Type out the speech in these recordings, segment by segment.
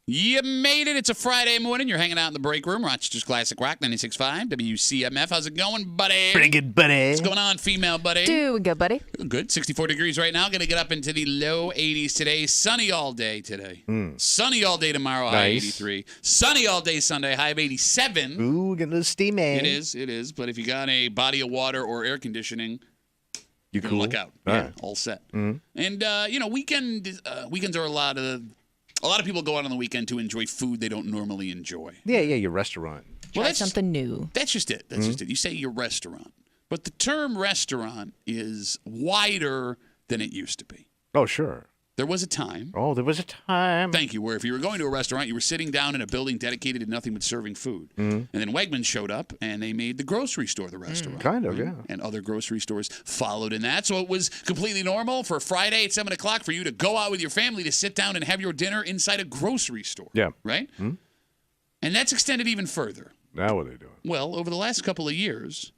You made it. It's a Friday morning. You're hanging out in the break room. Rochester's Classic Rock 96.5 WCMF. How's it going, buddy? Pretty good, buddy. What's going on, female buddy? Doing good, buddy. Good. 64 degrees right now. Going to get up into the low 80s today. Sunny all day today. Sunny all day tomorrow, high 83. Sunny all day Sunday, high of 87. Ooh, getting a little steamy. It is. But if you got a body of water or air conditioning, you can cool? look out. All Yeah, right. all set. And, weekends are a lot of people go out on the weekend to enjoy food they don't normally enjoy. Yeah, your restaurant. Try something new. That's just it. That's just it. You say your restaurant. But the term restaurant is wider than it used to be. Oh, sure. There was a time. Oh, there was a time. Thank you. Where if you were going to a restaurant, you were sitting down in a building dedicated to nothing but serving food. And then Wegmans showed up, and they made the grocery store the restaurant. Kind of, yeah. And other grocery stores followed in that. So it was completely normal for Friday at 7 o'clock for you to go out with your family to sit down and have your dinner inside a grocery store. Yeah. Right? And that's extended even further. Now what are they doing? Well, over the last couple of years,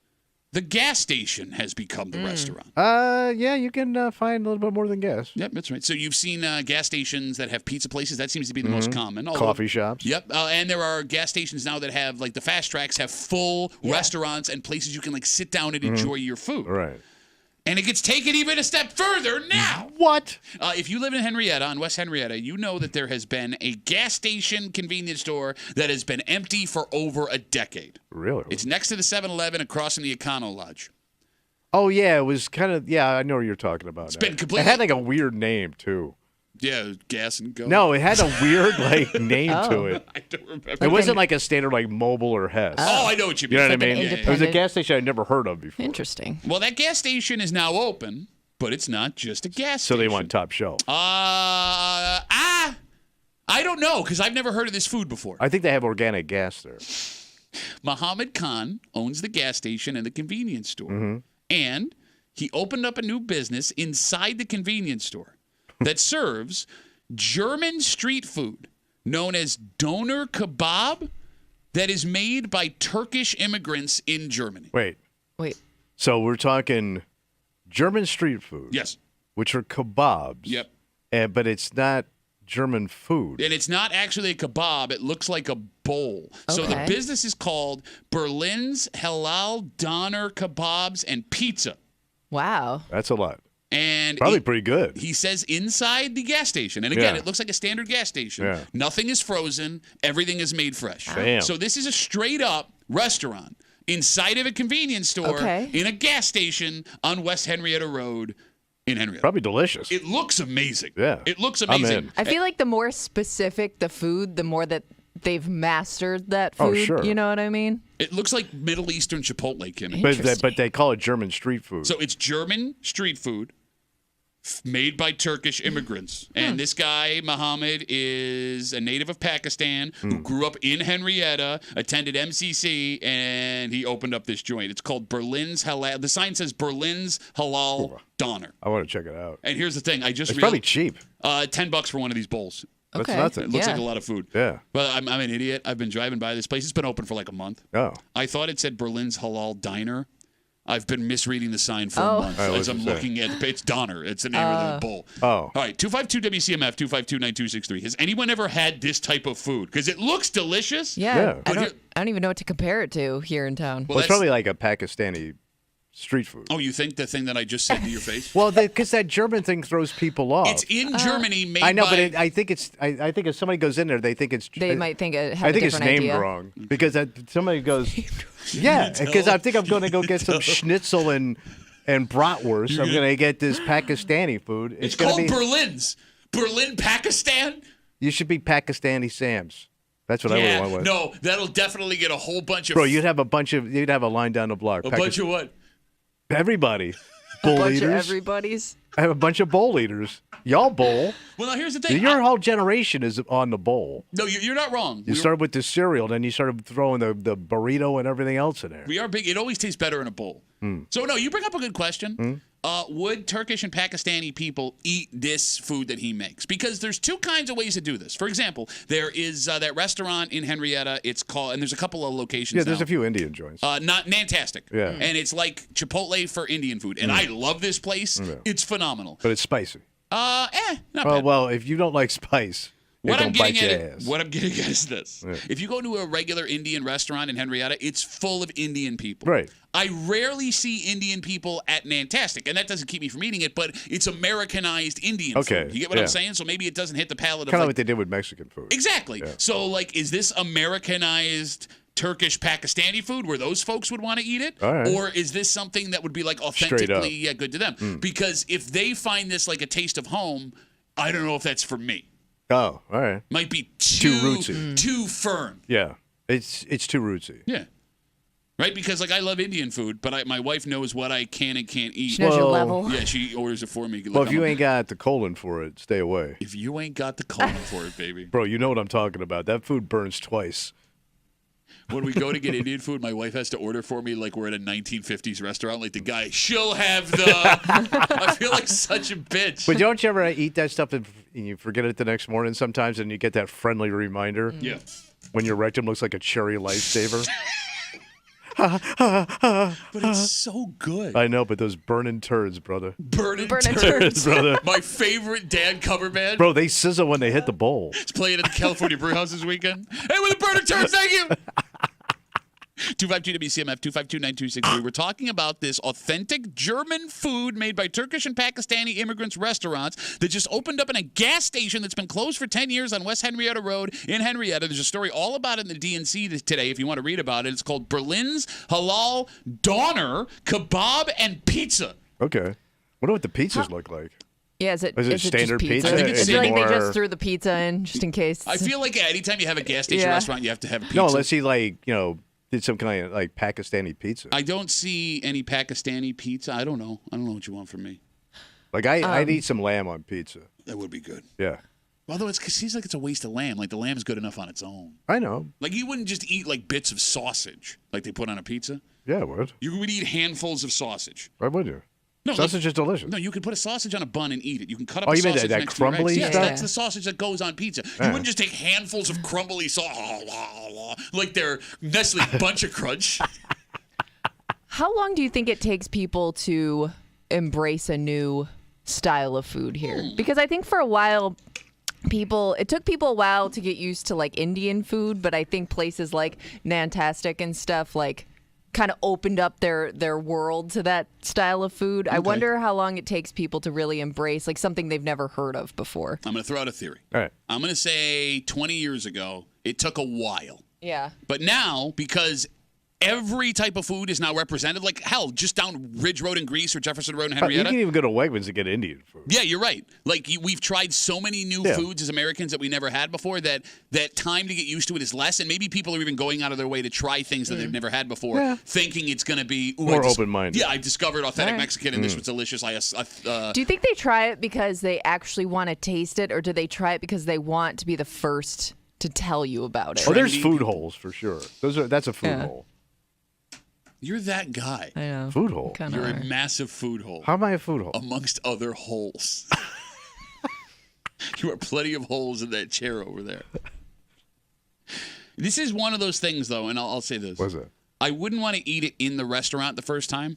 the gas station has become the restaurant. Yeah, you can find a little bit more than gas. Yep, that's right. So you've seen gas stations that have pizza places. That seems to be the most common. Coffee shops. Yep. And there are gas stations now that have, like the fast tracks, have full restaurants and places you can, like, sit down and enjoy your food. Right. And it gets taken even a step further now. What? If you live in Henrietta, on West Henrietta, you know that there has been a gas station convenience store that has been empty for over a decade. Really? It's next to the 7-Eleven across from the Econo Lodge. Oh, yeah, it was kind of, I know what you're talking about. It's been completely... It had like a weird name, too. Yeah, gas and go. No, it had a weird name to it. I don't remember. It wasn't like a standard like Mobile or Hess. Oh, I know what you mean. You know what I Like an mean? independent- It was a gas station I'd never heard of before. Interesting. Well, that gas station is now open, but it's not just a gas So station. they want top shelf. I don't know, because I've never heard of this food before. I think they have organic gas there. Muhammad Khan owns the gas station and the convenience store. And he opened up a new business inside the convenience store that serves German street food known as doner kebab that is made by Turkish immigrants in Germany. Wait. So we're talking German street food. Yes. Which are kebabs. Yep. But it's not German food. And it's not actually a kebab. It looks like a bowl. So the Okay. business is called Berlin's Halal Doner Kebabs and Pizza. Wow. That's a lot. And Probably pretty good. He says inside the gas station. And again, Yeah. it looks like a standard gas station. Yeah. Nothing is frozen. Everything is made fresh. Damn. So this is a straight up restaurant inside of a convenience store Okay. in a gas station on West Henrietta Road in Henrietta. Probably delicious. It looks amazing. Yeah. It looks I'm amazing. in. I feel like the more specific the food, the more that they've mastered that Oh, food. sure. You know what I mean? It looks like Middle Eastern Chipotle, Kimmy. But they call it German street food. So it's German street food made by Turkish immigrants. And this guy, Muhammad, is a native of Pakistan who grew up in Henrietta, attended MCC, and he opened up this joint. It's called Berlin's Halal. The sign says Berlin's Halal Doner. I want to check it out. And here's the thing. I just It's probably cheap. $10 for one of these bowls. That's Okay. nothing. It looks Yeah. like a lot of food. Yeah. Well, I'm an idiot. I've been driving by this place. It's been open for like a month. Oh. I thought it said Berlin's Halal Diner. I've been misreading the sign for a month Oh, as I'm what's it say? looking at it's Donner. It's the name of the bowl. Oh. All right, 252-WCMF, 252-9263. Has anyone ever had this type of food? Because it looks delicious. Yeah. Yeah. I But don't even know what to compare it to here in town. Well, Well, it's probably like a Pakistani street food. Oh, you think the thing that I just said to your face? Well, because that German thing throws people off. It's in Germany, made I know, by... but I think it's. I think if somebody goes in there, they think it's. They might think it have I a think it's different named idea. wrong because somebody goes. Yeah, because I think I'm going to go get some schnitzel and bratwurst. I'm going to get this Pakistani food. It's gonna called be, Berlin's. Berlin, Pakistan? You should be Pakistani Sam's. That's what I would want with. No, that'll definitely get a whole bunch of... Bro, you'd have a line down the block. A bunch of what? Everybody. A Bowl bunch of eaters. everybody's. I have a bunch of bowl eaters. Y'all bowl. Well, now here's the thing. Your whole generation is on the bowl. No, you're not wrong. You started with the cereal, then you started throwing the burrito and everything else in there. We are big. It always tastes better in a bowl. So, no, you bring up a good question. Would Turkish and Pakistani people eat this food that he makes? Because there's two kinds of ways to do this. For example, there is that restaurant in Henrietta. It's called, and there's a couple of locations. Yeah, there's now. a few Indian joints. Not Nantastic. Yeah. And it's like Chipotle for Indian food. And I love this place. Yeah. It's phenomenal. But it's spicy. Not bad. Well, if you don't like spice, What I'm bite getting your at, ass. what I'm getting at is this: Yeah. if you go to a regular Indian restaurant in Henrietta, it's full of Indian people. Right. I rarely see Indian people at Nantastic, and that doesn't keep me from eating it. But it's Americanized Indian Okay, food. You get what yeah. I'm saying? So maybe it doesn't hit the palate Kind of of what they did with Mexican food. exactly. Yeah. So like, is this Americanized Turkish Pakistani food where those folks would want to eat it, All right. or is this something that would be like Straight up. authentically good to them? Because if they find this like a taste of home, I don't know if that's for me. Oh, all right. Might be Too rootsy. too firm. Yeah. It's too rootsy. Yeah. Right? Because like I love Indian food, but my wife knows what I can and can't eat. She knows your Well, level. Yeah, she orders it for me. Look, Well, if you ain't got the colon for it, stay away. if you ain't got the colon for it, baby. Bro, you know what I'm talking about. That food burns twice. When we go to get Indian food, my wife has to order for me like we're at a 1950s restaurant. Like the guy, she'll have the. I feel like such a bitch. But don't you ever eat that stuff and you forget it the next morning sometimes and you get that friendly reminder Yeah. when your rectum looks like a cherry lifesaver? But it's so good. I know, but those burning turds, brother. Burning Burning turds. brother. My favorite dad cover band. Bro, they sizzle when they hit the bowl. It's playing at the California Brew House this weekend. Hey, with the burning turds, thank you. 252 WCMF 252-9263. We're talking about this authentic German food made by Turkish and Pakistani immigrants restaurants that just opened up in a gas station that's been closed for 10 years on West Henrietta Road in Henrietta. There's a story all about it in the DNC today if you want to read about it. It's called Berlin's Halal Doner, Kebab, and Pizza. Okay. Wonder what the pizzas look like. Yeah, is it Is it just standard pizza? I think it's I feel like they more- just threw the pizza in just in case. I feel like anytime you have a gas station Yeah. restaurant, you have to have a pizza. No, unless he did some kind of like Pakistani pizza. I don't see any Pakistani pizza. I don't know. I don't know what you want from me. Like I'd eat some lamb on pizza. That would be good. Yeah. Although it seems like it's a waste of lamb. Like the lamb's good enough on its own. I know. Like you wouldn't just eat like bits of sausage like they put on a pizza. Yeah, I would. You would eat handfuls of sausage. Why would you? No, Sausage is delicious. No, you could put a sausage on a bun and eat it. You can cut up Oh, a you mean sausage that next to your crumbly eggs. Yes, stuff? that's the sausage that goes on pizza. You Yeah. wouldn't just take handfuls of crumbly sausage like they're Nestle Bunch of Crunch. How long do you think it takes people to embrace a new style of food here? Because I think for a while, it took people a while to get used to like Indian food, but I think places like Nantastic and stuff like kind of opened up their world to that style of food. I wonder how long it takes people to really embrace like something they've never heard of before. I'm going to throw out a theory. All right. I'm going to say 20 years ago, it took a while. Yeah. But now, because every type of food is now represented, like hell, just down Ridge Road in Greece or Jefferson Road in You Henrietta. can even go to Wegmans to get Indian food. Yeah, you're right. Like we've tried so many new Yeah. foods as Americans that we never had before that time to get used to it is less, and maybe people are even going out of their way to try things that they've never had before, Yeah. thinking it's going to be More open-minded. Yeah, I discovered authentic Right. Mexican, and this was delicious. Do you think they try it because they actually want to taste it, or do they try it because they want to be the first to tell you about it? Oh, there's Trendy food people. holes for sure. That's a food Yeah. hole. You're that guy. I know. Food hole. Kinda You're are. a massive food hole. How am I a food hole? Amongst other holes. You are plenty of holes in that chair over there. This is one of those things, though, and I'll say this. What's that? I wouldn't want to eat it in the restaurant the first time.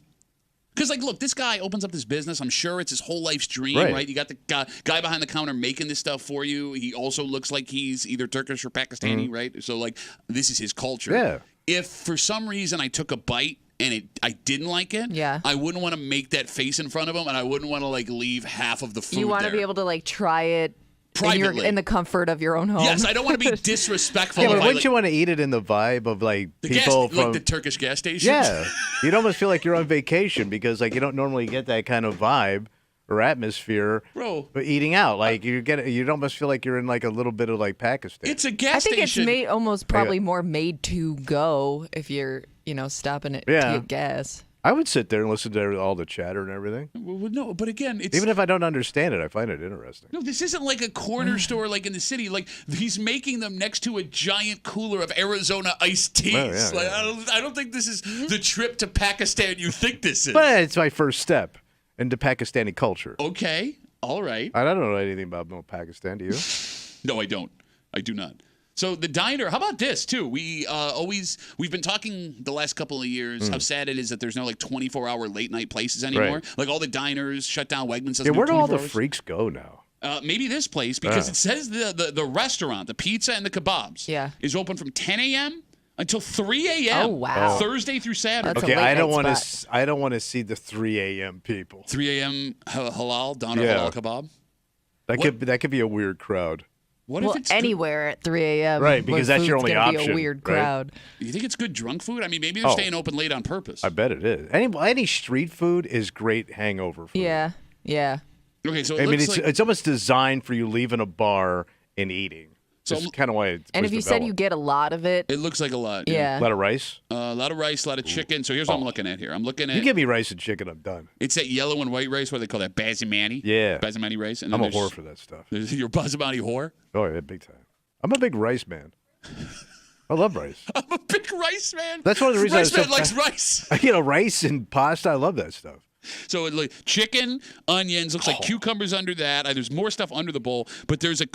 Because, like, look, this guy opens up this business. I'm sure it's his whole life's dream, Right. right? You got the guy behind the counter making this stuff for you. He also looks like he's either Turkish or Pakistani, right? So, like, this is his culture. Yeah. If for some reason I took a bite and I didn't like it, Yeah. I wouldn't want to make that face in front of him, and I wouldn't want to, like, leave half of the food You want to there. be able to like try it Privately. in the comfort of your own home. Yes, I don't want to be disrespectful. Yeah, but if wouldn't you want to eat it in the vibe of like people like from? the Turkish gas station? Yeah, you'd almost feel like you're on vacation because like you don't normally get that kind of vibe or atmosphere. Bro. But eating out, like you'd almost feel like you're in like a little bit of like Pakistan. It's a I gas think it's station. almost probably more made to go if you're, stopping it to Yeah. get gas. I would sit there and listen to all the chatter and everything. Well, no, but again, it's Even if I don't understand it, I find it interesting. no. This isn't like a corner store like in the city. Like he's making them next to a giant cooler of Arizona iced teas. Oh, yeah, like yeah. I don't think this is the trip to Pakistan you think this is. But it's my first step into Pakistani culture. Okay, all right. I don't know anything about Pakistan. Do you? No, I don't. I do not. So the diner, how about this too? We've been talking the last couple of years how sad it is that there's no like 24-hour late night places anymore. Right. Like all the diners shut down. Wegmans doesn't Yeah, do where do all the 24 hours. freaks go now? Maybe this place, because it says the restaurant, the pizza and the kebabs, is open from 10 a.m. until 3 a.m. Oh, wow. Thursday through Saturday. That's Okay, a late I don't night want spot. to. I don't want to see the 3 a.m. people. 3 a.m. halal, doner halal kebab. That could be a weird crowd. What Well, if it's anywhere at 3 a.m. Right, because when that's your food's only gonna Be option, a weird right? crowd. You think it's good drunk food? I mean, maybe they're staying open late on purpose. I bet it is. Any street food is great hangover food. Yeah. Okay, so I mean, looks like, it's almost designed for you leaving a bar and eating. So- That's kind of why it And was if you said you developed. get a lot of it, it looks like a lot. yeah. A lot of rice. A lot of rice, a lot of chicken. So here's what I'm looking at here. I'm looking You at give me rice and chicken, I'm done. it's that yellow and white rice. What do they call that? Basmati. Yeah. Basmati rice. And I'm then a whore for that stuff. there's your basmati whore. Oh yeah, big time. I'm a big rice man. I love rice. I'm a big rice man. That's one of the reasons Rice man likes rice. Rice and pasta. I love that stuff. So it like chicken, onions, looks like cucumbers under that. There's more stuff under the bowl, but there's a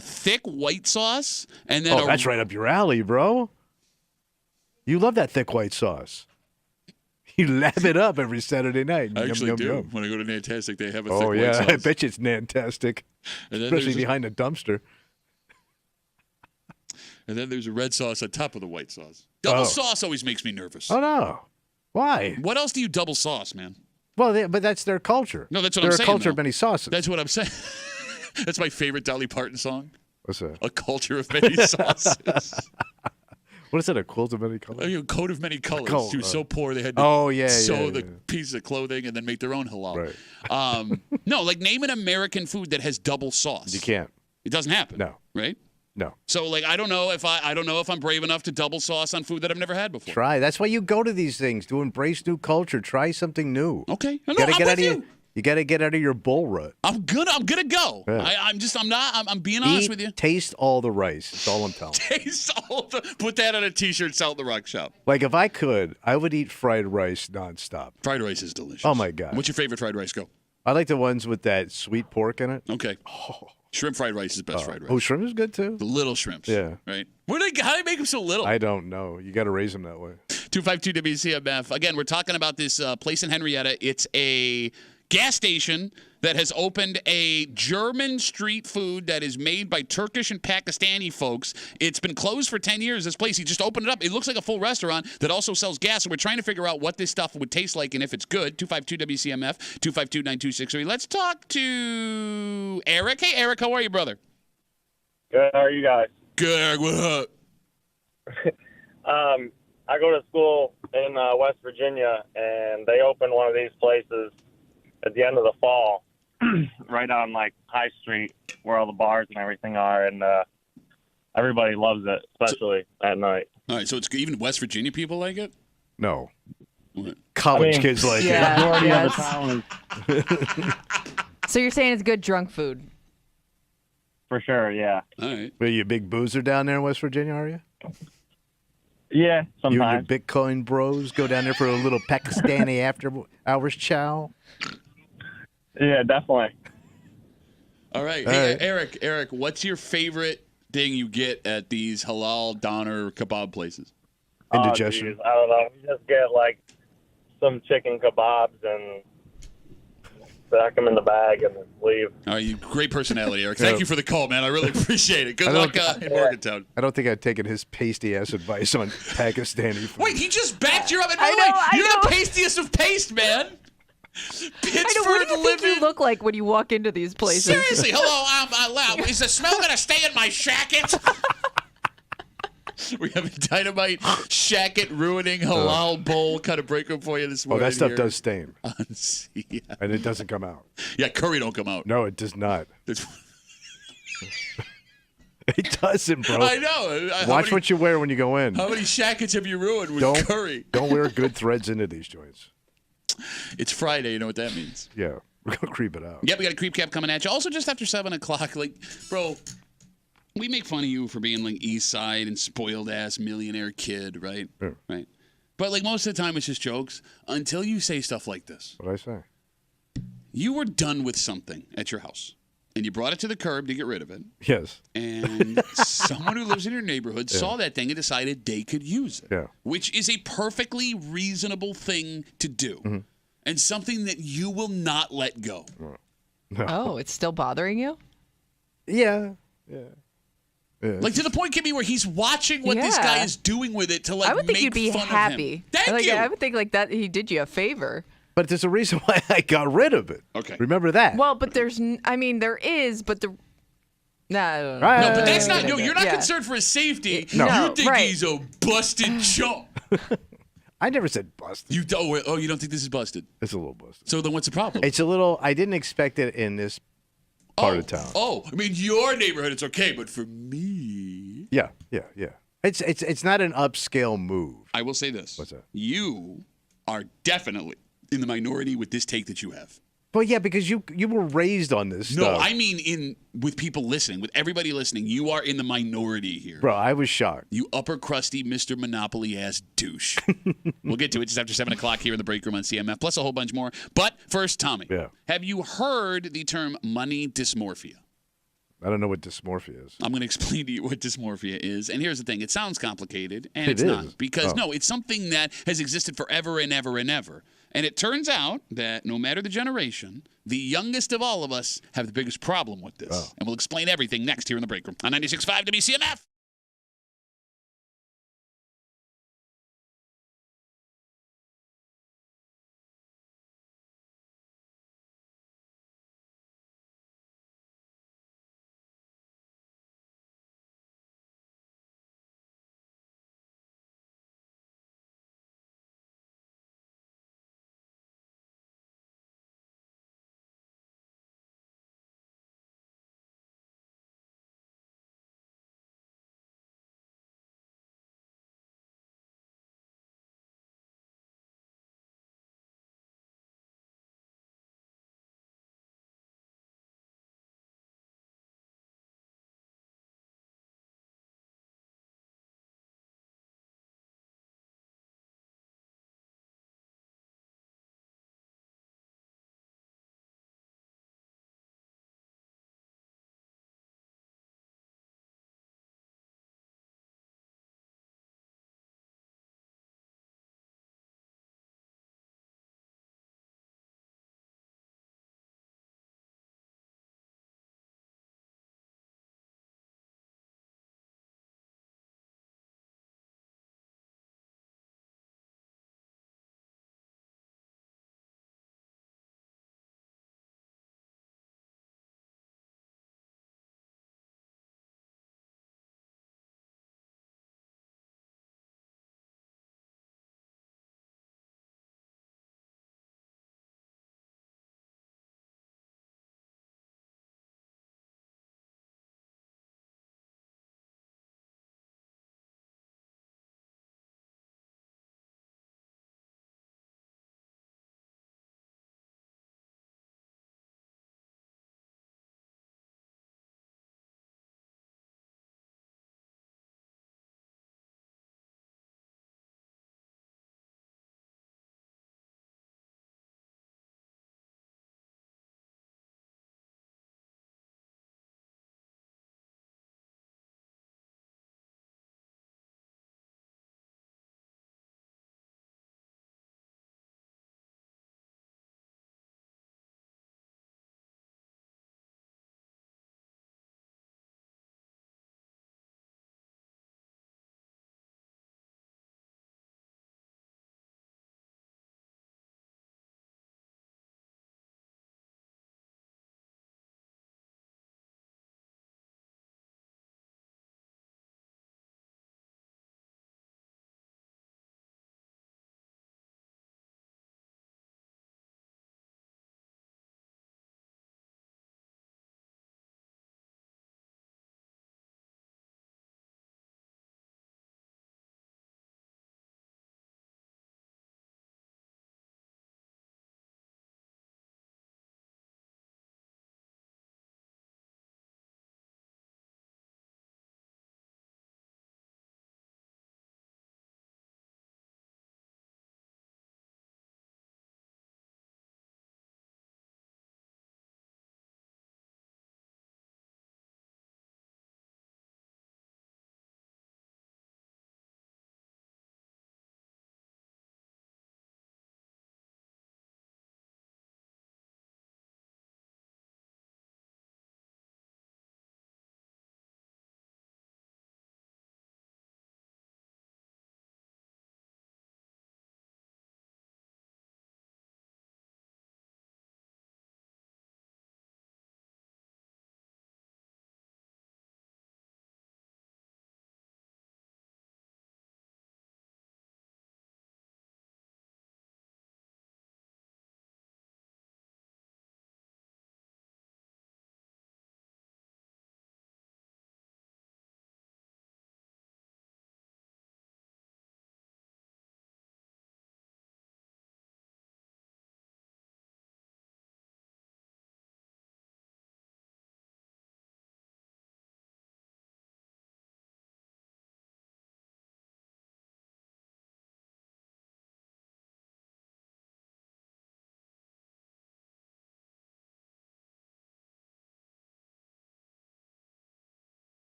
thick white sauce, and then That's right up your alley, bro. You love that thick white sauce. You lap it up every Saturday night. I actually Yum, do. yum, yum. When I go to Nantastic, they have a thick Oh white yeah, sauce. I bet you it's fantastic, And then especially there's behind the dumpster. and then there's a red sauce on top of the white sauce. Double sauce always makes me nervous. Oh no, why? What else do you double sauce, man? Well, but that's their culture. No, that's what They're I'm saying. a culture though. of many sauces. That's what I'm saying. That's my favorite Dolly Parton song. What's that? A culture of many sauces. What is it? A quilt of many colors? A coat of many colors. Coat, She was so poor they had to sew the pieces of clothing and then make their own halal. Right. No, like name an American food that has double sauce. You can't. It doesn't happen. No. Right? No. So like I don't know if I'm brave enough to double sauce on food that I've never had before. Try. That's why you go to these things, to embrace new culture. Try something new. Okay. No, You gotta I'm get with out of you. your, you got to get out of your bull rut. I'm gonna go. Yeah. I'm being honest with you. Taste all the rice. That's all I'm telling you. Put that on a t-shirt, sell at the rock shop. Like if I could, I would eat fried rice nonstop. Fried rice is delicious. Oh my God. What's your favorite fried rice? Go. I like the ones with that sweet pork in it. Okay. Shrimp fried rice is best fried rice. Oh, shrimp is good too. The little shrimps. Yeah. Right. How do they make them so little? I don't know. You got to raise them that way. 252 WCMF. Again, we're talking about this place in Henrietta. It's a gas station that has opened a German street food that is made by Turkish and Pakistani folks. It's been closed for 10 years. This place, he just opened it up. It looks like a full restaurant that also sells gas. So we're trying to figure out what this stuff would taste like and if it's good. 252 WCMF, 252-9263. Let's talk to Eric. Hey, Eric, how are you, brother? Good. How are you guys? Good, Eric. What up? I go to school in West Virginia, and they opened one of these places at the end of the fall, right on like High Street, where all the bars and everything are, and everybody loves it, especially at night. All right, so it's even West Virginia people like it? No. What? College kids like it. Yeah. Majority of the Yes. town is So you're saying it's good drunk food? for sure. Yeah. All right. Are you a big boozer down there in West Virginia, are you? Yeah. You and Sometimes. your Bitcoin bros go down there for a little Pakistani after hours chow? Yeah, definitely. All right. All Hey, right. Eric, what's your favorite thing you get at these halal doner kebab places? Indigestion. Oh, geez, I don't know. We just get like some chicken kebabs and stack them in the bag and then leave. All right, you great personality, Eric. Thank Yeah. you for the call, man. I really appreciate it. Good I luck don't- in Morgantown. I don't think I'd taken his pasty ass advice on Pakistani food. Wait, he just backed you up. And I by the way, know, I you're the know. pastiest of paste, man. Pittsford I know. What do you think living. you look like when you walk into these places? Seriously, hello. Is the smell gonna stay in my shacket? We have a dynamite shacket ruining halal bowl kind of break up for you this Oh, morning. that stuff here does stain, on CF. and it doesn't come out. Yeah, curry don't come out. No, it does not. It's- It doesn't, bro. I know. Watch what you wear when you go in. How many shackets have you ruined with Don't curry? Don't wear good threads into these joints. It's Friday. You know what that means. Yeah, we're gonna creep it out. Yep, we got a creep cap coming at you. Also, just after 7 o'clock, like, bro, we make fun of you for being like East Side and spoiled ass millionaire kid, right? Yeah. Right. But like most of the time, it's just jokes until you say stuff like this. What I say? You were done with something at your house, and you brought it to the curb to get rid of it. Yes. And someone who lives in your neighborhood saw that thing and decided they could use it, Yeah. which is a perfectly reasonable thing to do, Mm-hmm. and something that you will not let go. Oh, it's still bothering you? Yeah. Like to the point, Kimmy, where he's watching what this guy is doing with it to like I would think make you'd be fun happy. of him. Thank you. I would think like that he did you a favor. But there's a reason why I got rid of it. Okay. Remember that? Well, but there is, but the. No, I don't know. Right. No, but that's not. No, you're not Yeah. concerned for his safety. No. You think right. he's a busted chump. I never said busted. You don't. Oh, you don't think this is busted? It's a little busted. So then, what's the problem? It's a little. I didn't expect it in this part of town. Oh, I mean, your neighborhood, it's okay, but for me, Yeah. It's not an upscale move. I will say this. What's that? You are definitely in the minority with this take that you have. Well, yeah, because you were raised on this No, stuff. I mean with people listening, with everybody listening, you are in the minority here. Bro, I was shocked. You upper crusty Mr. Monopoly ass douche. We'll get to it just after 7 o'clock here in the break room on CMF, plus a whole bunch more. But first, Tommy, have you heard the term money dysmorphia? I don't know what dysmorphia is. I'm going to explain to you what dysmorphia is. And here's the thing. It sounds complicated, and it's is. not. Because, no, it's something that has existed forever and ever and ever. And it turns out that no matter the generation, the youngest of all of us have the biggest problem with this. And we'll explain everything next here in the break room on 96.5 WCMF.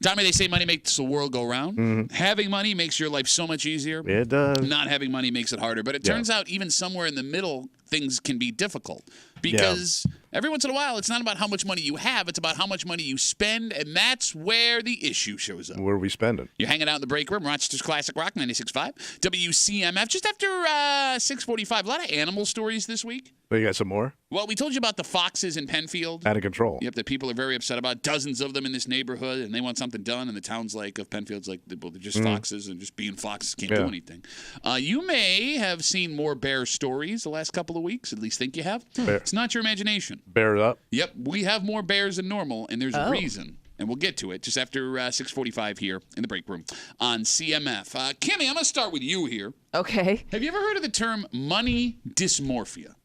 Tommy, they say money makes the world go round. Having money makes your life so much easier. It does. Not having money makes it harder. But it turns out even somewhere in the middle, things can be difficult. Because every once in a while, it's not about how much money you have. It's about how much money you spend. And that's where the issue shows up. Where are we spending? You're hanging out in the break room. Rochester's Classic Rock 96.5. WCMF. Just after 6:45. A lot of animal stories this week. Oh, you got some more? Well, we told you about the foxes in Penfield. Out of control. Yep, that people are very upset about. Dozens of them in this neighborhood, and they want something done. And the town's like, of Penfield's like, well, they're just foxes, and just being foxes can't do anything. You may have seen more bear stories the last couple of weeks. At least think you have. Bear. It's not your imagination. Bear up. Yep, we have more bears than normal, and there's a reason. And we'll get to it just after 6:45 here in the break room on CMF. Kimmy, I'm going to start with you here. Okay. Have you ever heard of the term money dysmorphia?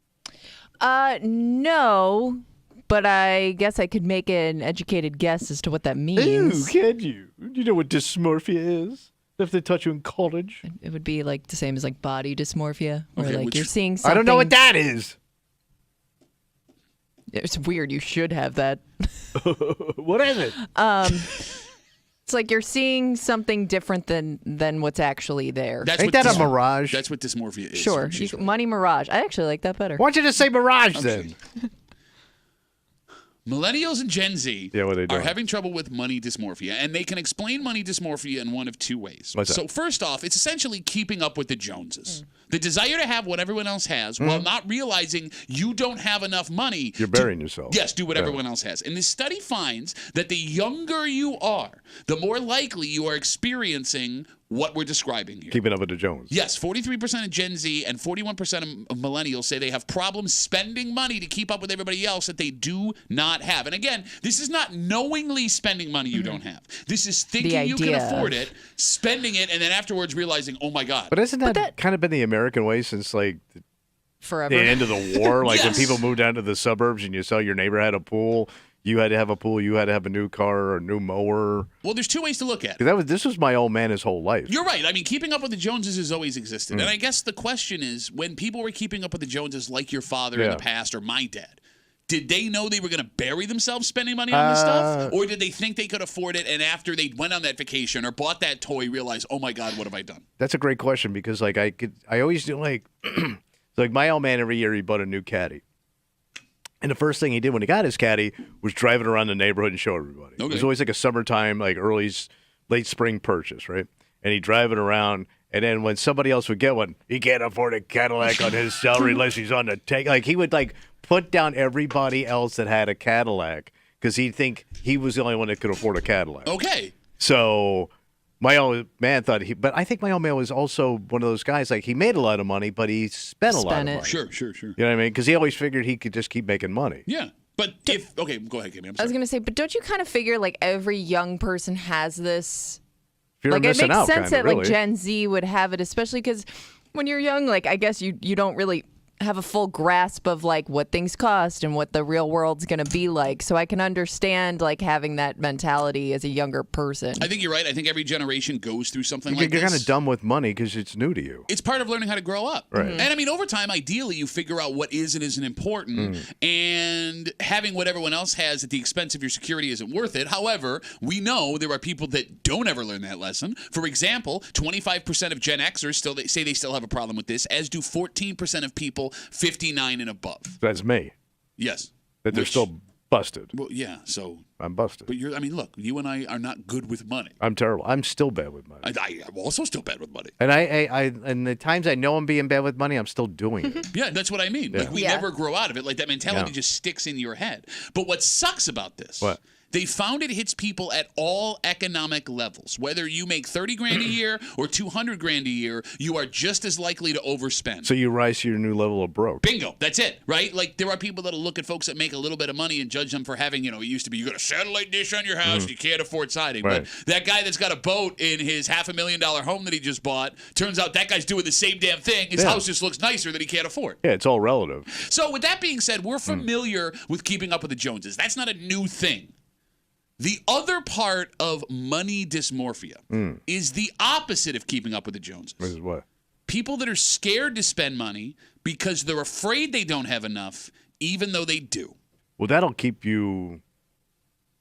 No, but I guess I could make an educated guess as to what that means. Ooh, can you? Do you know what dysmorphia is? If they taught you in college? It would be like the same as like body dysmorphia, where Okay, like you're seeing something. I don't know what that is. It's weird. You should have that. What is it? It's like you're seeing something different than what's actually there. Ain't that a mirage? That's what dysmorphia is. Sure. She's right. Money mirage. I actually like that better. Why don't you just say mirage then? Millennials and Gen Z Yeah, what are they doing? are having trouble with money dysmorphia, and they can explain money dysmorphia in one of two ways. What's that? So first off, it's essentially keeping up with the Joneses. The desire to have what everyone else has while not realizing you don't have enough money. You're burying yourself. Yes, do what everyone else has. And this study finds that the younger you are, the more likely you are experiencing what we're describing here. Keeping up with the Jones. Yes, 43% of Gen Z and 41% of millennials say they have problems spending money to keep up with everybody else that they do not have. And again, this is not knowingly spending money you don't have. This is thinking you can afford it, spending it, and then afterwards realizing, oh my God. But hasn't that kind of been the American way since like Forever. the end of the war? Like when Yes. people moved down to the suburbs and you saw your neighbor had a pool, you had to have a pool, you had to have a new car or a new mower. Well, there's two ways to look at it. This was my old man his whole life. You're right. I mean, keeping up with the Joneses has always existed. And I guess the question is, when people were keeping up with the Joneses like your father in the past or my dad, did they know they were going to bury themselves spending money on this stuff? Or did they think they could afford it, and after they went on that vacation or bought that toy, realized, oh my God, what have I done? That's a great question because like I always do like like my old man every year he bought a new caddy. And the first thing he did when he got his caddy was drive it around the neighborhood and show everybody. Okay. It was always like a summertime, like late spring purchase, right? And he'd drive it around, and then when somebody else would get one, he can't afford a Cadillac on his salary unless he's on the tank. Like he would like put down everybody else that had a Cadillac because he'd think he was the only one that could afford a Cadillac. Okay. So my old man thought but I think my old man was also one of those guys, like he made a lot of money, but he spent a lot of money. Sure. You know what I mean? Because he always figured he could just keep making money. Yeah. But okay, go ahead, Kimmy. I'm I sorry. was gonna say, but don't you kind of figure like every young person has this? Fear of Like it missing makes out, sense kinda, that like really. Gen Z would have it, especially because when you're young, like I guess you don't really have a full grasp of like what things cost and what the real world's going to be like. So I can understand like having that mentality as a younger person. I think you're right. I think every generation goes through something like You're this. kind of dumb with money because it's new to you. It's part of learning how to grow up. Right. And I mean, over time, ideally, you figure out what is and isn't important, and having what everyone else has at the expense of your security isn't worth it. However, we know there are people that don't ever learn that lesson. For example, 25% of Gen Xers say they still have a problem with this, as do 14% of people 59 and above. That's me. Yes. That they're still busted. Well, yeah, so. I'm busted. But look, you and I are not good with money. I'm terrible. I'm still bad with money. I'm also still bad with money. And and the times I know I'm being bad with money, I'm still doing it. Yeah, that's what I mean. Yeah. Like we never grow out of it. Like that mentality Yeah. just sticks in your head. But what sucks about this? What? They found it hits people at all economic levels. Whether you make 30 grand a year or 200 grand a year, you are just as likely to overspend. So you rise to your new level of broke. Bingo. That's it, right? Like there are people that'll look at folks that make a little bit of money and judge them for having, it used to be you got a satellite dish on your house and you can't afford siding. Right. But that guy that's got a boat in his $500,000 home that he just bought, turns out that guy's doing the same damn thing. His house just looks nicer that he can't afford. Yeah, it's all relative. So with that being said, we're familiar with keeping up with the Joneses. That's not a new thing. The other part of money dysmorphia is the opposite of keeping up with the Joneses. This is what? People that are scared to spend money because they're afraid they don't have enough, even though they do. Well, that'll keep you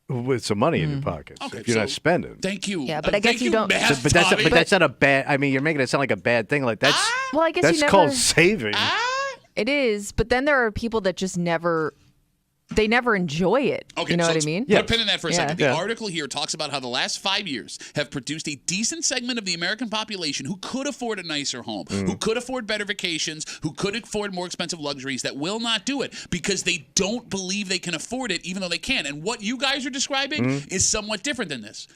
with some money in your pockets Okay, if you're not spending. Thank you. Yeah, but I guess thank you don't- Math But Tommy. that's not a bad. I mean, you're making it sound like a bad thing. Like that's Well, I guess that's you never. called saving. It is, but then there are people that just never. They never enjoy it. Okay, You know so what I let's mean? Put a pin in that for a Yeah. second. The Yeah. article here talks about how the last 5 years have produced a decent segment of the American population who could afford a nicer home, who could afford better vacations, who could afford more expensive luxuries that will not do it because they don't believe they can afford it even though they can. And what you guys are describing is somewhat different than this.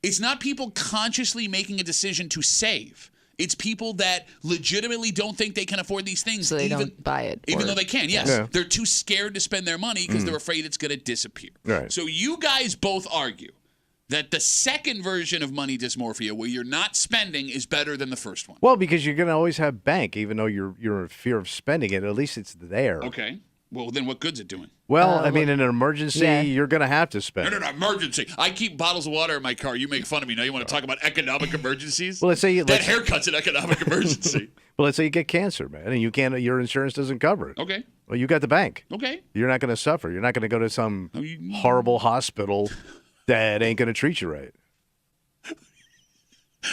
It's not people consciously making a decision to save. It's people that legitimately don't think they can afford these things. So they don't buy it. Even or- though they can, yes. Yeah. They're too scared to spend their money because they're afraid it's going to disappear. Right. So you guys both argue that the second version of money dysmorphia, where you're not spending, is better than the first one. Well, because you're going to always have bank, even though you're in fear of spending it. At least it's there. Okay. Well, then what good's it doing? Well, I mean, in an emergency, yeah. you're going to have to spend. No, emergency. I keep bottles of water in my car. You make fun of me. Now you want to talk about economic emergencies? Well, let's say that haircut's an economic emergency. Well, let's say you get cancer, man, and you can't. Your insurance doesn't cover it. Okay. Well, you got the bank. Okay. You're not going to suffer. You're not going to go to some horrible hospital that ain't going to treat you right.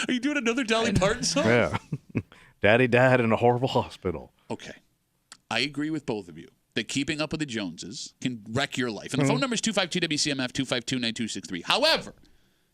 Are you doing another Dolly Parton song? Yeah. Daddy died in a horrible hospital. Okay. I agree with both of you that keeping up with the Joneses can wreck your life. And the phone number is 252-WCMF, 252-9263. However,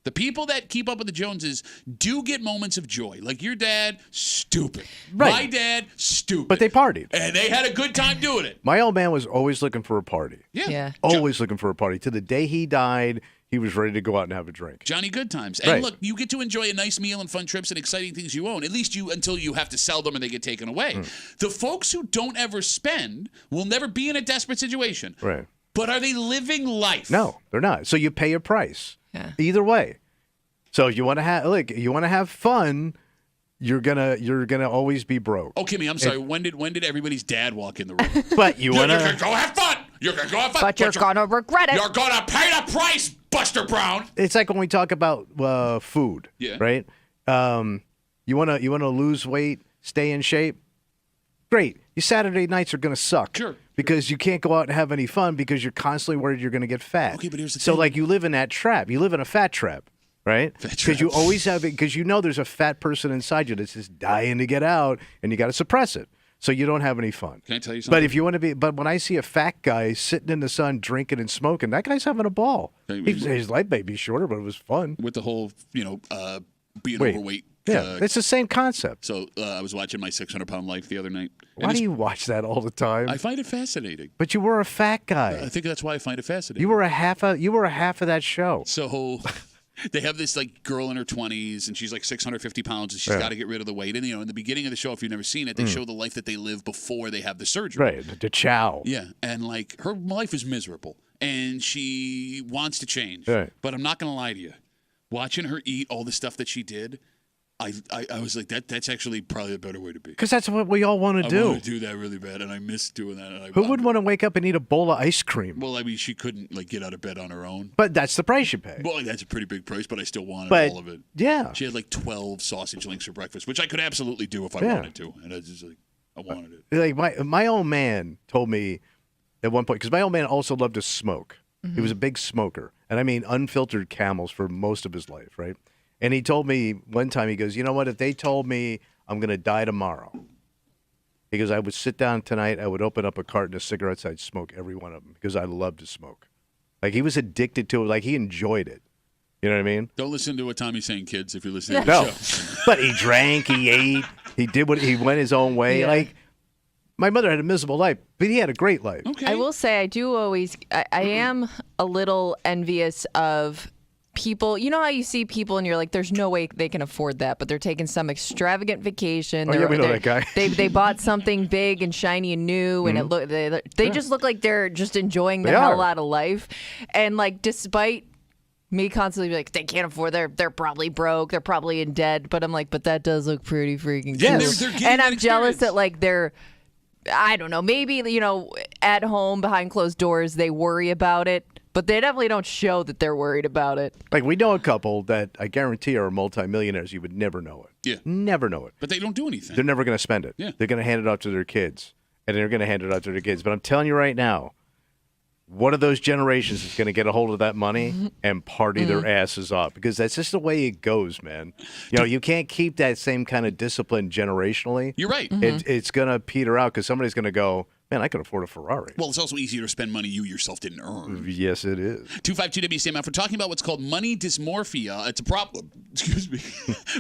the people that keep up with the Joneses do get moments of joy. Like your dad, stupid. Right. My dad, stupid. But they partied. And they had a good time doing it. My old man was always looking for a party. Yeah. Always looking for a party. To the day he died, he was ready to go out and have a drink. Johnny Good Times. And Right. look, you get to enjoy a nice meal and fun trips and exciting things you own. At least you until you have to sell them and they get taken away. The folks who don't ever spend will never be in a desperate situation. Right. But are they living life? No, they're not. So you pay a price. Yeah. Either way. So if you want to have fun, you're gonna always be broke. Oh, Kimmy, I'm sorry. When did everybody's dad walk in the room? But you You're want gonna to. go have fun. You're gonna go have fun. But you're gonna regret it. You're gonna pay the price, Buster Brown. It's like when we talk about food. Yeah. Right. You wanna lose weight, stay in shape. Great. Your Saturday nights are gonna suck. Sure. Because you can't go out and have any fun because you're constantly worried you're gonna get fat. Okay, but here's the So thing. like you live in that trap. You live in a fat trap. Right? Fat Because you trap. always have it, because you know there's a fat person inside you that's just dying to get out, and you got to suppress it. So you don't have any fun. Can I tell you something? But if you want to but when I see a fat guy sitting in the sun drinking and smoking, that guy's having a ball. His life may be shorter, but it was fun. With the whole, being Wait. overweight. Yeah, it's the same concept. So I was watching my 600-pound life the other night. Why do you watch that all the time? I find it fascinating. But you were a fat guy. I think that's why I find it fascinating. You were a half of that show. So they have this like girl in her 20s and she's like 650 pounds and she's got to get rid of the weight. And in the beginning of the show, if you've never seen it, they show the life that they live before they have the surgery. Right, the chow. Yeah, and like her life is miserable and she wants to change. Right. But I'm not going to lie to you. Watching her eat all the stuff that she did, I was like, that's actually probably a better way to be. Because that's what we all want to I do. want to do that really bad, and I miss doing that. And Who would want to wake up and eat a bowl of ice cream? Well, I mean, she couldn't like get out of bed on her own. But that's the price you pay. Well, that's a pretty big price, but I still wanted But all of it. yeah, She had like 12 sausage links for breakfast, which I could absolutely do if I Yeah. wanted to. And I was just like, I wanted it. like my old man told me at one point, because my old man also loved to smoke. He was a big smoker, and I mean unfiltered Camels for most of his life, right? And he told me one time, he goes, you know what, if they told me I'm going to die tomorrow, he goes, I would sit down tonight, I would open up a carton of cigarettes, I'd smoke every one of them because I love to smoke. Like he was addicted to it, like he enjoyed it. You know what I mean? Don't listen to what Tommy's saying, kids, if you're listening to No, the show. but he drank, he ate, he went his own way. Yeah. Like my mother had a miserable life, but he had a great life. Okay. I will say I do always I am a little envious of people. You know how you see people and you're like, there's no way they can afford that, but they're taking some extravagant vacation. Oh, yeah, we know They're- that guy. They bought something big and shiny and new, and they just look like they're just enjoying the They hell are. out of life. And like, despite me constantly be like, they can't afford, they're probably broke, they're probably in debt, but I'm like, but that does look pretty freaking Yes. cool. They're getting And that I'm jealous experience. that like they're, I don't know, maybe, at home behind closed doors, they worry about it, but they definitely don't show that they're worried about it. Like we know a couple that I guarantee are multimillionaires. You would never know it. Yeah. Never know it. But they don't do anything. They're never going to spend it. Yeah. They're going to hand it off to their kids, and they're going to hand it off to their kids. But I'm telling you right now, one of those generations is going to get a hold of that money and party their asses off, because that's just the way it goes, man. You know, you can't keep that same kind of discipline generationally. You're right. It's going to peter out because somebody's going to go, man, I can afford a Ferrari. Well, it's also easier to spend money you yourself didn't earn. Yes, it is. 252 WCMF. We're talking about what's called money dysmorphia. It's a problem. Excuse me.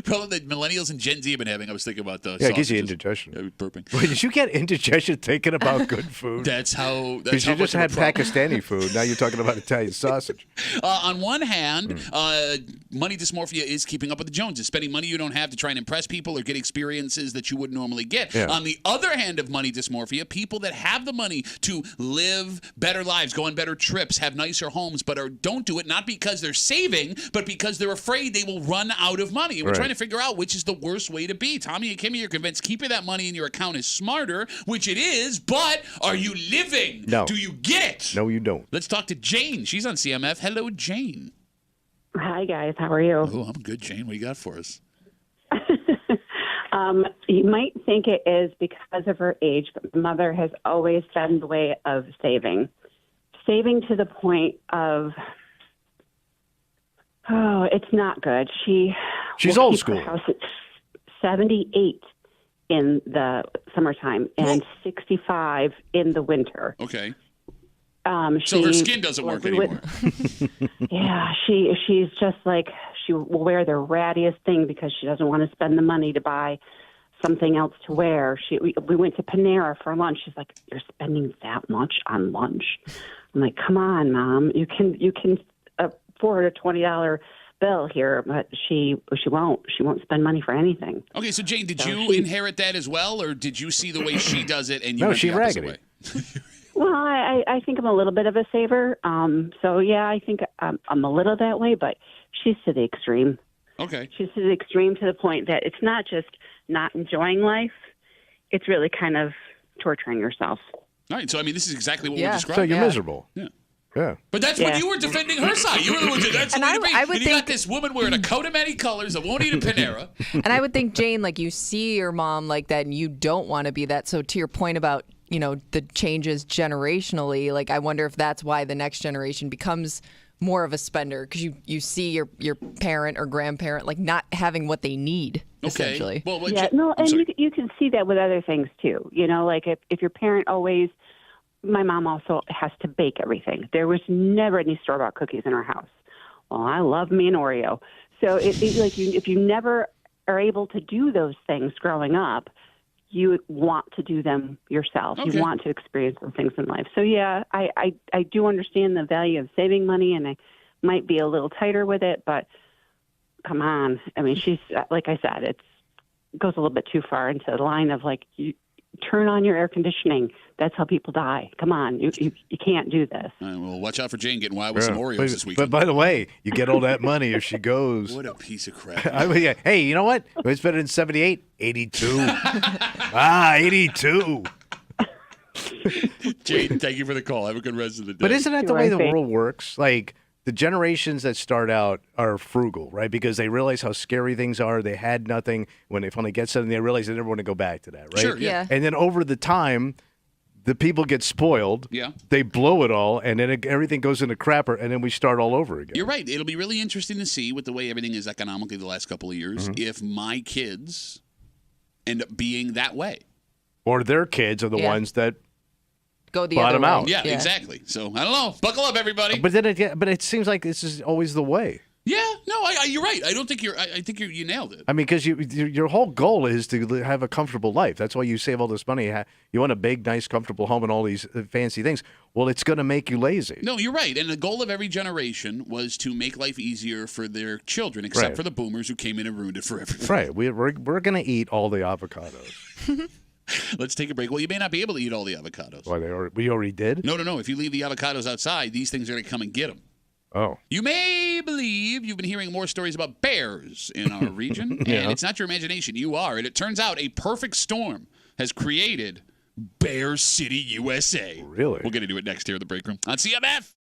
Problem that millennials and Gen Z have been having. I was thinking about the Yeah, it gives you sausages. indigestion. Yeah, burping. Wait, did you get indigestion thinking about good food? That's how. Because you just had Pakistani food. Now you're talking about Italian sausage. On one hand, money dysmorphia is keeping up with the Joneses, spending money you don't have to try and impress people or get experiences that you wouldn't normally get. Yeah. On the other hand of money dysmorphia, people that have the money to live better lives, go on better trips, have nicer homes, but don't do it not because they're saving, but because they're afraid they will run out of money. And we're trying to figure out which is the worst way to be. Tommy and Kimmy are convinced keeping that money in your account is smarter, which it is, but are you living? No. Do you get it? No, you don't. Let's talk to Jane. She's on CMF. Hello, Jane. Hi, guys. How are you? Oh, I'm good, Jane. What do you got for us? You might think it is because of her age, but my mother has always found the way of saving. Saving to the point of, it's not good. She's will old keep school. Her house at 78 in the summertime and 65 in the winter. Okay. So her skin doesn't work anymore. Yeah, she's just like, she will wear the rattiest thing because she doesn't want to spend the money to buy something else to wear. We went to Panera for lunch. She's like, "You're spending that much on lunch?" I'm like, "Come on, Mom. You can afford a $20 bill here," but she won't. She won't spend money for anything. Okay, so Jane, did you inherit that as well, or did you see the way she does it and you No, went she the opposite raggedy. way? Well, I think I'm a little bit of a saver. So, yeah, I think I'm a little that way, but she's to the extreme. Okay. She's to the extreme to the point that it's not just not enjoying life. It's really kind of torturing yourself. All right, so I mean, this is exactly what we're Yeah. describing. So you're miserable. Yeah. Yeah. But that's when Yeah. you were defending her side. You were the one that that's the And way I- to be. I would And you got think- this woman wearing a coat of many colors that won't eat a Panera. And I would think, Jane, like you see your mom like that and you don't want to be that. So to your point about, the changes generationally, like I wonder if that's why the next generation becomes more of a spender because you see your parent or grandparent like not having what they need, essentially. Well, Yeah, no, and you can see that with other things too. Like if your parent always, my mom also has to bake everything. There was never any store-bought cookies in our house. Well, I love me an Oreo. So if you never are able to do those things growing up, you want to do them yourself. Okay. You want to experience those things in life. So yeah, I do understand the value of saving money, and I might be a little tighter with it, but come on. I mean, she's, like I said, it goes a little bit too far into the line of like, you turn on your air conditioning. That's how people die. Come on, you can't do this. All right, well, watch out for Jane getting wild with some Oreos this But weekend. by the way, you get all that money if she goes. What a piece of crap. I mean, hey, you know what? It's better than 78. 82. 82. Jane, thank you for the call. Have a good rest of the day. But isn't that the way the Sure. world works? Like, the generations that start out are frugal, right? Because they realize how scary things are. They had nothing. When they finally get something, they realize they never want to go back to that, right? Sure, yeah. And then over the time, the people get spoiled. Yeah. They blow it all, and then everything goes into crapper, and then we start all over again. You're right. It'll be really interesting to see with the way everything is economically the last couple of years if my kids end up being that way. Or their kids are the Yeah. ones that. Go the Bottom other out. way. Yeah, exactly. So I don't know. Buckle up, everybody. But then, but it seems like this is always the way. Yeah, no, you're right. I don't think you're. I think you nailed it. I mean, because your whole goal is to have a comfortable life. That's why you save all this money. You want a big, nice, comfortable home and all these fancy things. Well, it's going to make you lazy. No, you're right. And the goal of every generation was to make life easier for their children, except Right. for the boomers who came in and ruined it for everybody. Right. We're going to eat all the avocados. Let's take a break. Well, you may not be able to eat all the avocados. Why, we already did? No. If you leave the avocados outside, these things are going to come and get them. Oh. You may believe you've been hearing more stories about bears in our region, and it's not your imagination. You are. And it turns out a perfect storm has created Bear City, USA. Really? We'll get into it next here at the break room on CMF.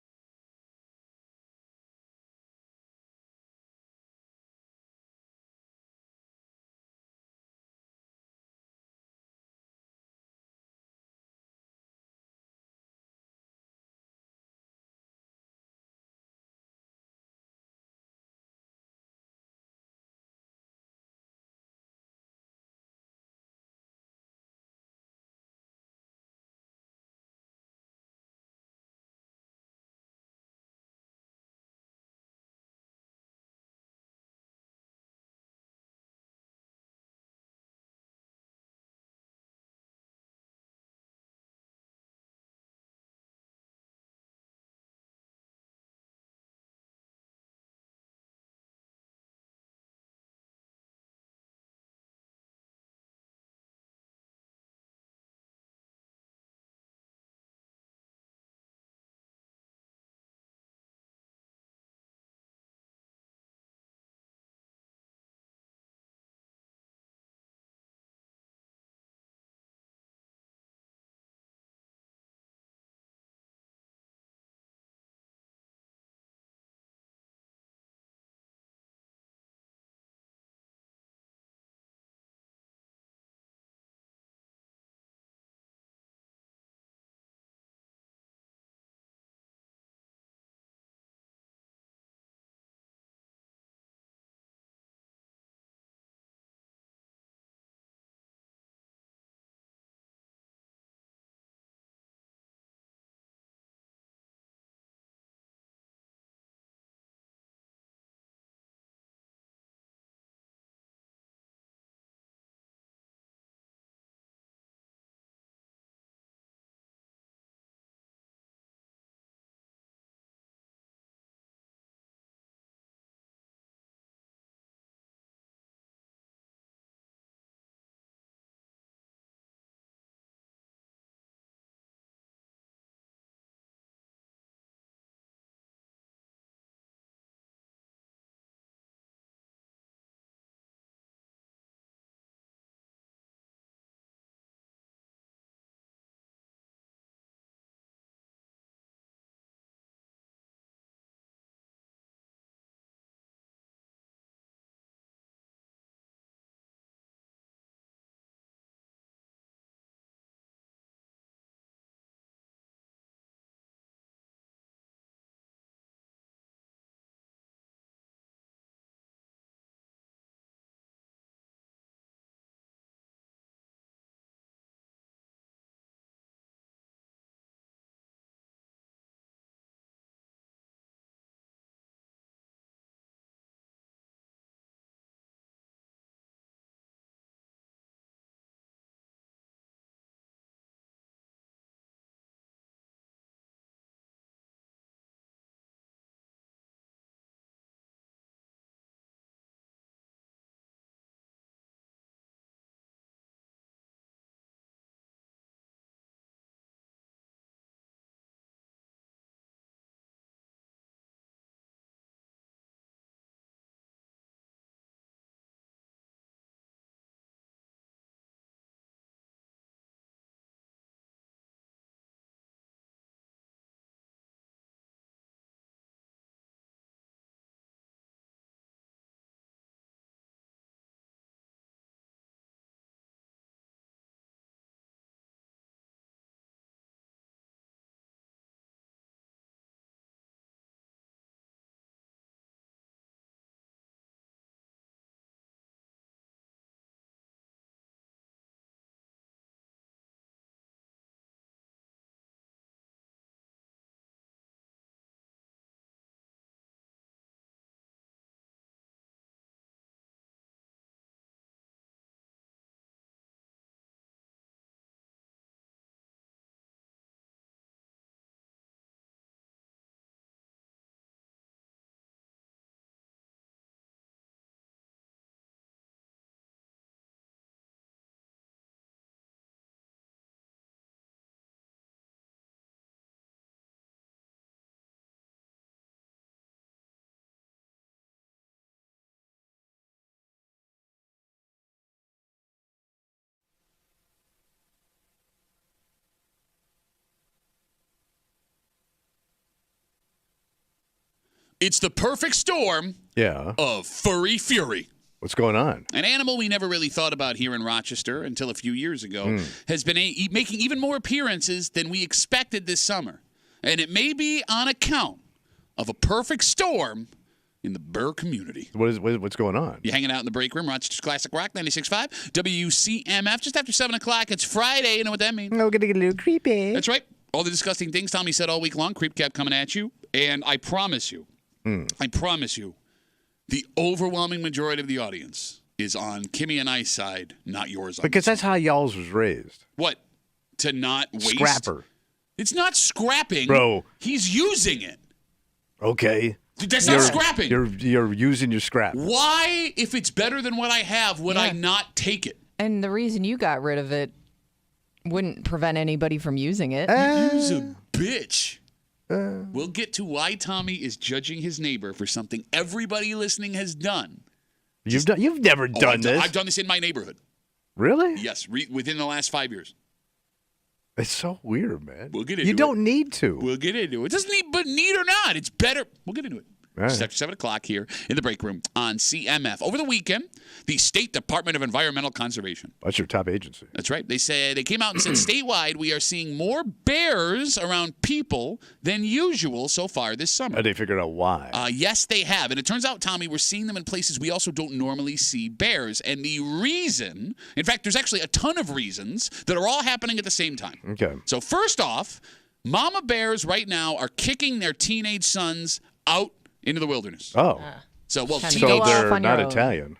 It's the perfect storm of furry fury. What's going on? An animal we never really thought about here in Rochester until a few years ago has been making even more appearances than we expected this summer. And it may be on account of a perfect storm in the bear community. What's going on? You hanging out in the break room, Rochester's Classic Rock, 96.5, WCMF, just after 7 o'clock. It's Friday. You know what that means? Oh, gonna get a little creepy. That's right. All the disgusting things Tommy said all week long, Creep Cap coming at you. And I promise you, the overwhelming majority of the audience is on Kimmy and I's side, not yours. Because that's how y'all's was raised. What? To not waste? Scrapper. It's not scrapping. Bro. He's using it. Okay. That's not scrapping. You're using your scrap. Why, if it's better than what I have, would I not take it? And the reason you got rid of it wouldn't prevent anybody from using it. Use a bitch. We'll get to why Tommy is judging his neighbor for something everybody listening has done. You've never done this. I've done this in my neighborhood. Really? Yes, within the last 5 years. It's so weird, man. We'll get into it. You don't need to. We'll get into it. It doesn't need or not. It's better. We'll get into it. Right. Just after 7 o'clock here in the break room on CMF. Over the weekend, the State Department of Environmental Conservation. That's your top agency. That's right. They came out and said statewide we are seeing more bears around people than usual so far this summer. They figured out why. Yes, they have. And it turns out, Tommy, we're seeing them in places we also don't normally see bears. And the reason, in fact, there's actually a ton of reasons that are all happening at the same time. Okay. So first off, mama bears right now are kicking their teenage sons out into the wilderness. Oh. So they're not Italian.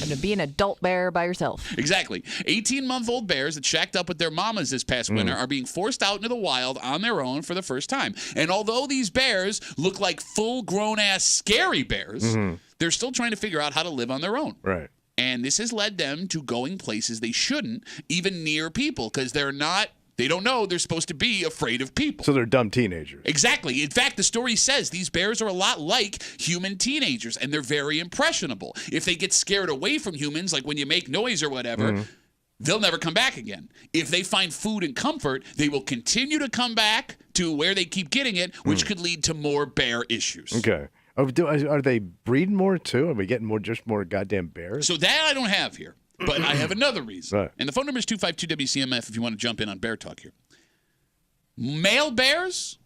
And to be an adult bear by yourself. Exactly. 18-month-old bears that shacked up with their mamas this past winter are being forced out into the wild on their own for the first time. And although these bears look like full-grown-ass scary bears, they're still trying to figure out how to live on their own. Right. And this has led them to going places they shouldn't, even near people, because they don't know they're supposed to be afraid of people. So they're dumb teenagers. Exactly. In fact, the story says these bears are a lot like human teenagers, and they're very impressionable. If they get scared away from humans, like when you make noise or whatever, they'll never come back again. If they find food and comfort, they will continue to come back to where they keep getting it, which could lead to more bear issues. Okay. Are they breeding more, too? Are we getting more goddamn bears? So that I don't have here. But I have another reason. Right. And the phone number is 252-WCMF if you want to jump in on bear talk here. Male bears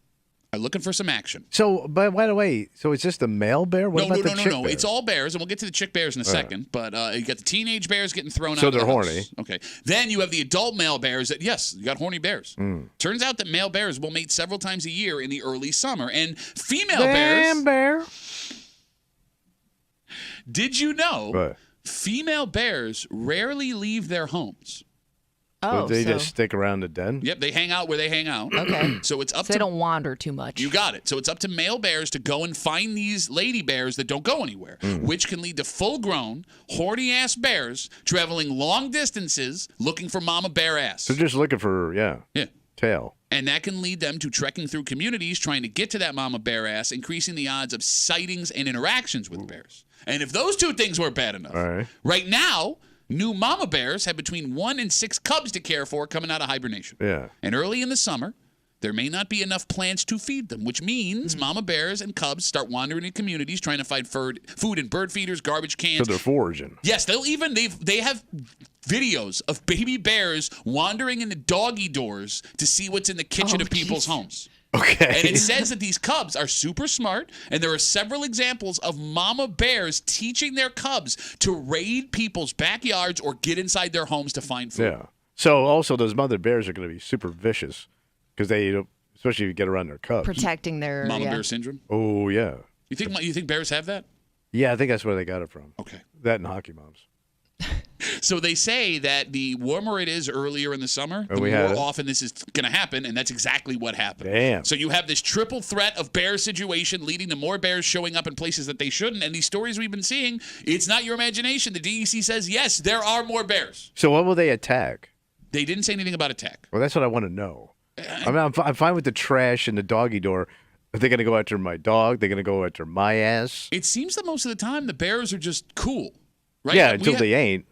are looking for some action. So, by the way, is this the male bear? What about the chick bear? It's all bears, and we'll get to the chick bears in a second. But you got the teenage bears getting thrown out. So of the they're house. horny. Okay. Then you have the adult male bears that, yes, you got horny bears. Turns out that male bears will mate several times a year in the early summer. And female bears... bear. Did you know... What? Female bears rarely leave their homes. Oh, they just stick around the den? Yep, they hang out where they hang out. Okay. So it's up So they don't wander too much. You got it. So it's up to male bears to go and find these lady bears that don't go anywhere, which can lead to full-grown, horny-ass bears traveling long distances looking for mama bear ass. They're just looking for, tail. And that can lead them to trekking through communities trying to get to that mama bear ass, increasing the odds of sightings and interactions with bears. And if those two things weren't bad enough, right now, new mama bears have between 1 and 6 cubs to care for coming out of hibernation. Yeah. And early in the summer, there may not be enough plants to feed them, which means mama bears and cubs start wandering in communities trying to find food in bird feeders, garbage cans. So they're foraging. Yes, they have videos of baby bears wandering in the doggy doors to see what's in the kitchen of people's homes. Okay. And it says that these cubs are super smart, and there are several examples of mama bears teaching their cubs to raid people's backyards or get inside their homes to find food. Yeah. So also those mother bears are going to be super vicious because especially if you get around their cubs. Protecting their Mama bear syndrome? Oh, yeah. You think bears have that? Yeah, I think that's where they got it from. Okay. That and hockey moms. So they say that the warmer it is earlier in the summer, the more often this is going to happen, and that's exactly what happened. Damn. So you have this triple threat of bear situation leading to more bears showing up in places that they shouldn't, and these stories we've been seeing, it's not your imagination. The DEC says, yes, there are more bears. So what will they attack? They didn't say anything about attack. Well, that's what I want to know. I mean, I'm fine with the trash and the doggy door. Are they going to go after my dog? They're going to go after my ass? It seems that most of the time the bears are just cool, right? Yeah, until they ain't.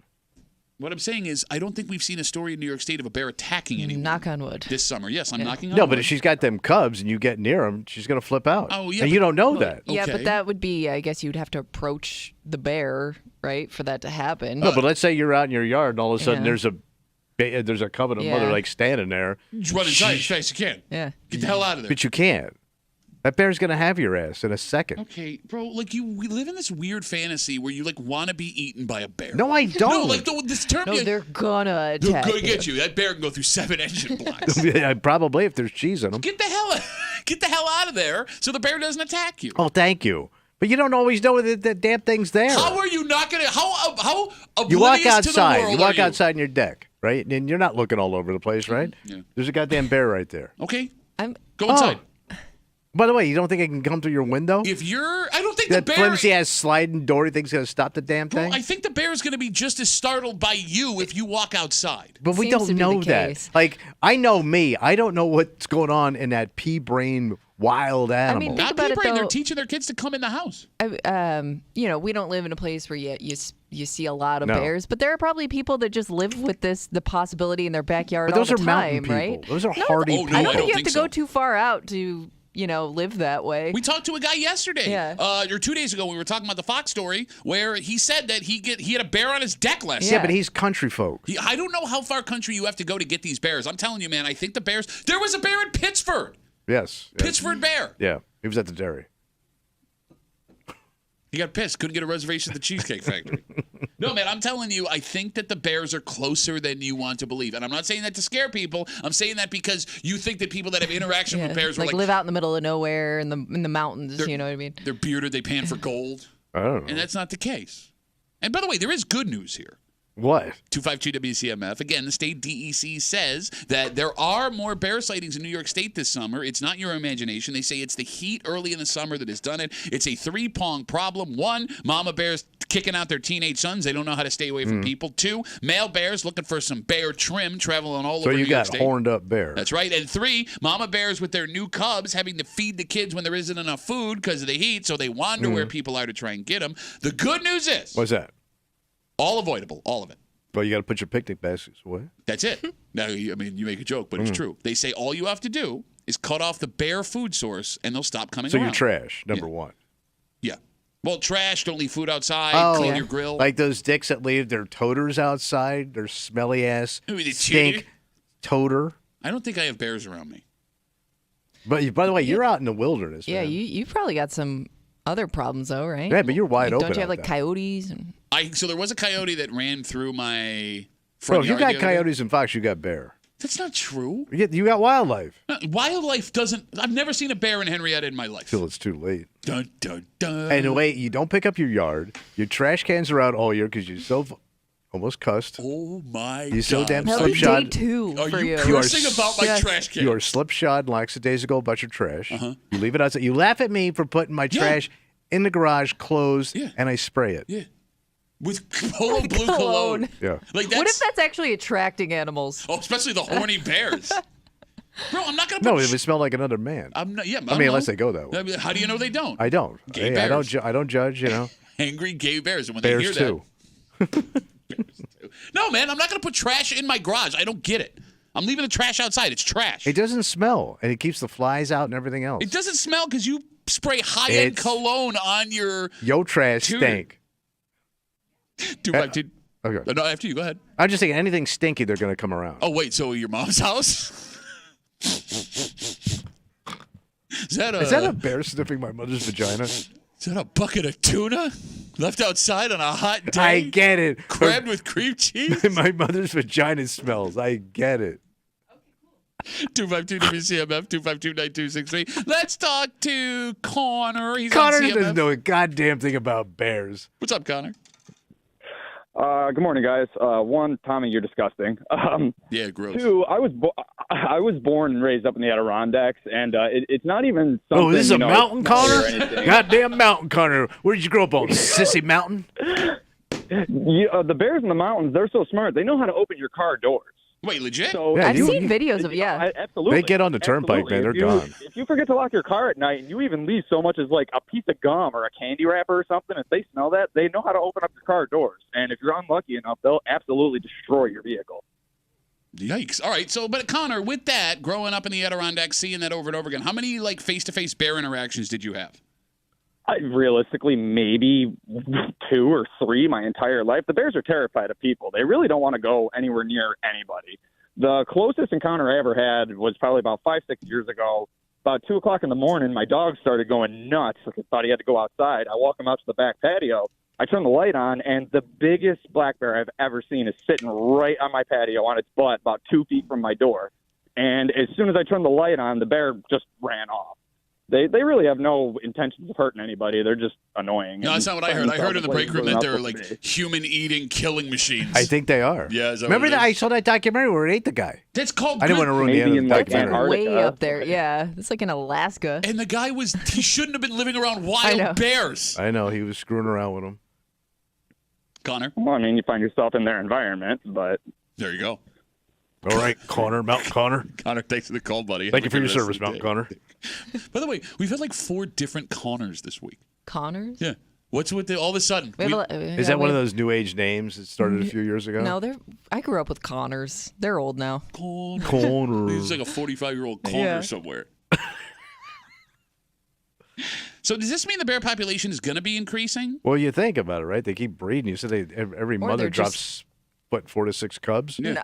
What I'm saying is, I don't think we've seen a story in New York State of a bear attacking anyone. Knock on wood. This summer. Yes, I'm knocking on No, wood. but if she's got them cubs and you get near them, she's going to flip out. Oh, yeah. And you don't know that. Yeah, Okay. but that would be, I guess you'd have to approach the bear, right, for that to happen. No, but let's say you're out in your yard and all of a sudden Yeah. there's a cub and a Yeah. mother like standing there. Just run inside as fast as you can. Yeah. Get the hell out of there. But you can't. That bear's going to have your ass in a second. Okay, bro, like we live in this weird fantasy where you like want to be eaten by a bear. No, I don't. No, like this term. No, they're gonna attack. They're gonna get you. That bear can go through 7 engine blocks. Yeah, probably if there's cheese in them. Get the hell out of there so the bear doesn't attack you. Oh, thank you. But you don't always know that the damn thing's there. How are you not gonna? How You walk oblivious to the outside. world You walk are outside in your deck, right? And you're not looking all over the place, right? Yeah. There's a goddamn bear right there. Okay, I'm, go inside. By the way, you don't think it can come through your window? If you're, I don't think That the bear. flimsy ass sliding door you think's going to stop the damn thing? Bro, I think the bear is going to be just as startled by you if you walk outside. But we Seems to don't be the know that. case. Like, I know me. I don't know what's going on in that pea-brain wild animal. mean, Not about it, people, they're though. teaching their kids to come in the house. we don't live in a place where you see a lot of No. bears, but there are probably people that just live with the possibility in their backyard But those all are the mountain time, people. right? Those are No, hardy oh, no, people. I don't I think you don't have to think go so. too far out to, live that way. We talked to a guy yesterday, Yeah. or 2 days ago. We were talking about the Fox story where he said that he had a bear on his deck last Yeah, night. Yeah. but he's country folk. I don't know how far country you have to go to get these bears. I'm telling you, man, I think the bears. There was a bear in Pittsford. Yes. Pittsford bear. Yeah, he was at the dairy. He got pissed. Couldn't get a reservation at the Cheesecake Factory. No, man, I'm telling you, I think that the bears are closer than you want to believe. And I'm not saying that to scare people. I'm saying that because you think that people that have interaction with bears are like like live out in the middle of nowhere in the mountains. They're- You know what I mean? they're bearded, they pan for gold. I don't know. And that's not the case. And by the way, there is good news here. What? 252 WCMF. Again, the state DEC says that there are more bear sightings in New York State this summer. It's not your imagination. They say it's the heat early in the summer that has done it. It's a three-pronged problem. One, mama bears kicking out their teenage sons. They don't know how to stay away from people. Two, male bears looking for some bear trim traveling all So over New you York got State. horned up bear. That's right. And three, mama bears with their new cubs having to feed the kids when there isn't enough food because of the heat, so they wander where people are to try and get them. The good news is What's that? all avoidable, all of it. Well, you got to put your picnic baskets away. That's it. Now, I mean, you make a joke, but it's true. They say all you have to do is cut off the bear food source, and they'll stop coming So around. you're trash, number one. Yeah. Well, trash. Don't leave food outside. Clean your grill. Like those dicks that leave their toters outside, their smelly ass, Ooh, they stink toter. I don't think I have bears around me. But by the way, you're out in the wilderness. Yeah, man. you probably got some other problems though, right? Yeah, but you're wide Like, open. Don't you have out like there. coyotes? And... So there was a coyote that ran through my Bro, front if you yard got the other day. coyotes and fox, you got bear. That's not true. You got wildlife. Wildlife doesn't. I've never seen a bear in Henrietta in my life. Till it's too late. Dun, dun, dun. And wait, you don't pick up your yard. Your trash cans are out all year because you're so almost cussed. Oh my You so God. damn That'll be day slipshod. 2 Are for you you. cursing about my Yes. trash can? You are slipshod lackadaisical about your trash. You leave it outside. You laugh at me for putting my trash in the garage closed, Yeah. and I spray it. Yeah. With Polo Blue cologne. Yeah. Like that's, What if that's actually attracting animals? Oh, especially the horny bears. Bro, I'm not gonna. No, put it would smell like another man. I'm not. Yeah. I mean, unless they go that way. I mean, how do you know they don't? I don't. Gay I don't. bears. I don't judge. You know, Angry gay bears, and when bears they hear too. that, no, man, I'm not gonna put trash in my garage. I don't get it. I'm leaving the trash outside. It's trash. It doesn't smell, and it keeps the flies out and everything else. It doesn't smell because you spray high-end It's- cologne on your. Yo, trash Dude. stink. 252. Okay. No, after you. Go ahead. I'm just saying, anything stinky, they're going to come around. Oh wait, so your mom's house? Is that Is that a bear sniffing my mother's vagina? Is that a bucket of tuna left outside on a hot day? I get it. Crammed with cream cheese? My mother's vagina smells. I get it. 252 WCMF 252-9263. Let's talk to Connor. He's Connor on CMF. doesn't know a goddamn thing about bears. What's up, Connor? Good morning, guys. One, Tommy, you're disgusting. Yeah, gross. Two, I was born and raised up in the Adirondacks, and it's not even something. Oh, this is a you know, mountain, smelly or Connor? anything. Goddamn mountain, Connor. Where did you grow up on? Sissy Mountain? The bears in the mountains, they're so smart. They know how to open your car doors. Wait, legit? So Yeah, I've you- seen videos of absolutely. They get on the turnpike, man. They're gone. If you forget to lock your car at night and you even leave so much as like a piece of gum or a candy wrapper or something, if they smell that, they know how to open up your car doors. And if you're unlucky enough, they'll absolutely destroy your vehicle. Yikes. All right. So, but Connor, with that, growing up in the Adirondacks, seeing that over and over again, how many like face-to-face bear interactions did you have? Realistically, maybe 2 or 3 my entire life. The bears are terrified of people. They really don't want to go anywhere near anybody. The closest encounter I ever had was probably about 5-6 years ago. About 2 o'clock in the morning, my dog started going nuts. I thought he had to go outside. I walk him out to the back patio. I turn the light on, and the biggest black bear I've ever seen is sitting right on my patio on its butt about 2 feet from my door. And as soon as I turned the light on, the bear just ran off. They really have no intentions of hurting anybody. They're just annoying. No, that's not what I heard. I heard in the break room that they're like human-eating killing machines. I think they are. Yeah, is that remember what it that? is? I saw that documentary where it ate the guy. That's called. I didn't want to ruin the end Maybe of in, the like, documentary. way up there. Yeah, it's like in Alaska. And the guy he shouldn't have been living around I wild know. bears. I know he was screwing around with him. Connor, Well, I mean, you find yourself in their environment, but there you go. All right, Connor, Mount Connor. Connor, thanks for the call, buddy. Thank you Have for a your good rest service, of the Mount day. Connor. By the way, we've had like 4 different Connors this week. Connors? Yeah. What's with all of a sudden? We have We- Is that one of those new age names that started a few years ago? No, I grew up with Connors. They're old now. Connor. Connor. He's like a 45-year-old Connor Yeah. somewhere. So does this mean the bear population is going to be increasing? Well, you think about it, right? They keep breeding. You said every mother they're drops, what, 4 to 6 cubs? Yeah. Nah.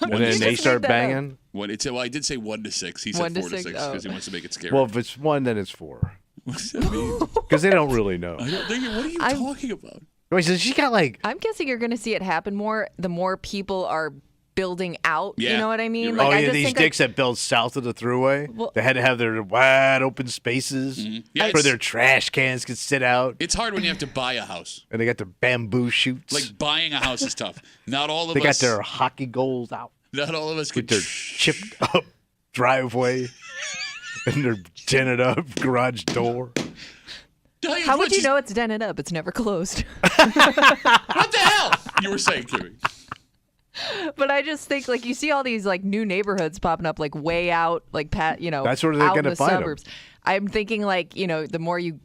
And You then just they made start that up. banging? Well, I did say 1 to 6. He said 1 to 4 to 6 6, because oh. he wants to make it scary. Well, if it's 1, then it's 4. what does that mean? Because they don't really know. I don't think. What are you I'm- talking about? Wait, so she got like, I'm guessing you're going to see it happen more the more people are building out. Yeah, You know what I mean? you're Like, right. I yeah, just these think dicks that built south of the thruway, Well- they had to have their wide open spaces Yeah, for it's- their trash cans could sit out. It's hard when you have to buy a house. And they got their bamboo shoots. Like buying a house is tough. Not all of they got us. their hockey goals out Not all of us with can. their chipped up driveway and their dented up garage door. How would you know it's dented up? It's never closed. What the hell? You were saying, Kimmy. But I just think like you see all these like new neighborhoods popping up like way out like That's where they're out in gonna the find 'em. suburbs. I'm thinking like, the more you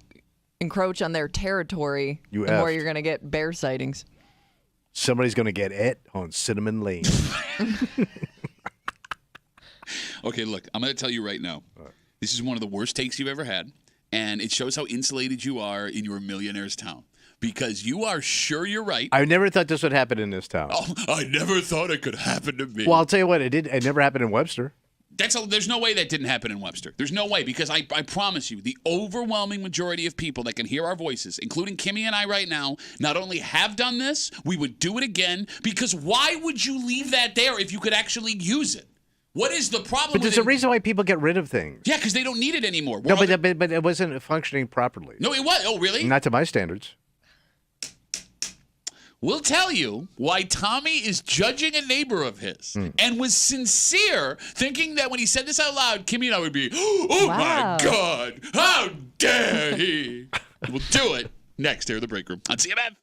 encroach on their territory, You the more effed. you're going to get bear sightings. Somebody's going to get it on Cinnamon Lane. Okay, look, I'm going to tell you right now. This is one of the worst takes you've ever had, and it shows how insulated you are in your millionaire's town. Because you are sure you're right. I never thought this would happen in this town. Oh, I never thought it could happen to me. Well, I'll tell you what, it did. It never happened in Webster. There's no way that didn't happen in Webster. There's no way, because I promise you, the overwhelming majority of people that can hear our voices, including Kimmy and I right now, not only have done this, we would do it again, because why would you leave that there if you could actually use it? What is the problem But with there's it? a reason why people get rid of things. Yeah, because they don't need it anymore. No, What other- but it wasn't functioning properly. No, it was. Oh, really? Not to my standards. We'll tell you why Tommy is judging a neighbor of his and was sincere, thinking that when he said this out loud, Kimmy and I would be, oh Wow. my God, how dare he? We'll do it next here in the break room on CMF.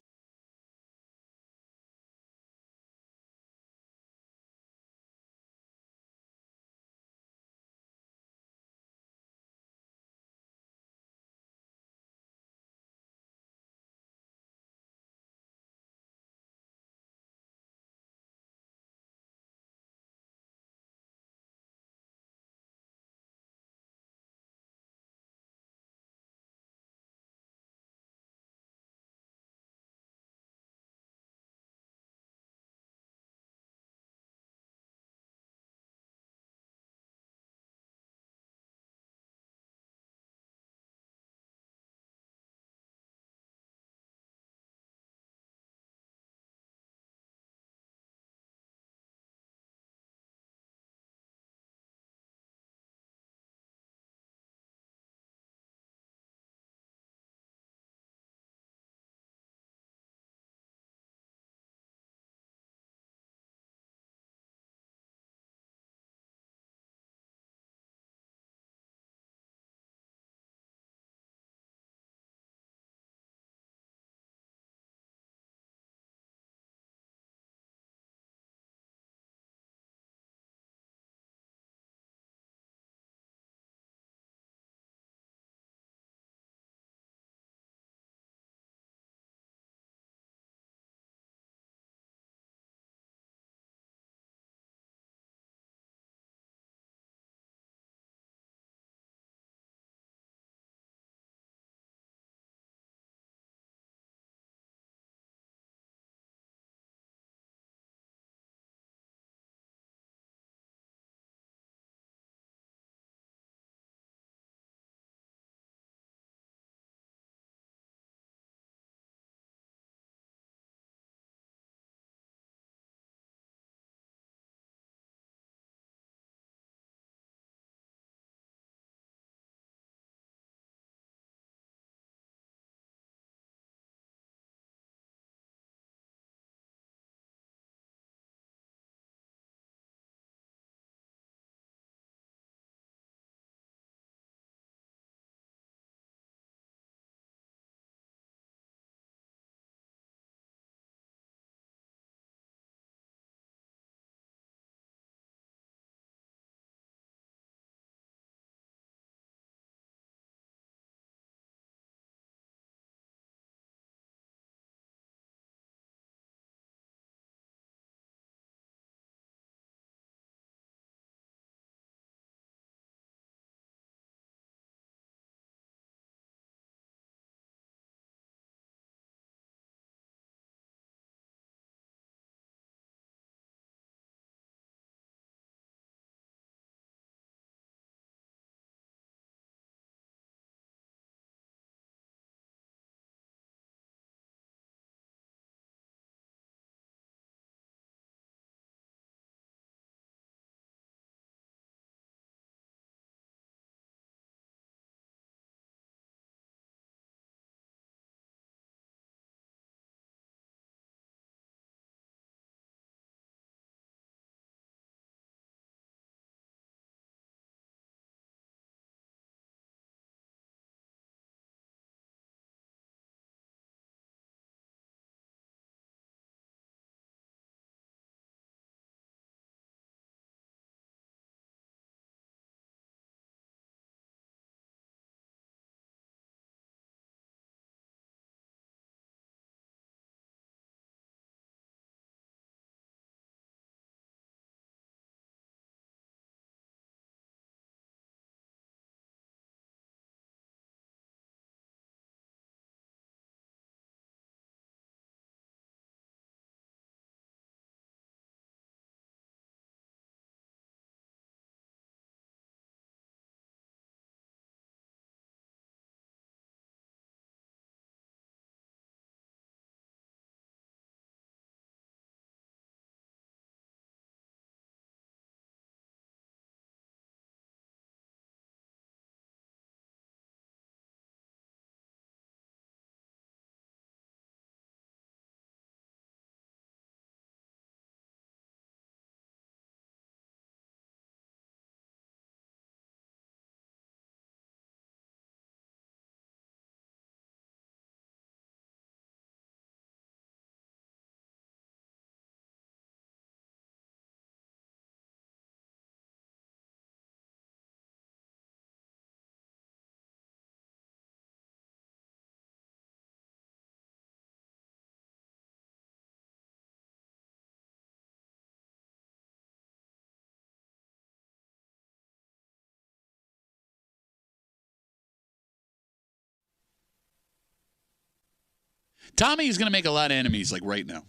Tommy is going to make a lot of enemies like right now.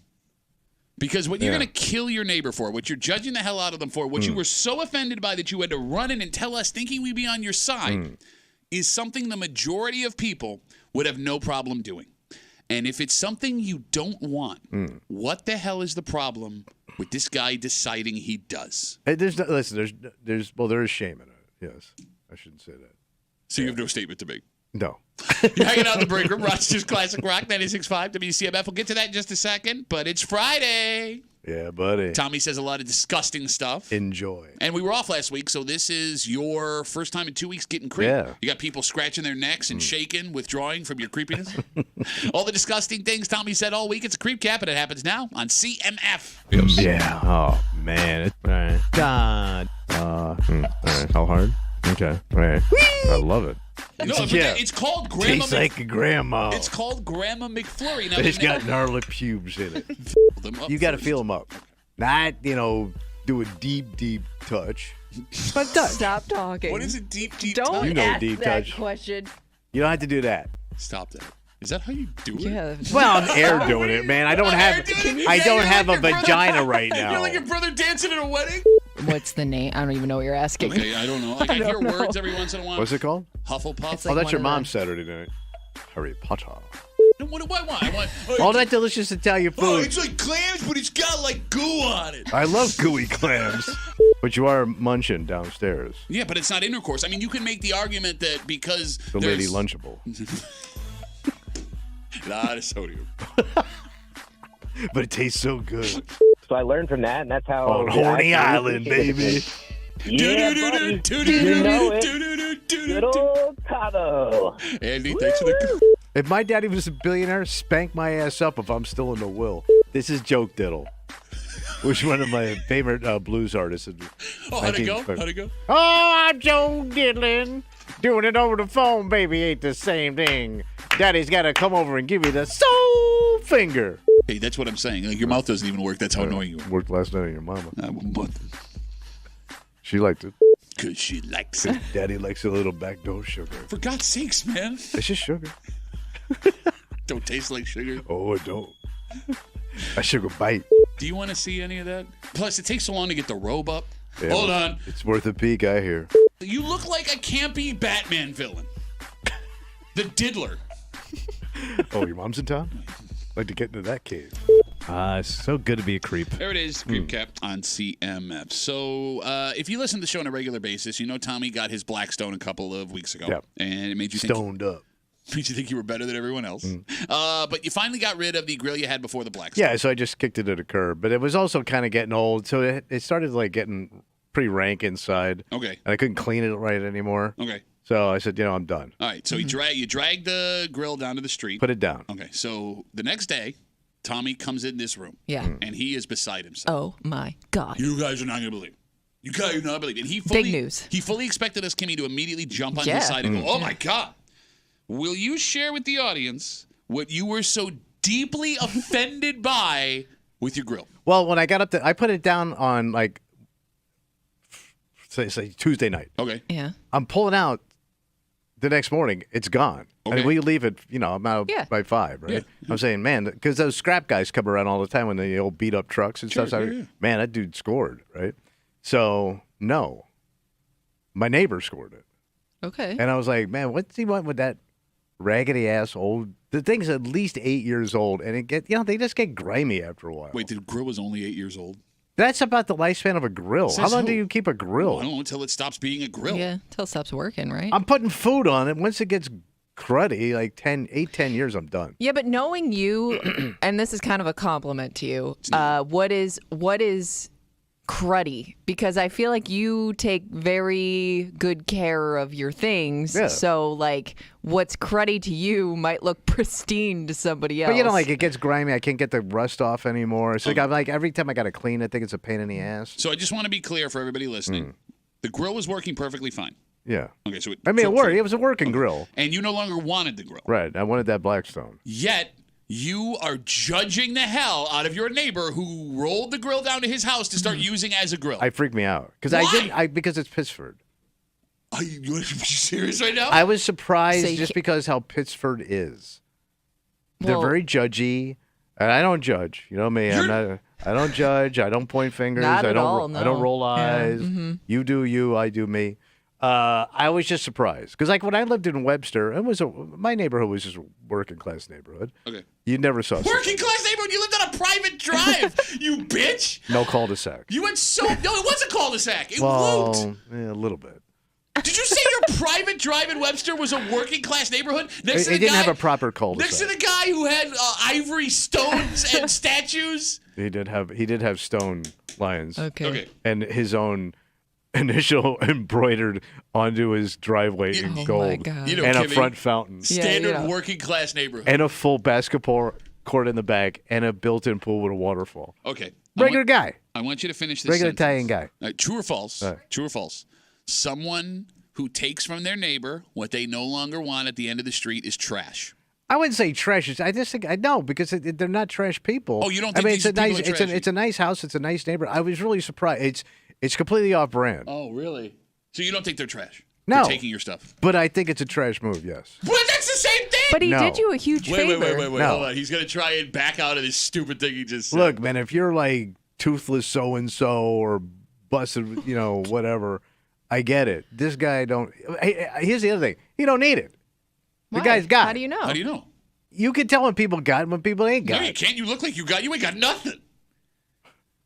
Because what you're going to kill your neighbor for, what you're judging the hell out of them for, what you were so offended by that you had to run in and tell us thinking we'd be on your side is something the majority of people would have no problem doing. And if it's something you don't want, what the hell is the problem with this guy deciding he does? Hey, there is shame in it. Yes, I shouldn't say that. So you have no statement to make? No. You're hanging out in the break room, Rochester's Classic Rock, 96.5 WCMF. We'll get to that in just a second, but it's Friday. Yeah, buddy. Tommy says a lot of disgusting stuff. Enjoy. And we were off last week, so this is your first time in 2 weeks getting creepy. Yeah. You got people scratching their necks and shaking, withdrawing from your creepiness. All the disgusting things Tommy said all week. It's a creep cap, and it happens now on CMF. Yeah. Oh, man. All right. God. All right. How hard? Okay. All right. I love it. No, it's called Grandma. Tastes like a grandma. It's called Grandma McFlurry. Now, It's got gnarly pubes in it. You got to feel them up. Not, do a deep touch. But touch. Stop talking. What is a deep Don't touch? You know ask deep that touch. question. You don't have to do that. Stop that. Is that how you do it? Yeah. Well, I'm air doing it, man. I don't have a vagina right now. You're like your brother dancing at a wedding? What's the name? I don't even know what you're asking. Okay, I don't know. I hear words every once in a while. What's it called? Hufflepuff. It's like That's one your of mom's the- Saturday night. Harry Potter. What do I want? I want All that delicious Italian Oh, food. it's like clams, but it's got like goo on it. I love gooey clams. But you are munching downstairs. Yeah, but it's not intercourse. I mean, you can make the argument that because The there's lady Lunchable. a lot of sodium. But it tastes so good. So I learned from that, and that's how. On Horny Island, baby. Yeah, buddy. You know it. Good old Cabo. Andy, thanks for the. If my daddy was a billionaire, spank my ass up if I'm still in the will. This is Joke Diddle, which is one of my favorite blues artists. Oh, how'd it go? How'd it go? Oh, I'm Joe Diddlin'. Doing it over the phone, baby, ain't the same thing. Daddy's got to come over and give you the soul finger. Hey, that's what I'm saying. Like, your mouth doesn't even work. That's how annoying you are. Worked last night on your mama. But She liked it. because she likes it. Daddy likes a little backdoor sugar. For God's sakes, man. It's just sugar. Don't taste like sugar. Oh, it don't. A sugar bite. Do you want to see any of that? Plus, it takes so long to get the robe up. Yeah, Hold on. It's worth a peek, I hear. You look like a campy Batman villain. The Diddler. Oh, your mom's in town? Like to get into that cave. It's so good to be a creep. There it is, Creep Cap on CMF. So if you listen to the show on a regular basis, you know Tommy got his Blackstone a couple of weeks ago. Yep. And it made you Stoned up. made you think you were better than everyone else. But you finally got rid of the grill you had before the Blackstone. Yeah, so I just kicked it at a curb. But it was also kind of getting old, so it started like getting pretty rank inside. Okay. And I couldn't clean it right anymore. Okay. So I said, I'm done. All right. So you dragged the grill down to the street. Put it down. Okay. So the next day, Tommy comes in this room. Yeah. And he is beside himself. Oh my God. You guys are not going to believe it. You guys are not believe it. And he fully, Big news. He fully expected us, Kimmy, to immediately jump on his Yeah. side and go, oh my God. Will you share with the audience what you were so deeply offended by with your grill? Well, when I got up there, I put it down on say Tuesday night. Okay. Yeah. I'm pulling out the next morning. It's gone. Okay. And we leave it, I'm out Yeah. by 5, right? Yeah. I'm saying, man, because those scrap guys come around all the time when they old beat up trucks and Sure, stuff. So yeah. Man, that dude scored, right? So, no. My neighbor scored it. Okay. And I was like, man, what's he want with that raggedy ass old? The thing's at least 8 years old, and they just get grimy after a while. Wait, the grill was only 8 years old? That's about the lifespan of a grill. How Says long who? do you keep a grill? I don't know until it stops being a grill. Yeah. Till it stops working, right? I'm putting food on it. Once it gets cruddy, like 10 years, I'm done. Yeah, but knowing you, and this is kind of a compliment to you, what is cruddy? Because I feel like you take very good care of your things. Yeah. So, what's cruddy to you might look pristine to somebody else. But it gets grimy. I can't get the rust off anymore. So I'm every time I got to clean it, I think it's a pain in the ass. So I just want to be clear for everybody listening. The grill was working perfectly fine. Yeah. Okay, so It worked. It was a working grill. And you no longer wanted the grill. Right. I wanted that Blackstone. Yet you are judging the hell out of your neighbor who rolled the grill down to his house to start using as a grill. I freaked me out because because it's Pittsford. Are you serious right now? I was surprised So you just can't- because how Pittsford is. They're Well- very judgy, and I don't judge. You know me. I don't judge. I don't point fingers. Not I at don't. all, I don't no. roll Yeah, eyes. You do you. I do me. I was just surprised because, like, when I lived in Webster, my neighborhood was just a working class neighborhood. Okay. You never saw Working class neighborhood. You lived on a private drive. You bitch. no cul-de-sac. You went so no. It was a cul-de-sac. It looped. Well, a little bit. Did you say your private drive in Webster was a working class neighborhood? Next to It the didn't guy, have a proper cul-de-sac. Next to the guy who had ivory stones and statues. He did have stone lions. Okay. And his own initial embroidered onto his driveway in Oh gold. my God. You know, And a Kimmy, front fountain. Standard working class neighborhood. And a full basketball court in the back and a built-in pool with a waterfall. Okay. Regular guy. I want you to finish this Regular sentence. Italian guy. True or false? Right. True or false? Someone who takes from their neighbor what they no longer want at the end of the street is trash. I wouldn't say trash. I just think I know because they're not trash people. Oh, you don't I think mean, these it's a people nice. are trashy? It's a nice house. It's a nice neighbor. I was really surprised. It's completely off-brand. Oh, really? So you don't think they're trash? No. For taking your stuff? But I think it's a trash move. Yes. Well, that's the same thing. But he No. did you a huge favor. Wait. No. Hold on. He's going to try and back out of this stupid thing he just said. Look, man, if you're like toothless so-and-so or busted, whatever, I get it. This guy don't. Here's the other thing. He don't need it. The Why? guy's got How it. do you know? How do you know? You can tell when people got it and when people ain't No, got you it. can't. You look like you ain't got nothing.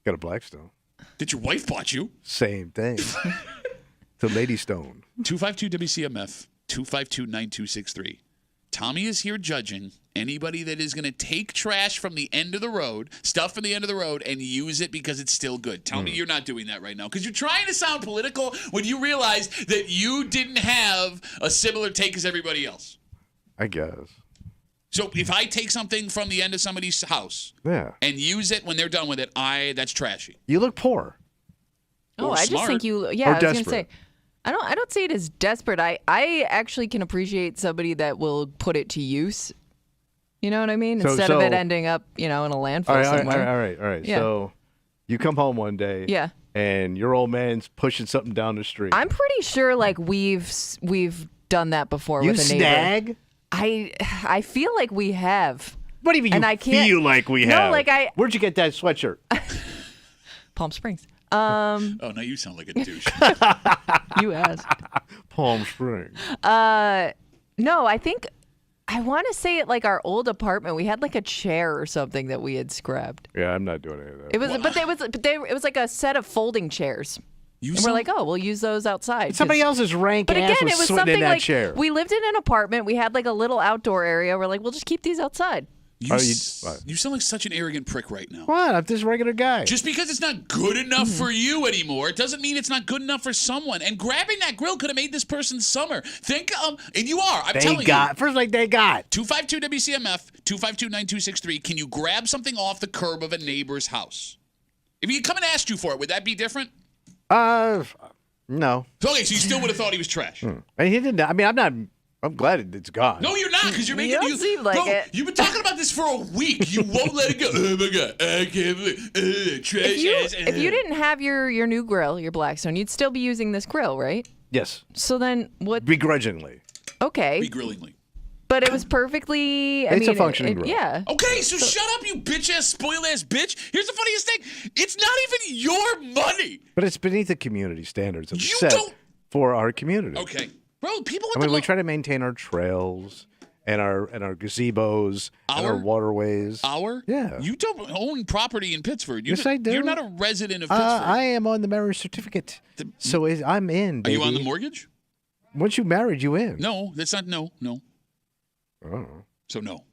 Got a Blackstone. That your wife bought you. Same thing. It's a Lady Stone. 252 WCMF 252-9263. Tommy is here judging anybody that is going to take trash from the end of the road, stuff from the end of the road, and use it because it's still good. Tell me you're not doing that right now because you're trying to sound political when you realize that you didn't have a similar take as everybody else. I guess. So if I take something from the end of somebody's house Yeah. and use it when they're done with it, that's trashy. You look poor. Oh, Or I just smart. think you. Or Yeah, I was gonna desperate. say. I don't see it as desperate. I actually can appreciate somebody that will put it to use. You know what I mean? So- Instead of so- it ending up, in a landfill All right. somewhere. All right. Yeah. So you come home one day. Yeah. And your old man's pushing something down the street. I'm pretty sure like we've done that before you with a neighbor. snag? I feel like we have. What do you mean And you I can't- feel like we No, have? like Where'd you get that sweatshirt? Palm Springs. Oh, now you sound like a douche. You asked. Palm Springs. No, I want to say at like our old apartment, we had like a chair or something that we had scrapped. Yeah, I'm not doing any of that. It was, it was like a set of folding chairs. You And we're sound- like, oh, we'll use those outside. 'cause- Somebody else's rank But ass again, was it was sitting in something that like chair. we lived in an apartment. We had like a little outdoor area. We're like, we'll just keep these outside. You, Are you sound like such an arrogant prick right now. What? I'm just a regular guy. Just because it's not good enough for you anymore, it doesn't mean it's not good enough for someone. And grabbing that grill could have made this person's summer. Think, and you are. I'm telling you. They got. 252 WCMF 252-9263. Can you grab something off the curb of a neighbor's house? If he come and asked you for it, would that be different? No. Okay, so you still would have thought he was trash. And he didn't. I mean, I'm glad it's gone. No, you're not, because you're making don't seem like Bro, it. You've been talking about this for a week. You won't let it go. Oh my god, I can't believe trash ass. If you didn't have your new grill, your Blackstone, you'd still be using this grill, right? Yes. So then what? Begrudgingly. Okay, Begrillingly. but it was perfectly. It's a functioning grill. Yeah. Okay, so shut up, you bitch ass, spoiled ass bitch. Here's the funniest thing: it's not even your money. But it's beneath the community standards that we You set don't- for our community. Okay, bro, people. I mean, we try to maintain our trails and our gazebos and our Our- waterways. Yeah. You don't own property in Pittsford. Yes, I do. You're not a resident of Pittsford. I am on the marriage certificate, so I'm in. Are Baby. you on the mortgage? Once you married, you in. No, that's not. No. I don't know. So no.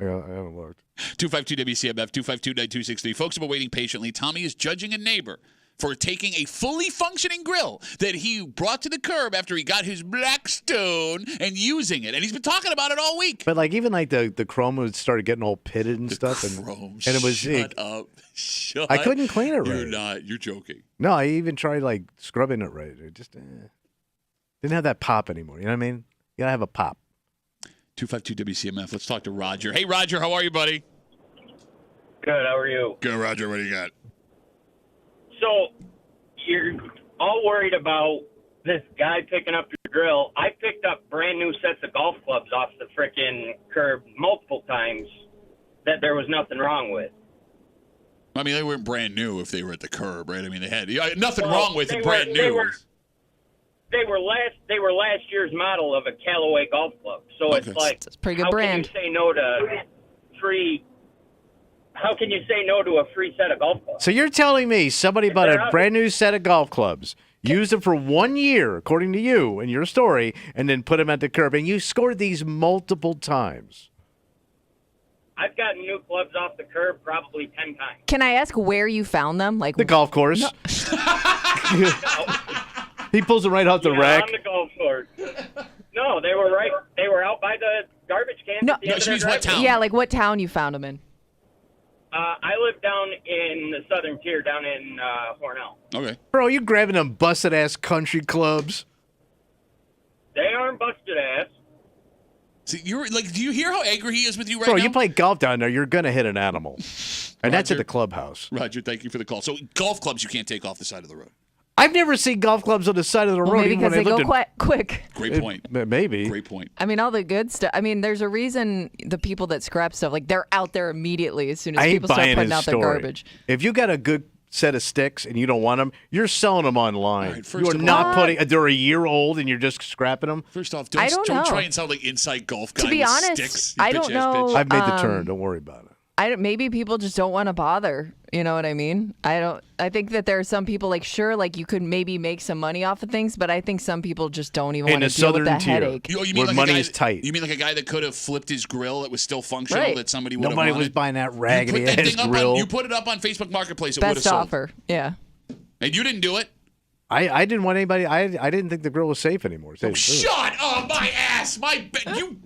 Yeah, I haven't looked. 252 WCMF 252-9263. Folks have been waiting patiently. Tommy is judging a neighbor for taking a fully functioning grill that he brought to the curb after he got his Blackstone and using it. And he's been talking about it all week. But like even like the chrome would started getting all pitted and stuff, Chrome, and it was shut up. Shut I couldn't clean it You're right. not. You're joking. No, I even tried like scrubbing it right. It just didn't have that pop anymore. You know what I mean? You gotta have a pop. 252 WCMF. Let's talk to Roger. Hey, Roger, how are you, buddy? Good. How are you? Good, Roger. What do you got? So you're all worried about this guy picking up grill, I picked up brand new sets of golf clubs off the frickin' curb multiple times that there was nothing wrong with. I mean, they weren't brand new if they were at the curb, right? I mean, they had nothing wrong with it. Brand new. They were last year's model of a Callaway golf club. So it's like, it's a pretty good brand. How can you say no to a free set of golf clubs? So you're telling me somebody bought a brand new set of golf clubs, used them for 1 year, according to you and your story, and then put them at the curb, and you scored these multiple times? I've gotten new clubs off the curb probably 10 times. Can I ask where you found them? Like the golf course. No. He pulls them right off the rack. On the golf course. No, they were out by the garbage can. No, at the end of their what driveway. town? Yeah, like what town you found them in? I live down in the southern tier, down in Hornell. Okay. Bro, you grabbing them busted-ass country clubs? They aren't busted ass. See, you're like, do you hear how angry he is with you right Bro, now? you play golf down there, you're going to hit an animal. And that's at the clubhouse. Roger, thank you for the call. So golf clubs you can't take off the side of the road. I've never seen golf clubs on the side of the road. Maybe even when because they I go lived quick. Great point. Maybe. Great point. I mean, all the good stuff. I mean, there's a reason the people that scrap stuff, like they're out there immediately as soon as I ain't people start buying putting his out their story. garbage. If you got a good set of sticks and you don't want them, you're selling them online. All right, you are first of not all- putting. They're a year old and you're just scrapping them. First off, I don't know. try and sound like inside golf guy To be with honest, sticks. you I don't bitch-ass know. bitch. I've made the turn. Don't worry about it. Maybe people just don't want to bother. You know what I mean? I think that there are some people like, sure, like you could maybe make some money off of things, but I think some people just don't even In want the to deal with southern the tier. headache. You mean Where like money a guy, is tight. You mean like a guy that could have flipped his grill that was still functional Right. that somebody would have Nobody wanted? was buying that You raggedy put that ass thing up grill. you put it up on Facebook Marketplace. It would have Best sold. offer. Yeah. And you didn't do it? I didn't want anybody. I didn't think the grill was safe anymore. Say the truth. Shut up, my ass. You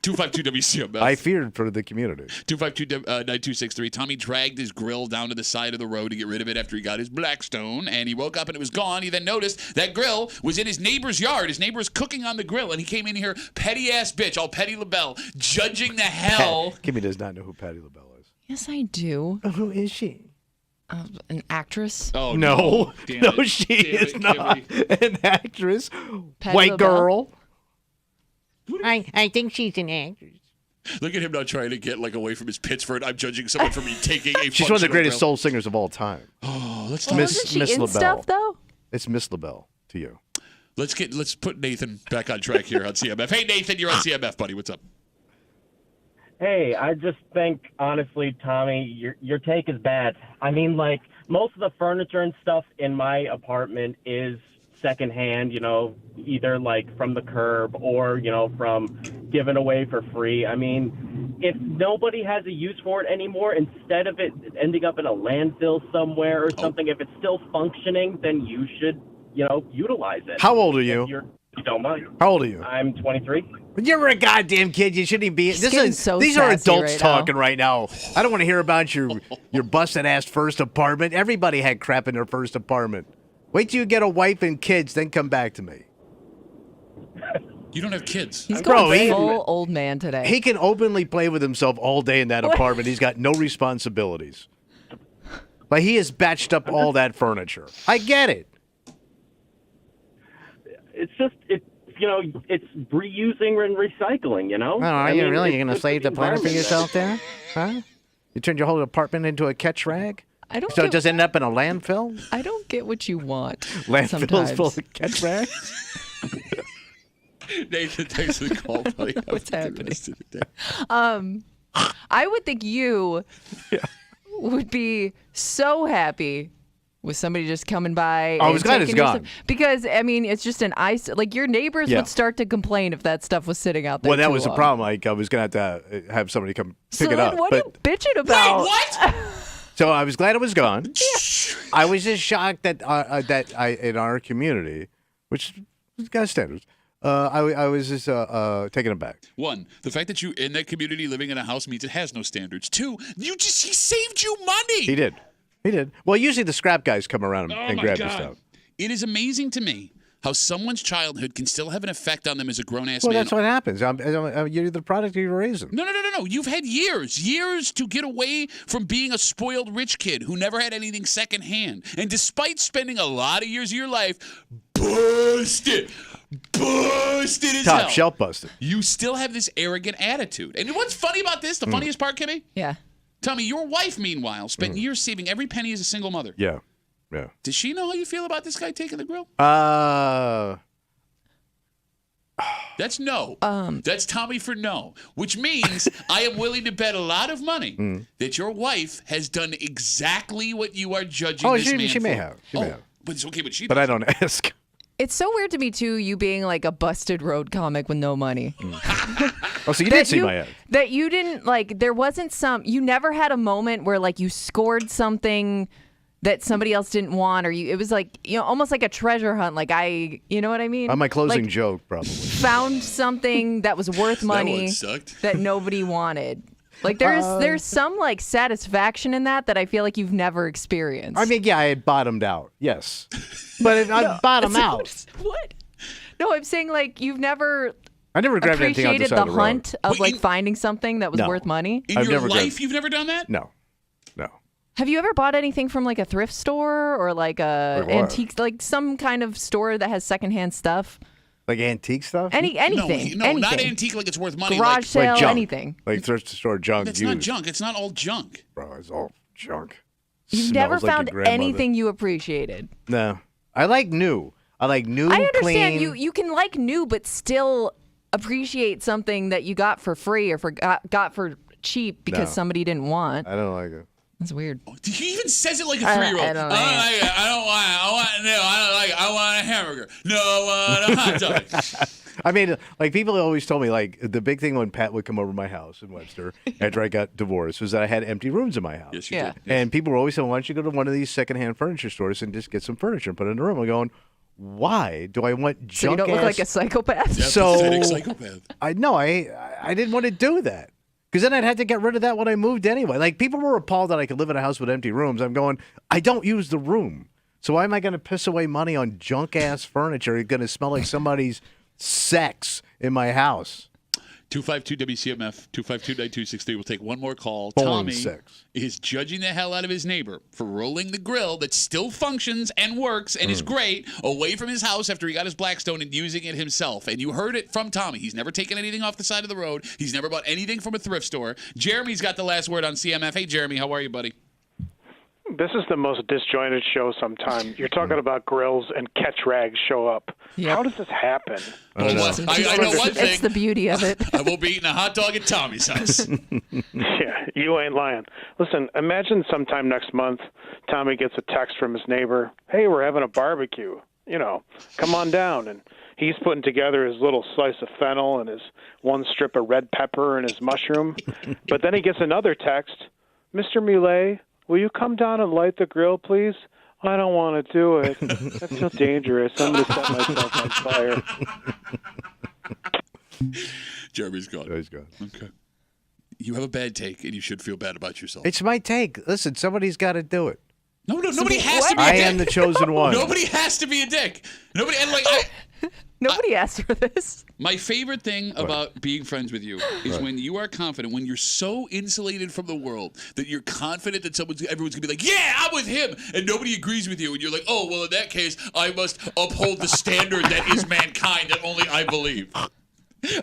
252 WCMF. I feared for the community. 252-9263. Tommy dragged his grill down to the side of the road to get rid of it after he got his Blackstone, and he woke up and it was gone. He then noticed that grill was in his neighbor's yard. His neighbor was cooking on the grill, and he came in here, petty-ass bitch, all Patty LaBelle, judging the hell. Kimmy does not know who Patty LaBelle is. Yes, I do. Who is she? An actress. Oh, No, Damn no, it. she Damn is it, not Kimmy. an actress. Patty White LaBelle? girl. I think she's an actress. Look at him now trying to get away from his Pittsburgh. I'm judging someone for me taking a She's one of the functional greatest grill. soul singers of all time. Oh, let's Well, Miss- isn't she Miss in LaBelle. stuff though? It's Miss LaBelle to you. let's put Nathan back on track here on CMF. Hey Nathan, you're on CMF, buddy. What's up? Hey, I just think, honestly, Tommy, your take is bad. I mean, like, most of the furniture and stuff in my apartment is secondhand, either, like, from the curb or, from given away for free. I mean, if nobody has a use for it anymore, instead of it ending up in a landfill somewhere or something, if it's still functioning, then you should, utilize it. How old are you? If you don't mind. How old are you? I'm 23. You're a goddamn kid. You shouldn't even be. getting so These are sassy adults right now. talking right now. I don't want to hear about your busted ass first apartment. Everybody had crap in their first apartment. Wait till you get a wife and kids, then come back to me. You don't have kids. He's Bro, going he- full old man today. He can openly play with himself all day in that apartment. He's got no responsibilities. But he has batched up all that furniture. I get it. It's just, it's reusing and recycling, Oh, are you really? You're going to it's save the planet for environment. yourself there? Huh? You turned your whole apartment into a catch rag? I don't So it get, does end up in a landfill? I don't get what you want. Landfills sometimes. full of catch rags? Nathan, thanks for the call, buddy. Have What's a good happening? rest of the day. I would think you would be so happy with somebody just coming by. I and was glad it's taking your gone. stuff. Because, I mean, it's just an ice. Like, your neighbors Yeah. would start to complain if that stuff was sitting out there. Well, that too was the long. problem. Like, I was going to have to have somebody come So pick it then up. what are you bitching about? Wait, what? So I was glad it was gone. I was just shocked that in our community, which has got standards, I was just taken aback. One, the fact that you in that community living in a house means it has no standards. Two, he saved you money. He did. Well, usually the scrap guys come around and my grab the God. stuff. It is amazing to me how someone's childhood can still have an effect on them as a grown-ass Well, man. that's what happens. You're the product of your raising. No. You've had years to get away from being a spoiled rich kid who never had anything secondhand. And despite spending a lot of years of your life busted, busted as Top hell. shelf busted. You still have this arrogant attitude. And what's funny about this, the funniest part, Kimmy? Yeah. Tell me, your wife, meanwhile, spent years saving every penny as a single mother. Yeah. Does she know how you feel about this guy taking the grill? That's no. That's Tommy for no, which means I am willing to bet a lot of money that your wife has done exactly what you are judging this man she may for. have. She may have. But it's okay, but she But I doesn't. don't ask. It's so weird to me too, you being like a busted road comic with no money. Oh, so you did see my ad. That you didn't like. There wasn't you never had a moment where like you scored something that somebody else didn't want, or it was like, almost like a treasure hunt. Like you know what I mean? On my closing Like, joke, probably. found something that was worth money that nobody wanted. Like there's some like satisfaction in that I feel like you've never experienced. I mean, yeah, I had bottomed out. Yes. But I bottomed out. What? No, I'm saying like you've never I never grabbed anything out the appreciated side the of the road. hunt of Wait, like finding something that was No. worth money. In I've your never life, done- you've never done that? No. Have you ever bought anything from like a thrift store or like a Like what? antique, like some kind of store that has secondhand stuff? Like antique stuff? Anything? No, not anything. antique like it's worth money. Garage like, sale, like junk. anything. Like thrift store junk. That's used. not junk. It's not all junk. Bro, it's all junk. You've Smells never like your found grandmother. anything you appreciated. No. I like new. I like new, I understand clean. you can like new, but still appreciate something that you got for free or got for cheap because No. somebody didn't want. I don't like it. That's weird. He even says it like a I 3-year-old. don't like it. I don't want it. I want no. I don't like it. I want a hamburger. No, I want a hot dog. I mean, like people always told me, like the big thing when Pat would come over to my house in Webster after I got divorced was that I had empty rooms in my house. Yes, you Yeah. did. And people were always saying, why don't you go to one of these secondhand furniture stores and just get some furniture and put it in the room? I'm going, why do I want So you junk don't look like a ass? psychopath? Yeah, So- pathetic psychopath. I didn't want to do that. Because then I'd have to get rid of that when I moved anyway. Like, people were appalled that I could live in a house with empty rooms. I'm going, I don't use the room. So why am I going to piss away money on junk-ass furniture? It's going to smell like somebody's sex in my house. 252-WCMF, 252-9263. We'll take one more call. Phone Tommy sex. is judging the hell out of his neighbor for rolling the grill that still functions and works and is great away from his house after he got his Blackstone and using it himself. And you heard it from Tommy. He's never taken anything off the side of the road. He's never bought anything from a thrift store. Jeremy's got the last word on CMF. Hey, Jeremy, how are you, buddy? This is the most disjointed show sometimes. You're talking about grills and catch rags show up. Yep. How does this happen? I know one It's thing. the beauty of it. I will be eating a hot dog at Tommy's house. Yeah, you ain't lying. Listen, imagine sometime next month, Tommy gets a text from his neighbor, hey, we're having a barbecue. Come on down. And he's putting together his little slice of fennel and his one strip of red pepper and his mushroom. But then he gets another text, Mr. Millet, will you come down and light the grill, please? I don't want to do it. That's so dangerous. I'm going to set myself on fire. Jeremy's gone. He's gone. Okay. You have a bad take, and you should feel bad about yourself. It's my take. Listen, somebody's got to do it. No, nobody has to be a I dick. am the chosen one. Nobody has to be a dick. Nobody, and like, Nobody asked for this. my favorite thing about being friends with you is when you are confident, when you're so insulated from the world that you're confident that everyone's gonna be like, yeah, I'm with him, and nobody agrees with you, and you're like, oh, well, in that case, I must uphold the standard that is mankind that only I believe. All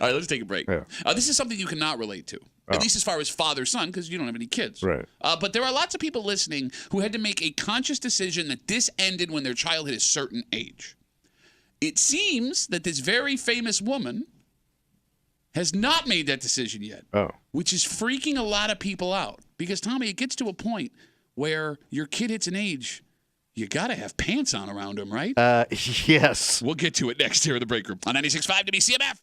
right, let's take a break. Yeah. This is something you cannot relate to, at least as far as father-son, because you don't have any kids. Right. But there are lots of people listening who had to make a conscious decision that this ended when their child hit a certain age. It seems that this very famous woman has not made that decision yet, which is freaking a lot of people out. Because, Tommy, it gets to a point where your kid hits an age, you got to have pants on around him, right? Yes. We'll get to it next here in the break room on 96.5 WCMF.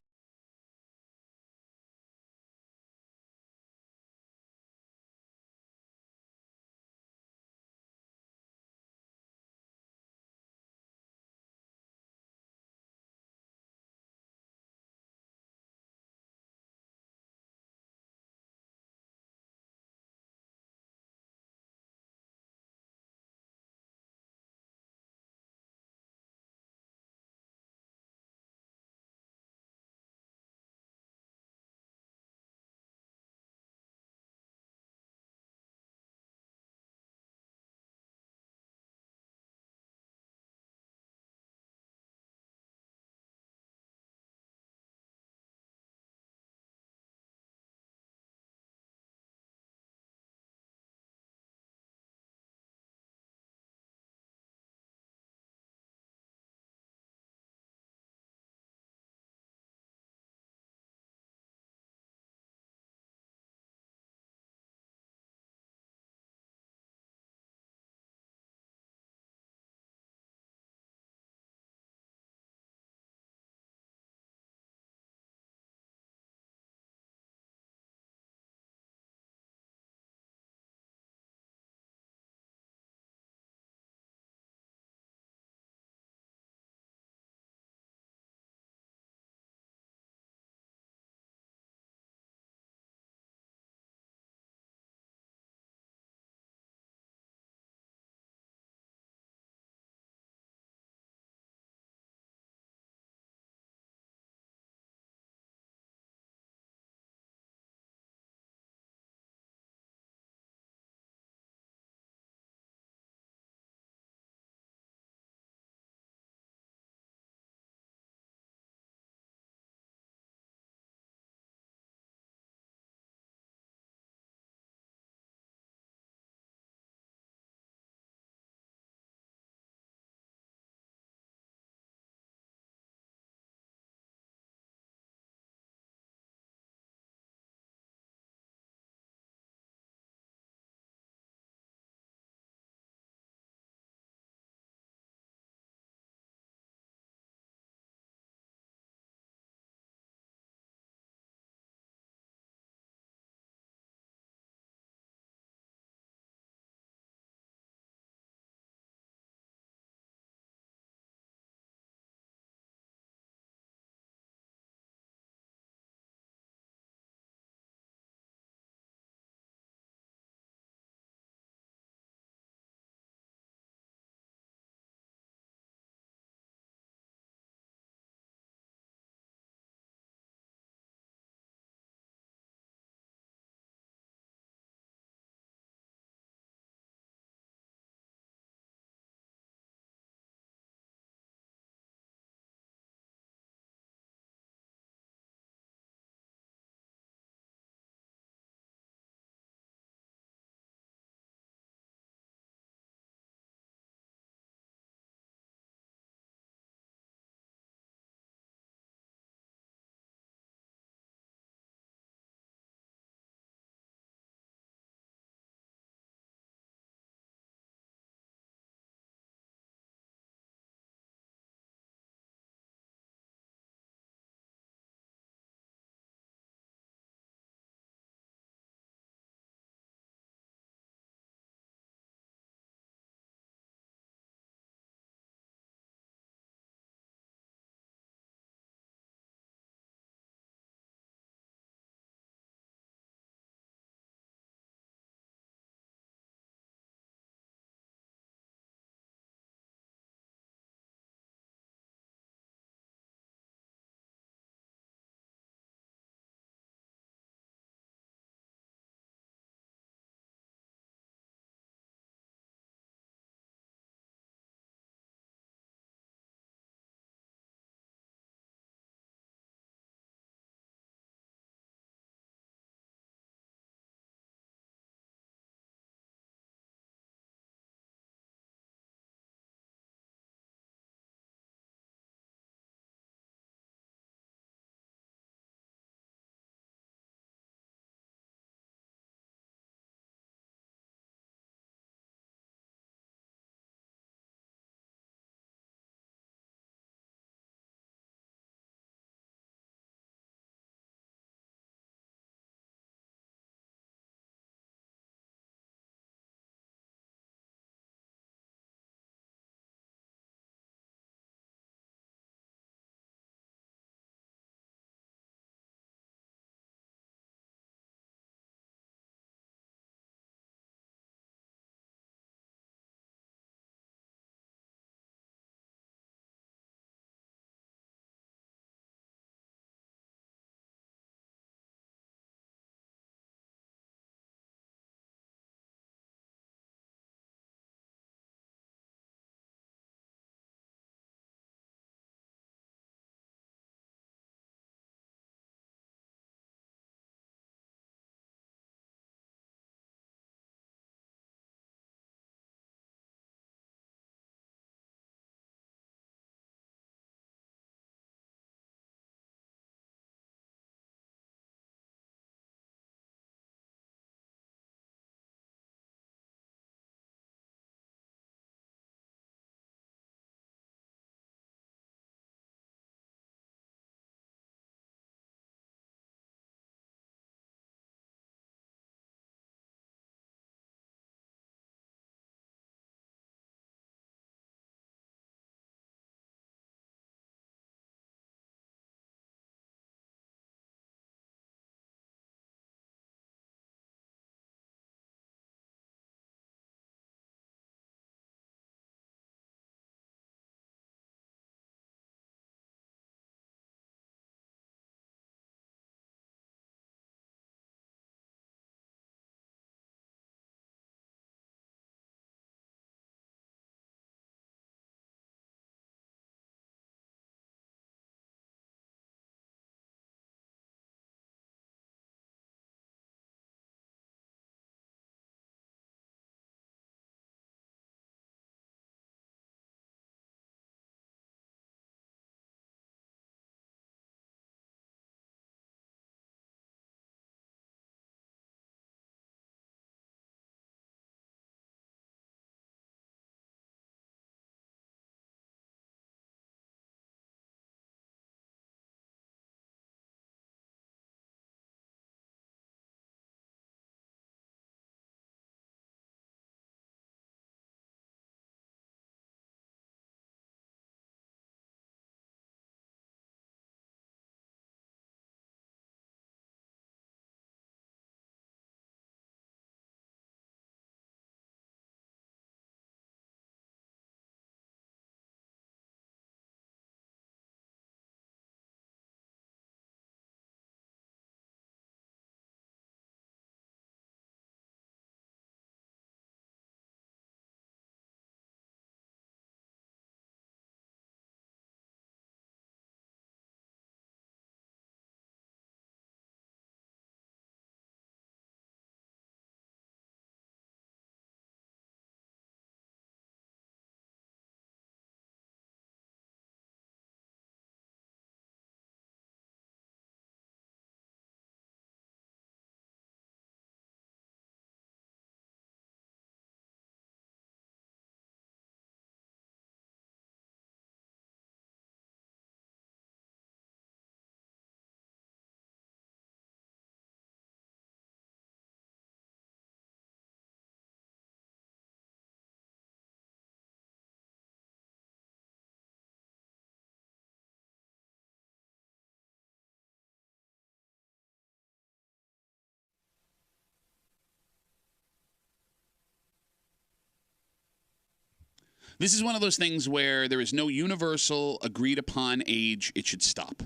This is one of those things where there is no universal agreed upon age it should stop.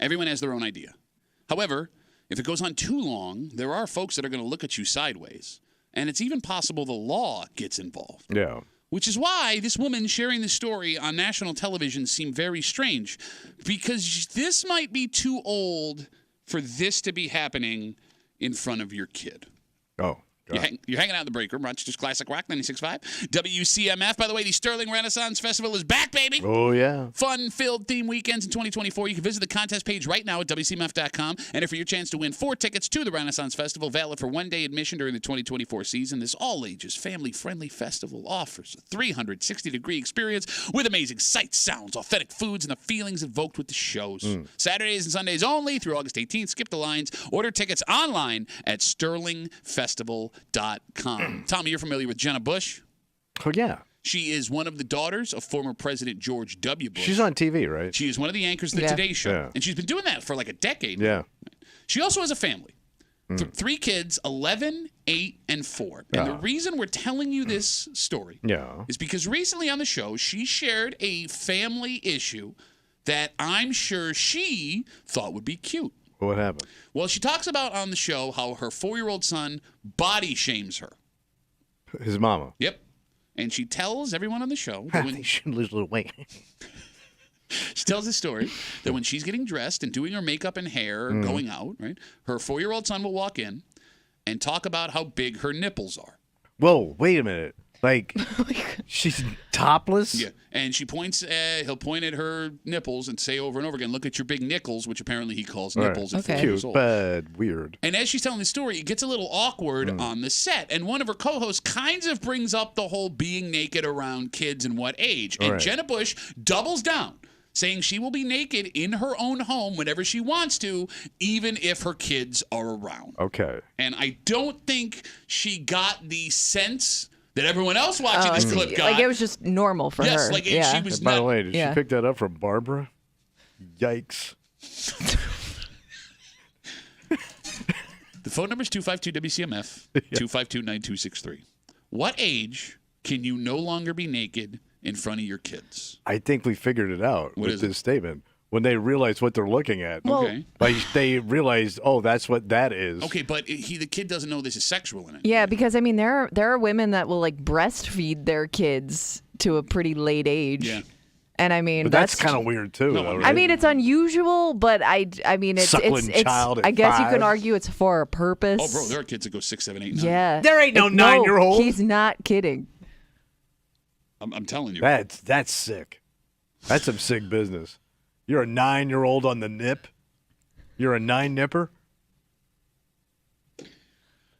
Everyone has their own idea. However, if it goes on too long, there are folks that are going to look at you sideways. And it's even possible the law gets involved. Yeah. Which is why this woman sharing this story on national television seemed very strange. Because this might be too old for this to be happening in front of your kid. Oh. You're hanging out in the break room, Rochester's Classic Rock 96.5. WCMF. By the way, the Sterling Renaissance Festival is back, baby. Oh, yeah. Fun-filled theme weekends in 2024. You can visit the contest page right now at WCMF.com. Enter for your chance to win 4 tickets to the Renaissance Festival, valid for one-day admission during the 2024 season. This all-ages, family-friendly festival offers a 360-degree experience with amazing sights, sounds, authentic foods, and the feelings evoked with the shows. Saturdays and Sundays only through August 18th. Skip the lines. Order tickets online at sterlingfestival.com. Tommy, you're familiar with Jenna Bush? Oh, yeah. She is one of the daughters of former President George W. Bush. She's on TV, right? She is one of the anchors of the Today Show. Yeah. And she's been doing that for like a decade. Yeah. She also has a family. 3 kids, 11, 8, and 4. And the reason we're telling you this story is because recently on the show, she shared a family issue that I'm sure she thought would be cute. What happened? Well, she talks about on the show how her 4-year-old son body shames her. His mama. Yep. And she tells everyone on the show that they should lose a little weight. She tells the story that when she's getting dressed and doing her makeup and hair, going out, right, her 4-year-old son will walk in and talk about how big her nipples are. Whoa, wait a minute. Like, she's topless? Yeah. And he'll point at her nipples and say over and over again, look at your big nickels, which apparently he calls nipples at 4 years old. Cute, but weird. And as she's telling the story, it gets a little awkward on the set. And one of her co-hosts kind of brings up the whole being naked around kids and what age. And Jenna Bush doubles down, saying she will be naked in her own home whenever she wants to, even if her kids are around. Okay. And I don't think she got the sense that everyone else watching this clip got. Like it was just normal for her. Yes, like she was By not. the way, did she pick that up from Barbara? Yikes. The phone number is 252-WCMF, 252-9263. What age can you no longer be naked in front of your kids? I think we figured it out with this statement. When they realize what they're looking at. Okay. Like they realize, oh, that's what that is. Okay, but the kid doesn't know this is sexual in it. Yeah, because I mean there are women that will like breastfeed their kids to a pretty late age. Yeah. And I mean but that's kind of weird too. No, though, right? right? I mean it's unusual, but I mean it's Suckling it's child at I guess 5. you can argue it's for a purpose. Oh, bro, there are kids that go 6, 7, 8, 9. Yeah. There ain't no 9-year-old. He's not kidding. I'm telling you. That's sick. That's some sick business. You're a 9-year-old on the nip? You're a 9-nipper?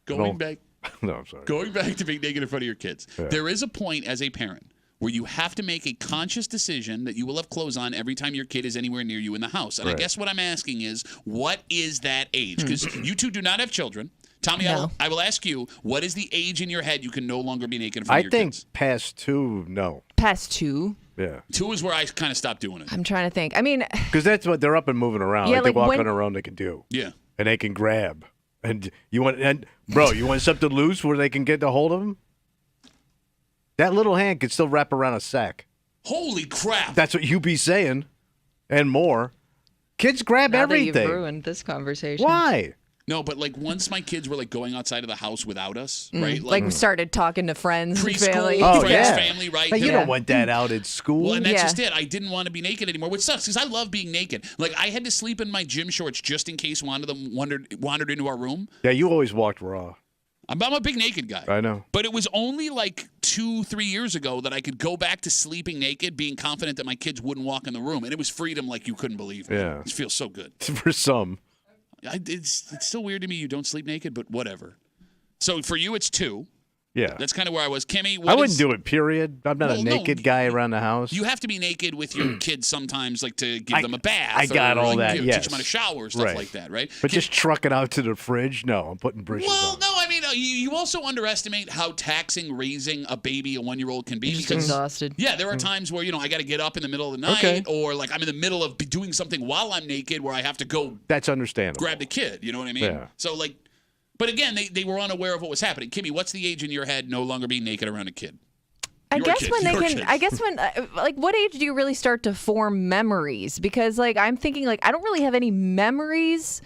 Going back to being naked in front of your kids. Yeah. There is a point as a parent where you have to make a conscious decision that you will have clothes on every time your kid is anywhere near you in the house. And I guess what I'm asking is, what is that age? Because you two do not have children. Tommy, No. I will ask you, what is the age in your head you can no longer be naked in front of your kids? I think past 2, no. Past 2. Yeah. 2 is where I kind of stopped doing it. I'm trying to think. I mean, Because that's what they're up and moving around. Yeah, like they like walk when- on their own, they can do. Yeah. And they can grab. And you want something loose where they can get a hold of them? That little hand can still wrap around a sack. Holy crap. That's what you be saying, and more. Kids grab now everything. that you've ruined this conversation. Why? No, but like once my kids were like going outside of the house without us, right? Like we started talking to friends and preschool, family. Oh, friends, yeah. family, right? But you Yeah. don't want that out at school. Well, and that's Yeah. just it. I didn't want to be naked anymore, which sucks because I love being naked. Like I had to sleep in my gym shorts just in case one of them wandered into our room. Yeah, you always walked raw. I'm a big naked guy. I know. But it was only like 2-3 years ago that I could go back to sleeping naked, being confident that my kids wouldn't walk in the room, and it was freedom like you couldn't believe. Yeah. It feels so good. For some. It's still weird to me you don't sleep naked, but whatever. So for you, it's 2. Yeah. That's kind of where I was. Kimmy, I wouldn't do it, period. I'm not Well, a no, naked guy around the house. You have to be naked with your kids sometimes, like to give them a bath. I got or, all like, that, teach yes. them how to shower, stuff Right. like that, right? But just truck it out to the fridge? No, I'm putting bridges Well, on. no, I mean, you also underestimate how taxing raising a baby, a 1-year-old, can be. Just Because, exhausted. yeah, there are times where, I got to get up in the middle of the night, Okay. or like I'm in the middle of doing something while I'm naked where I have to go That's understandable. grab the kid. You know what I mean? Yeah. So, like, but again, they were unaware of what was happening. Kimmy, what's the age in your head no longer being naked around a kid? I guess when like, what age do you really start to form memories? Because, like, I'm thinking, like, I don't really have any memories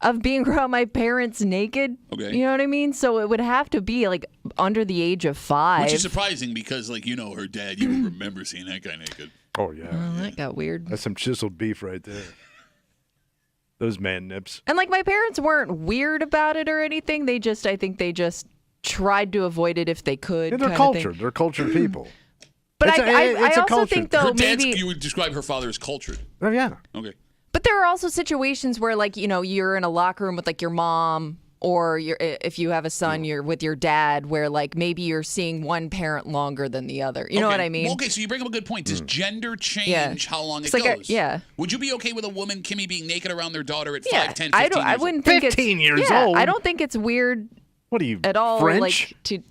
of being around my parents naked. Okay. You know what I mean? So it would have to be, like, under the age of 5. Which is surprising because, like, you know her dad, you remember seeing that guy naked. Oh, yeah. Oh, that got weird. That's some chiseled beef right there. Those man nips. And, like, my parents weren't weird about it or anything. I think they just tried to avoid it if they could. Yeah, they're cultured. They're cultured people. But I also think, though, her dad's, maybe you would describe her father as cultured. Oh, yeah. Okay. But there are also situations where, like, you know, you're in a locker room with, like, your mom, or if you have a son, you're with your dad, where, like, maybe you're seeing one parent longer than the other. You know what I mean? Well, okay, so you bring up a good point. Does gender change how long it goes? Yeah. Would you be okay with a woman, Kimmy, being naked around their daughter at 5, 10, 15 I wouldn't think 15 years yeah, old? I don't think it's weird. What are you, at all? French? Like, to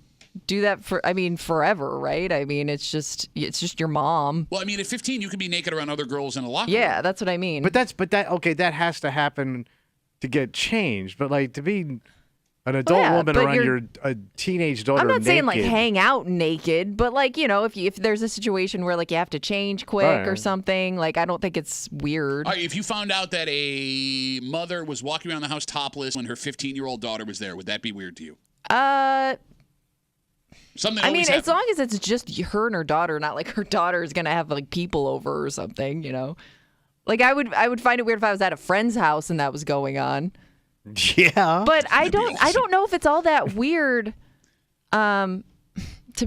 do that forever, right? I mean, it's just your mom. Well, I mean, at 15, you can be naked around other girls in a locker room. Yeah, that's what I mean. But that has to happen to get changed. But, like, to be an adult woman around a teenage daughter I'm not naked, saying, like, hang out naked, but, like, you know, if there's a situation where, like, you have to change quick or something, like, I don't think it's weird. All right, if you found out that a mother was walking around the house topless when her 15-year-old daughter was there, would that be weird to you? Something. I mean, as long as it's just her and her daughter, not like her daughter is gonna have, like, people over or something, you know. Like, I would find it weird if I was at a friend's house and that was going on. Yeah. But I don't know if it's all that weird to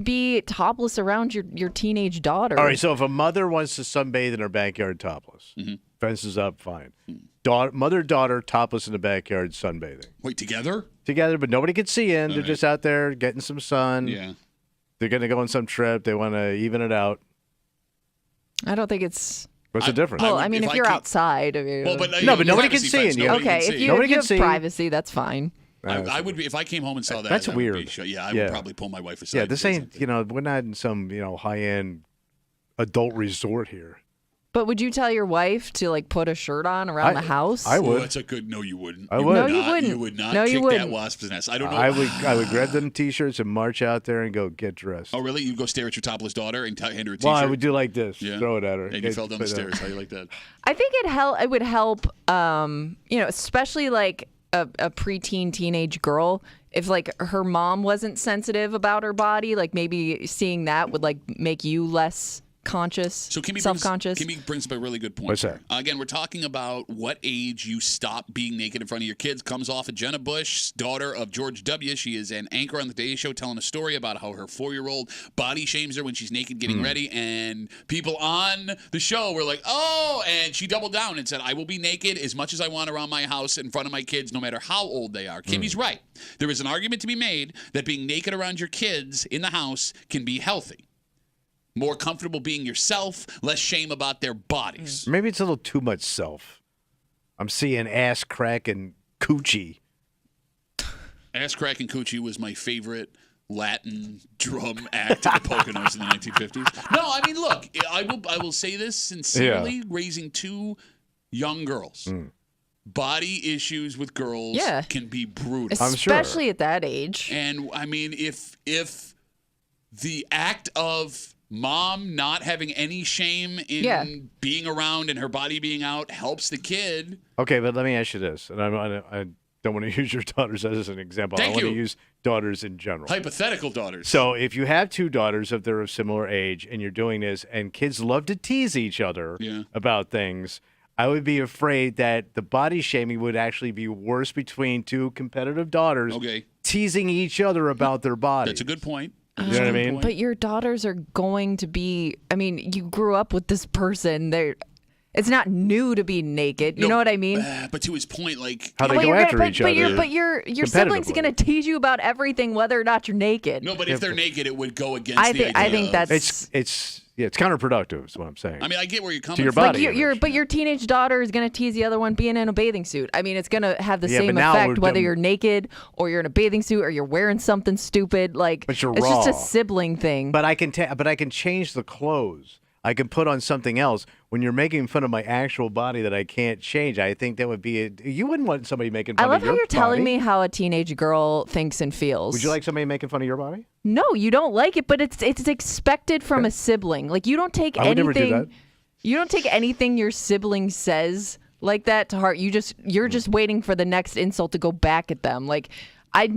be topless around your teenage daughter. All right, so if a mother wants to sunbathe in her backyard topless, fences up, fine. Mother-daughter topless in the backyard sunbathing. Wait, together? Together, but nobody can see in. They're just out there getting some sun. Yeah. They're going to go on some trip. They want to even it out. I don't think it's... What's the difference? Well, I mean, if you're outside, I mean, but nobody can see in you. Okay, if you have privacy, that's fine. I would be if I came home and saw that. That's would weird. I would probably pull my wife aside. Yeah, this ain't, we're not in some, high-end adult resort here. But would you tell your wife to, like, put a shirt on around the house? I would. Oh, that's a good. No, you wouldn't. I would. No, you wouldn't. You would not no, kick wouldn't. that wasp's nest. I don't know. I would grab them T-shirts and march out there and go get dressed. Oh, really? You'd go stare at your topless daughter and hand her a T-shirt? Well, I would do like this. Throw it at her. And you fell down the stairs. How you like that? I think it would help, especially, like, a preteen teenage girl. If, like, her mom wasn't sensitive about her body, like, maybe seeing that would, like, make you less conscious, self-conscious. Kimmy brings up a really good point. What's that? Again, we're talking about what age you stop being naked in front of your kids. Comes off of Jenna Bush, daughter of George W. She is an anchor on the Today Show telling a story about how her 4-year-old body shames her when she's naked getting ready. And people on the show were like, oh, and she doubled down and said, I will be naked as much as I want around my house in front of my kids, no matter how old they are. Kimmy's right. There is an argument to be made that being naked around your kids in the house can be healthy. More comfortable being yourself, less shame about their bodies. Maybe it's a little too much self. I'm seeing ass crack and coochie. Ass crack and coochie was my favorite Latin drum act in the Poconos in the 1950s. No, I mean, look, I will say this sincerely, raising 2 young girls. Body issues with girls can be brutal. Especially at that age. And, I mean, if the act of mom not having any shame in being around and her body being out helps the kid. Okay, but let me ask you this, and I don't want to use your daughters as an example. I want to use daughters in general. Hypothetical daughters. So if you have 2 daughters, if they're of similar age, and you're doing this, and kids love to tease each other about things, I would be afraid that the body shaming would actually be worse between 2 competitive daughters teasing each other about their body. That's a good point. You know what I mean? But your daughters are going to be, I mean, you grew up with this person. It's not new to be naked. You know what I mean? But to his point, like... How they go after each other. But your siblings are going to tease you about everything, whether or not you're naked. No, but if they're naked, it would go against the idea. I think that's... It's counterproductive is what I'm saying. I mean, I get where you're coming to your from. body but your teenage daughter is going to tease the other one being in a bathing suit. I mean, it's going to have the same effect whether you're naked or you're in a bathing suit or you're wearing something stupid. Like, but you're it's raw. just a sibling thing. But I can change the clothes. I can put on something else. When you're making fun of my actual body that I can't change, I think that would be you wouldn't want somebody making fun of your body. I love how you're telling me how a teenage girl thinks and feels. Would you like somebody making fun of your body? No, you don't like it, but it's expected from a sibling. Like you don't take I would anything. never do that. You don't take anything your sibling says like that to heart. You're just waiting for the next insult to go back at them. Like I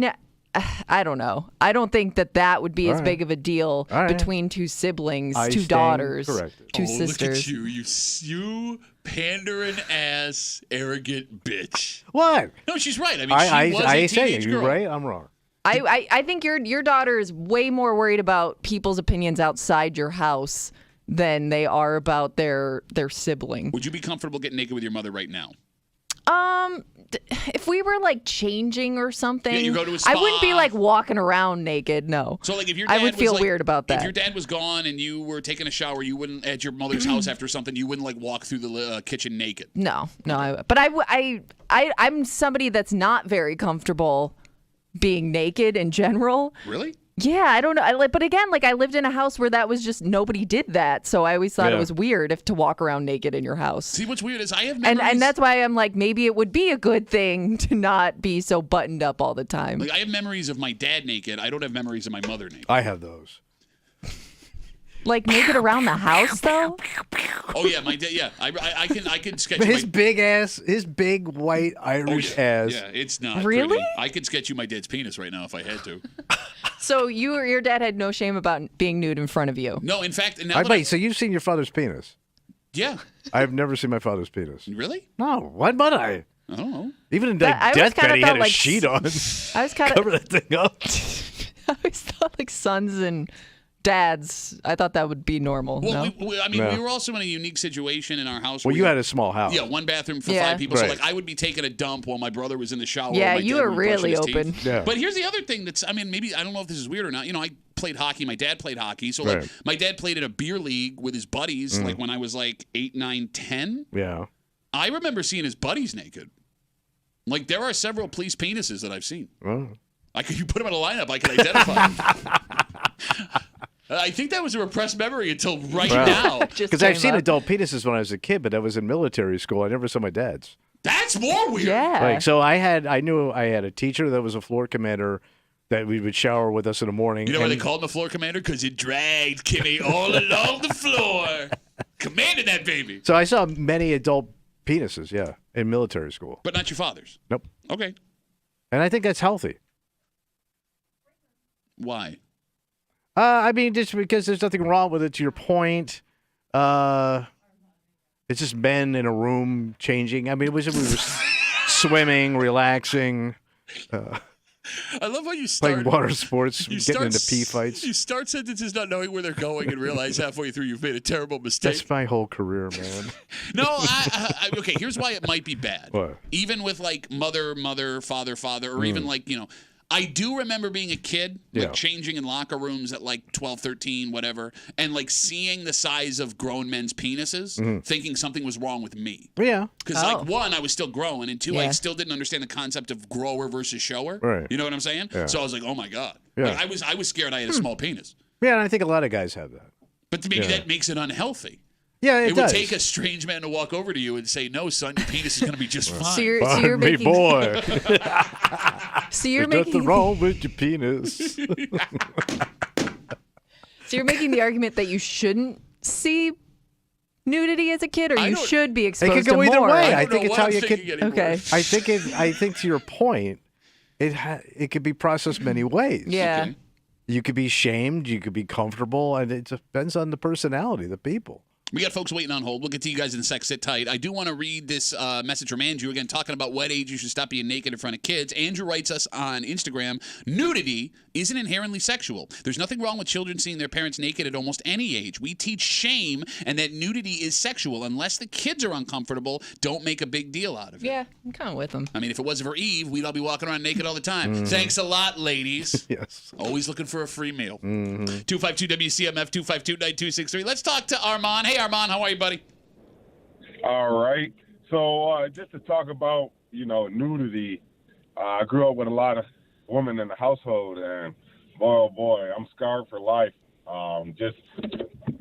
don't know. I don't think that would be as big of a deal between two siblings, two daughters, two sisters. Look at you pandering ass, arrogant bitch. What? No, she's right. I mean, she was a teenage girl. You're right. I'm wrong. I think your daughter is way more worried about people's opinions outside your house than they are about their sibling. Would you be comfortable getting naked with your mother right now? If we were like changing or something, you go to a spa. I wouldn't be like walking around naked. No. So like if your dad I would feel weird about that. If your dad was gone and you were taking a shower, you wouldn't at your mother's house after something. You wouldn't like walk through the kitchen naked. No. I'm somebody that's not very comfortable being naked in general. Really? Yeah, I don't know. But again, like I lived in a house where that was just nobody did that, so I always thought it was weird to walk around naked in your house. See, what's weird is I have memories, and that's why I'm like maybe it would be a good thing to not be so buttoned up all the time. Like I have memories of my dad naked. I don't have memories of my mother naked. I have those. Like naked around the house though? Oh yeah, my dad. Yeah, I can sketch his big ass, his big white Irish ass. Yeah, it's not really. Pretty. I could sketch you my dad's penis right now if I had to. So your dad had no shame about being nude in front of you? No, in fact, so you've seen your father's penis? Yeah. I've never seen my father's penis. Really? No. Why would I? I don't know. Even in deathbed, he had a sheet on. I was kind of cover that thing up. I always thought like sons and dads. I thought that would be normal. Well, no? we were also in a unique situation in our house. Well, you had a small house. Yeah, one bathroom for 5 people. So like I would be taking a dump while my brother was in the shower. Yeah, you were really open. Yeah. But here's the other thing maybe I don't know if this is weird or not. You know, I played hockey. My dad played hockey. So like my dad played in a beer league with his buddies like when I was like 8, 9, 10. Yeah. I remember seeing his buddies naked. Like there are several police penises that I've seen. Oh. You put them in a lineup, I can identify them. I think that was a repressed memory until now. Because I've seen adult penises when I was a kid, but that was in military school. I never saw my dad's. That's more weird. Yeah. Like, so I knew I had a teacher that was a floor commander that we would shower with us in the morning. You know why they called him the floor commander? Because he dragged Kimmy all along the floor. Commanded that baby. So I saw many adult penises, in military school. But not your father's? Nope. Okay. And I think that's healthy. Why? I mean, just because there's nothing wrong with it, to your point. It's just men in a room changing. I mean, we were swimming, relaxing. I love how you start playing water sports, getting into pee fights. You start sentences not knowing where they're going and realize halfway through you've made a terrible mistake. That's my whole career, man. No, okay, here's why it might be bad. What? Even with like mother, father, or even like, I do remember being a kid, like changing in locker rooms at like 12, 13, whatever, and like seeing the size of grown men's penises, thinking something was wrong with me. Yeah. Because like one, I was still growing, and two, I still didn't understand the concept of grower versus shower. Right. You know what I'm saying? Yeah. So I was like, oh my God. Yeah. Like, I was scared I had a small penis. Yeah, and I think a lot of guys have that. But maybe that makes it unhealthy. Yeah, it does. Would take a strange man to walk over to you and say, "No, son, your penis is going to be just fine." So you're making, boy. So you're There's making nothing wrong with your penis. So you're making the argument that you shouldn't see nudity as a kid, or you should be exposed to more. It could go either way. I think it's how you could. Okay. I think to your point, it could be processed many ways. Yeah. Okay. You could be shamed. You could be comfortable, and it depends on the personality of the people. We got folks waiting on hold. We'll get to you guys in a sec. Sit tight. I do want to read this message from Andrew, again, talking about what age you should stop being naked in front of kids. Andrew writes us on Instagram, nudity isn't inherently sexual. There's nothing wrong with children seeing their parents naked at almost any age. We teach shame and that nudity is sexual. Unless the kids are uncomfortable, don't make a big deal out of it. Yeah, I'm kind of with them. I mean, if it wasn't for Eve, we'd all be walking around naked all the time. Thanks a lot, ladies. Yes. Always looking for a free meal. 252-WCMF, 252-9263. Let's talk to Armand. Hey, Armand, how are you, buddy? All right. So just to talk about, nudity, I grew up with a lot of women in the household, and boy, oh boy, I'm scarred for life. Just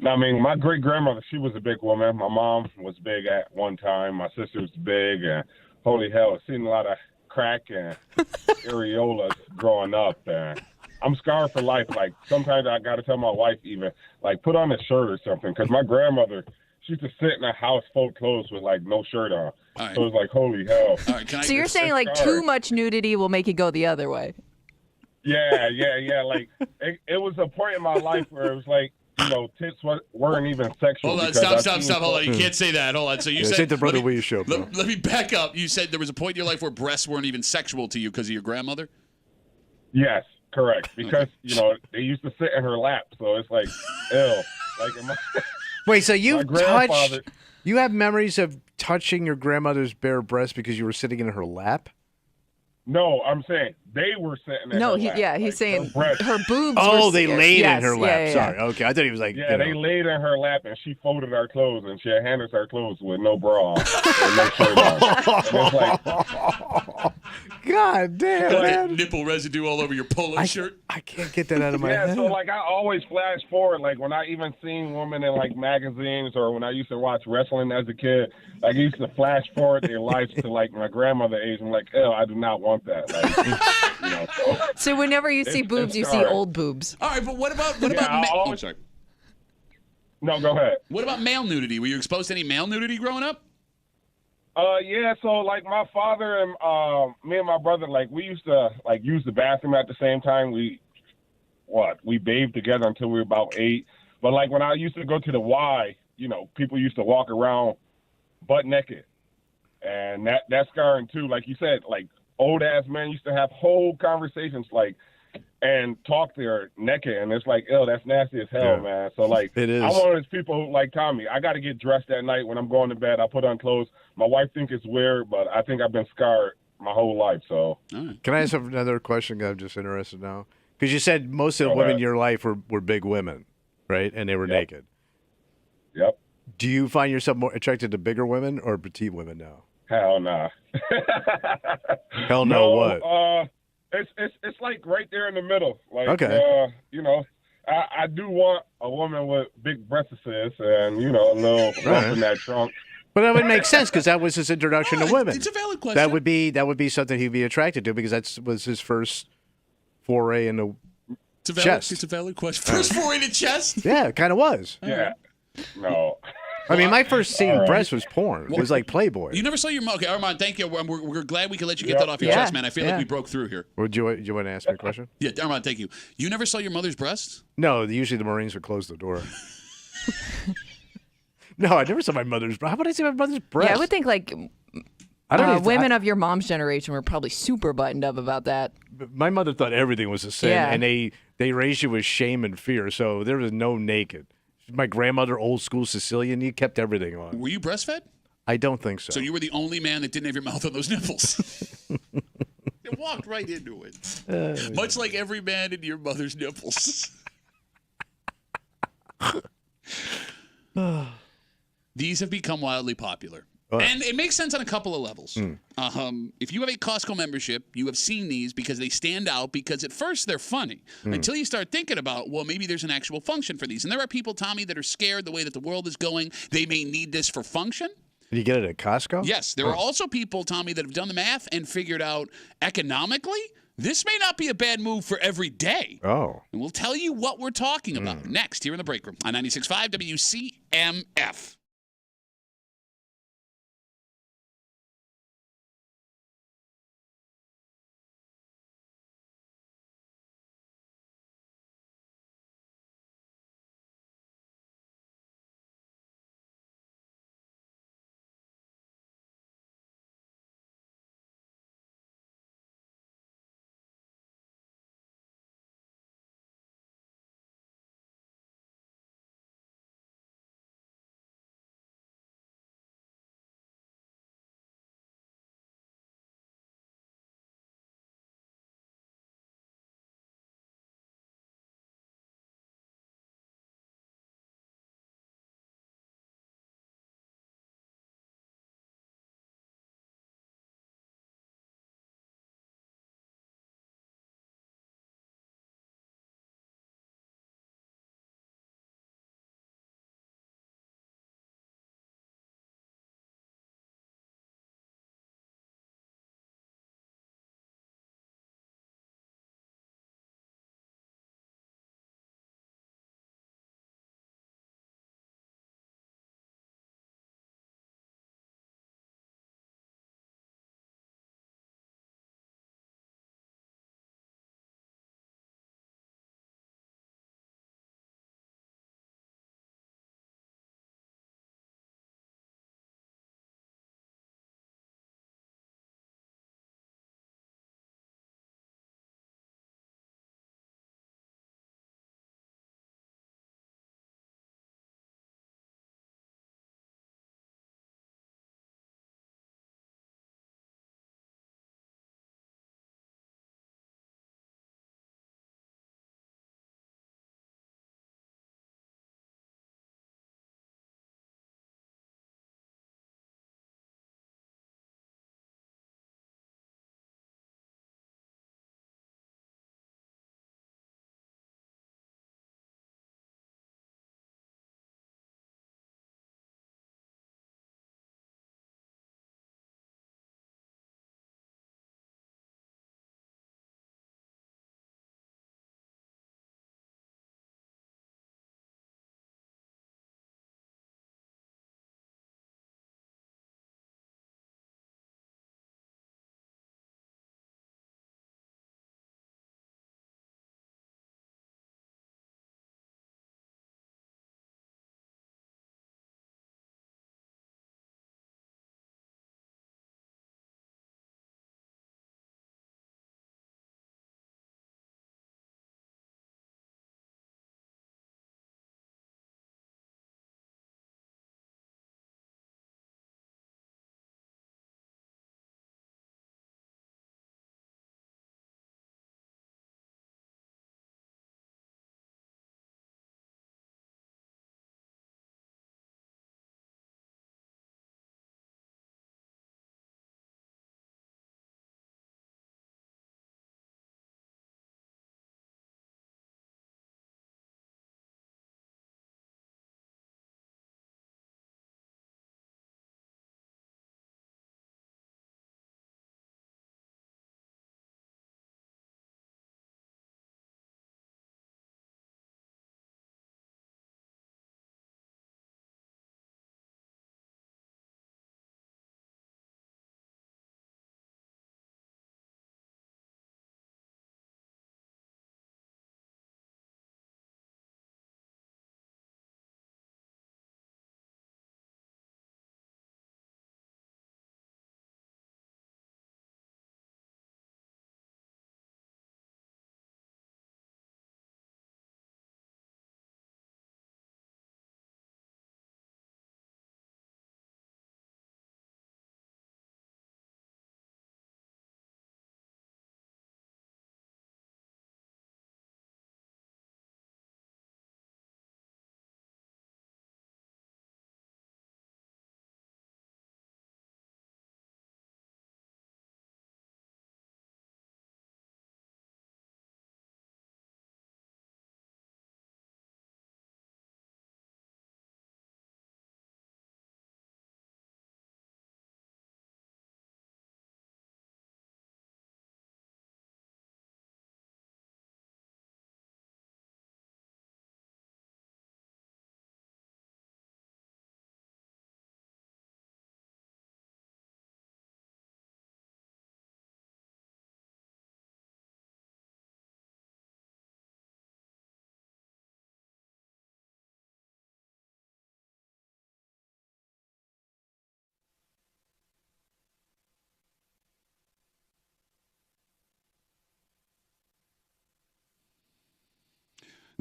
I mean, my great grandmother, she was a big woman. My mom was big at one time. My sister was big, and holy hell, I've seen a lot of crack and areolas growing up. And I'm scarred for life. Like, sometimes I got to tell my wife even, like, put on a shirt or something. Because my grandmother, she used to sit in a house full of clothes with, like, no shirt on. Right. So it was like, holy hell. All right, So you're saying, like, too much nudity will make it go the other way? Yeah. Like, it was a point in my life where it was like, you know, tits weren't even sexual. Hold on, stop. Hold on, you can't say that. Hold on. So you said it's the Brother Willie show, bro. Let me back up. You said there was a point in your life where breasts weren't even sexual to you because of your grandmother? Yes, correct. Because, you know, they used to sit in her lap, so it's like, ew. Like, wait, so you have memories of touching your grandmother's bare breast because you were sitting in her lap? No, I'm saying they were sitting in her lap. He's saying her boobs Oh, they laid yes, in her lap. yeah. Sorry. Okay, I thought he was like, yeah, they laid in her lap, and she folded our clothes, and she handed us our clothes with no bra on, and no shirt on. And it's like, God damn, man. Nipple residue all over your polo shirt. I can't get that out of my head. Yeah, so like I always flash forward, like when I even seen women in like magazines or when I used to watch wrestling as a kid, like I used to flash forward their lives to like my grandmother age. I'm like, ew, I do not want that. Like, you know, so whenever you see boobs, you see old boobs. All right, but what about I'm sorry. No, go ahead. What about male nudity? Were you exposed to any male nudity growing up? Yeah, so like my father and me and my brother, like we used to like use the bathroom at the same time. We bathed together until we were about 8. But like when I used to go to the Y, you know, people used to walk around butt naked. And that's scarring too. Like you said, like old ass men used to have whole conversations like and talk there naked, and it's like, ew, that's nasty as hell, man. So like, it is. I'm one of those people like Tommy. I got to get dressed at night when I'm going to bed. I put on clothes. My wife thinks it's weird, but I think I've been scarred my whole life. So, Can I ask another question? I'm just interested now because you said most of the women in your life were big women, right? And they were naked. Yep. Do you find yourself more attracted to bigger women or petite women now? Hell nah. Hell no. What? It's like right there in the middle. Like, okay. You know, I do want a woman with big breasts and, you know, a little rump in that trunk. But that would make sense because that was his introduction to women. It's a valid question. That would be something he'd be attracted to because that was his first foray into chest. It's a valid question. First foray into chest? Yeah, it kind of was. Yeah. No. I mean, my first scene breast was porn. It was like Playboy. You never saw your mom. Okay, Armand, thank you. We're glad we could let you get that off your chest, man. I feel like we broke through here. Would you want to ask me a question? Yeah, Armand, thank you. You never saw your mother's breasts? No, usually the Marines would close the door. No, I never saw my mother's breasts. How would I see my mother's breasts? Yeah, I would think like women of your mom's generation were probably super buttoned up about that. My mother thought everything was a sin, and they raised you with shame and fear, so there was no naked. My grandmother, old school Sicilian, you kept everything on. Were you breastfed? I don't think so. So you were the only man that didn't have your mouth on those nipples. You walked right into it. Much like every man in your mother's nipples. These have become wildly popular. And it makes sense on a couple of levels. If you have a Costco membership, you have seen these because they stand out because at first they're funny until you start thinking about, well, maybe there's an actual function for these. And there are people, Tommy, that are scared the way that the world is going. They may need this for function. Did you get it at Costco? Yes. There are also people, Tommy, that have done the math and figured out economically, this may not be a bad move for every day. Oh. And we'll tell you what we're talking about next here in the break room on 96.5 WCMF.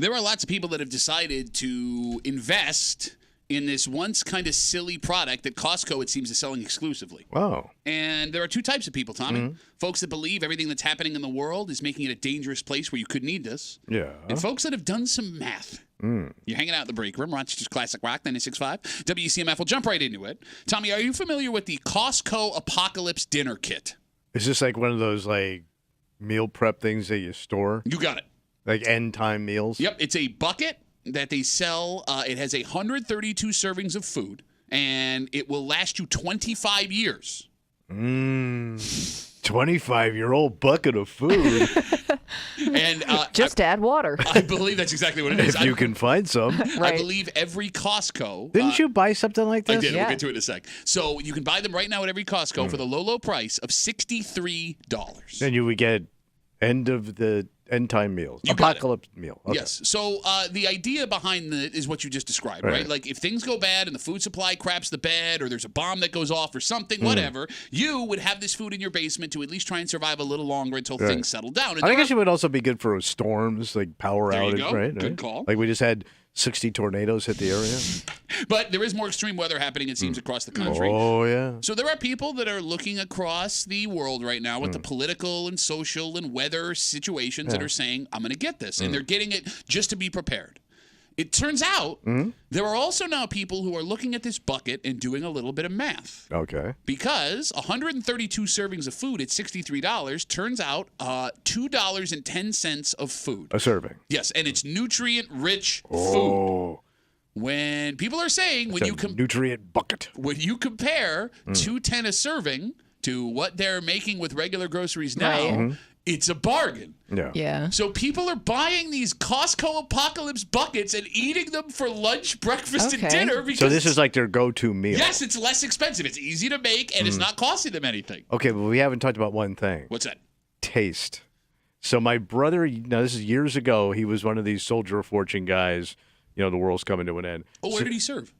There are lots of people that have decided to invest in this once kind of silly product that Costco, it seems, is selling exclusively. Wow. And there are two types of people, Tommy. Mm-hmm. Folks that believe everything that's happening in the world is making it a dangerous place where you could need this. Yeah. And folks that have done some math. You're hanging out in the break room, Rochester's Classic Rock 96.5. WCMF. We'll jump right into it. Tommy, are you familiar with the Costco Apocalypse Dinner Kit? Is this like one of those like meal prep things that you store? You got it. Like end time meals? Yep. It's a bucket that they sell. It has 132 servings of food, and it will last you 25 years. 25-year-old bucket of food. And just add water. I believe that's exactly what it is. If you can find some. I believe every Costco. Didn't you buy something like this? I did. Yeah. We'll get to it in a sec. So you can buy them right now at every Costco for the low price of $63. Then you would get end time meals. You got Apocalypse meal. Okay. Yes. So the idea behind it is what you just described, right? Like if things go bad and the food supply craps the bed or there's a bomb that goes off or something, whatever, you would have this food in your basement to at least try and survive a little longer until things settle down. And I guess it would also be good for storms, like power There you outage, go. right? Good call. Like we just had 60 tornadoes hit the area. But there is more extreme weather happening, it seems, across the country. Oh, yeah. So there are people that are looking across the world right now with the political and social and weather situations that are saying, I'm going to get this. And they're getting it just to be prepared. It turns out there are also now people who are looking at this bucket and doing a little bit of math. Okay. Because 132 servings of food at $63 turns out $2.10 of food. A serving. Yes, and it's nutrient-rich food. Oh. When people are saying nutrient bucket. when you compare $2.10 a serving to what they're making with regular groceries now, it's a bargain. Yeah. So people are buying these Costco Apocalypse buckets and eating them for lunch, breakfast, and dinner. Because So this is like their go-to meal. yes, it's less expensive. It's easy to make, and it's not costing them anything. Okay, but we haven't talked about one thing. What's that? Taste. So my brother, now this is years ago, he was one of these Soldier of Fortune guys. You know, the world's coming to an end. Oh, where did he serve?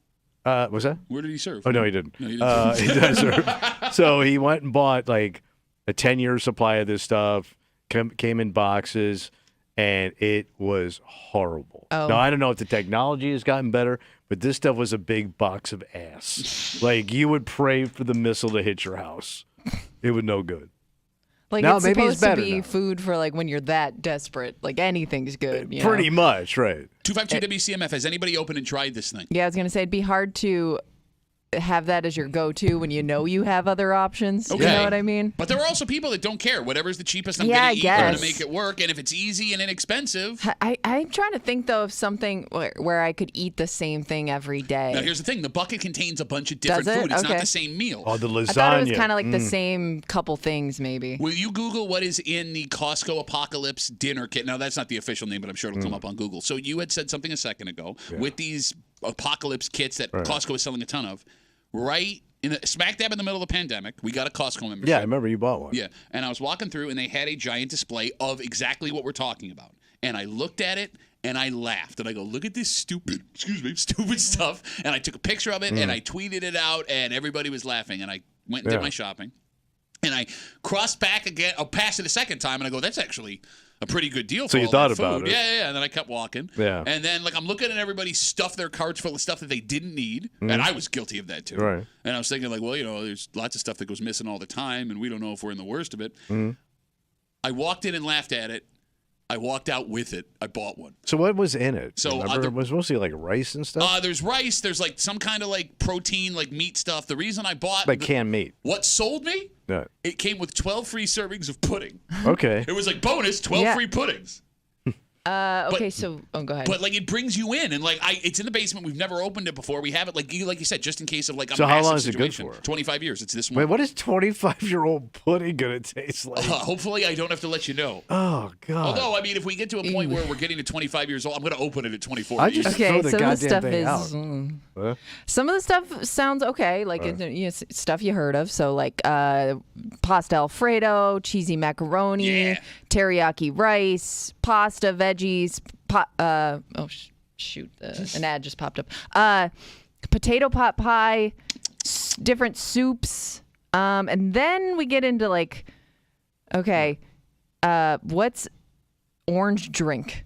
Was that? Where did he serve? Oh, no, he didn't. No, he didn't. He does serve. So he went and bought like a 10-year supply of this stuff, came in boxes, and it was horrible. Oh. Now, I don't know if the technology has gotten better, but this stuff was a big box of ass. Like, you would pray for the missile to hit your house. It would no good. Like Now, it's maybe it's supposed to better be now. food for like when you're that desperate. Like anything's good. You Pretty know? much, right. 252 WCMF. Has anybody opened and tried this thing? Yeah, I was gonna say it'd be hard to have that as your go-to when you know you have other options. Okay. You know what I mean? But there are also people that don't care. Whatever's the cheapest I'm Yeah, going I to eat, I'm going guess. to make it work. And if it's easy and inexpensive. I'm trying to think though of something where I could eat the same thing every day. Now, here's the thing. The bucket contains a bunch of different Does it? food. It's not Okay. the same meal. Oh, the lasagna. I thought it was kind of like the same couple things maybe. Will you Google what is in the Costco Apocalypse Dinner Kit? Now, that's not the official name, but I'm sure it'll come up on Google. So you had said something a second ago with these Apocalypse kits that Costco is selling a ton of. Right in the smack dab in the middle of the pandemic, we got a Costco membership. Yeah, I remember you bought one. Yeah, and I was walking through, and they had a giant display of exactly what we're talking about. And I looked at it, and I laughed. And I go, look at this stupid stuff. And I took a picture of it, and I tweeted it out, and everybody was laughing. And I went and did my shopping. And I crossed back again, passed it a second time, and I go, that's actually a pretty good deal for So you all thought that food. about it. Yeah. And then I kept walking. Yeah. And then, like, I'm looking at everybody stuff their carts full of stuff that they didn't need. And I was guilty of that, too. Right. And I was thinking, like, well, you know, there's lots of stuff that goes missing all the time, and we don't know if we're in the worst of it. I walked in and laughed at it. I walked out with it. I bought one. So what was in it? So, Remember? It was mostly like rice and stuff? There's rice. There's, like, some kind of, like, protein, like, meat stuff. The reason I bought... Like canned meat. What sold me? Yeah. It came with 12 free servings of pudding. Okay. It was like bonus, 12 free puddings. Okay, so go ahead. But like it brings you in, and like it's in the basement. We've never opened it before. We have it like you said, just in case of like a So how massive long is it good situation. for? 25 years. It's this one. Wait, what is 25-year-old pudding going to taste like? Hopefully, I don't have to let you know. Oh, God. Although, I mean, if we get to a point where we're getting to 25 years old, I'm going to open it at 24. I just okay, throw the so goddamn this stuff thing is out. some of the stuff sounds okay, like stuff you heard of. So like pasta Alfredo, cheesy macaroni, teriyaki rice, pasta, veggies. An ad just popped up. Potato pot pie, different soups, and then we get into like, okay, what's orange drink?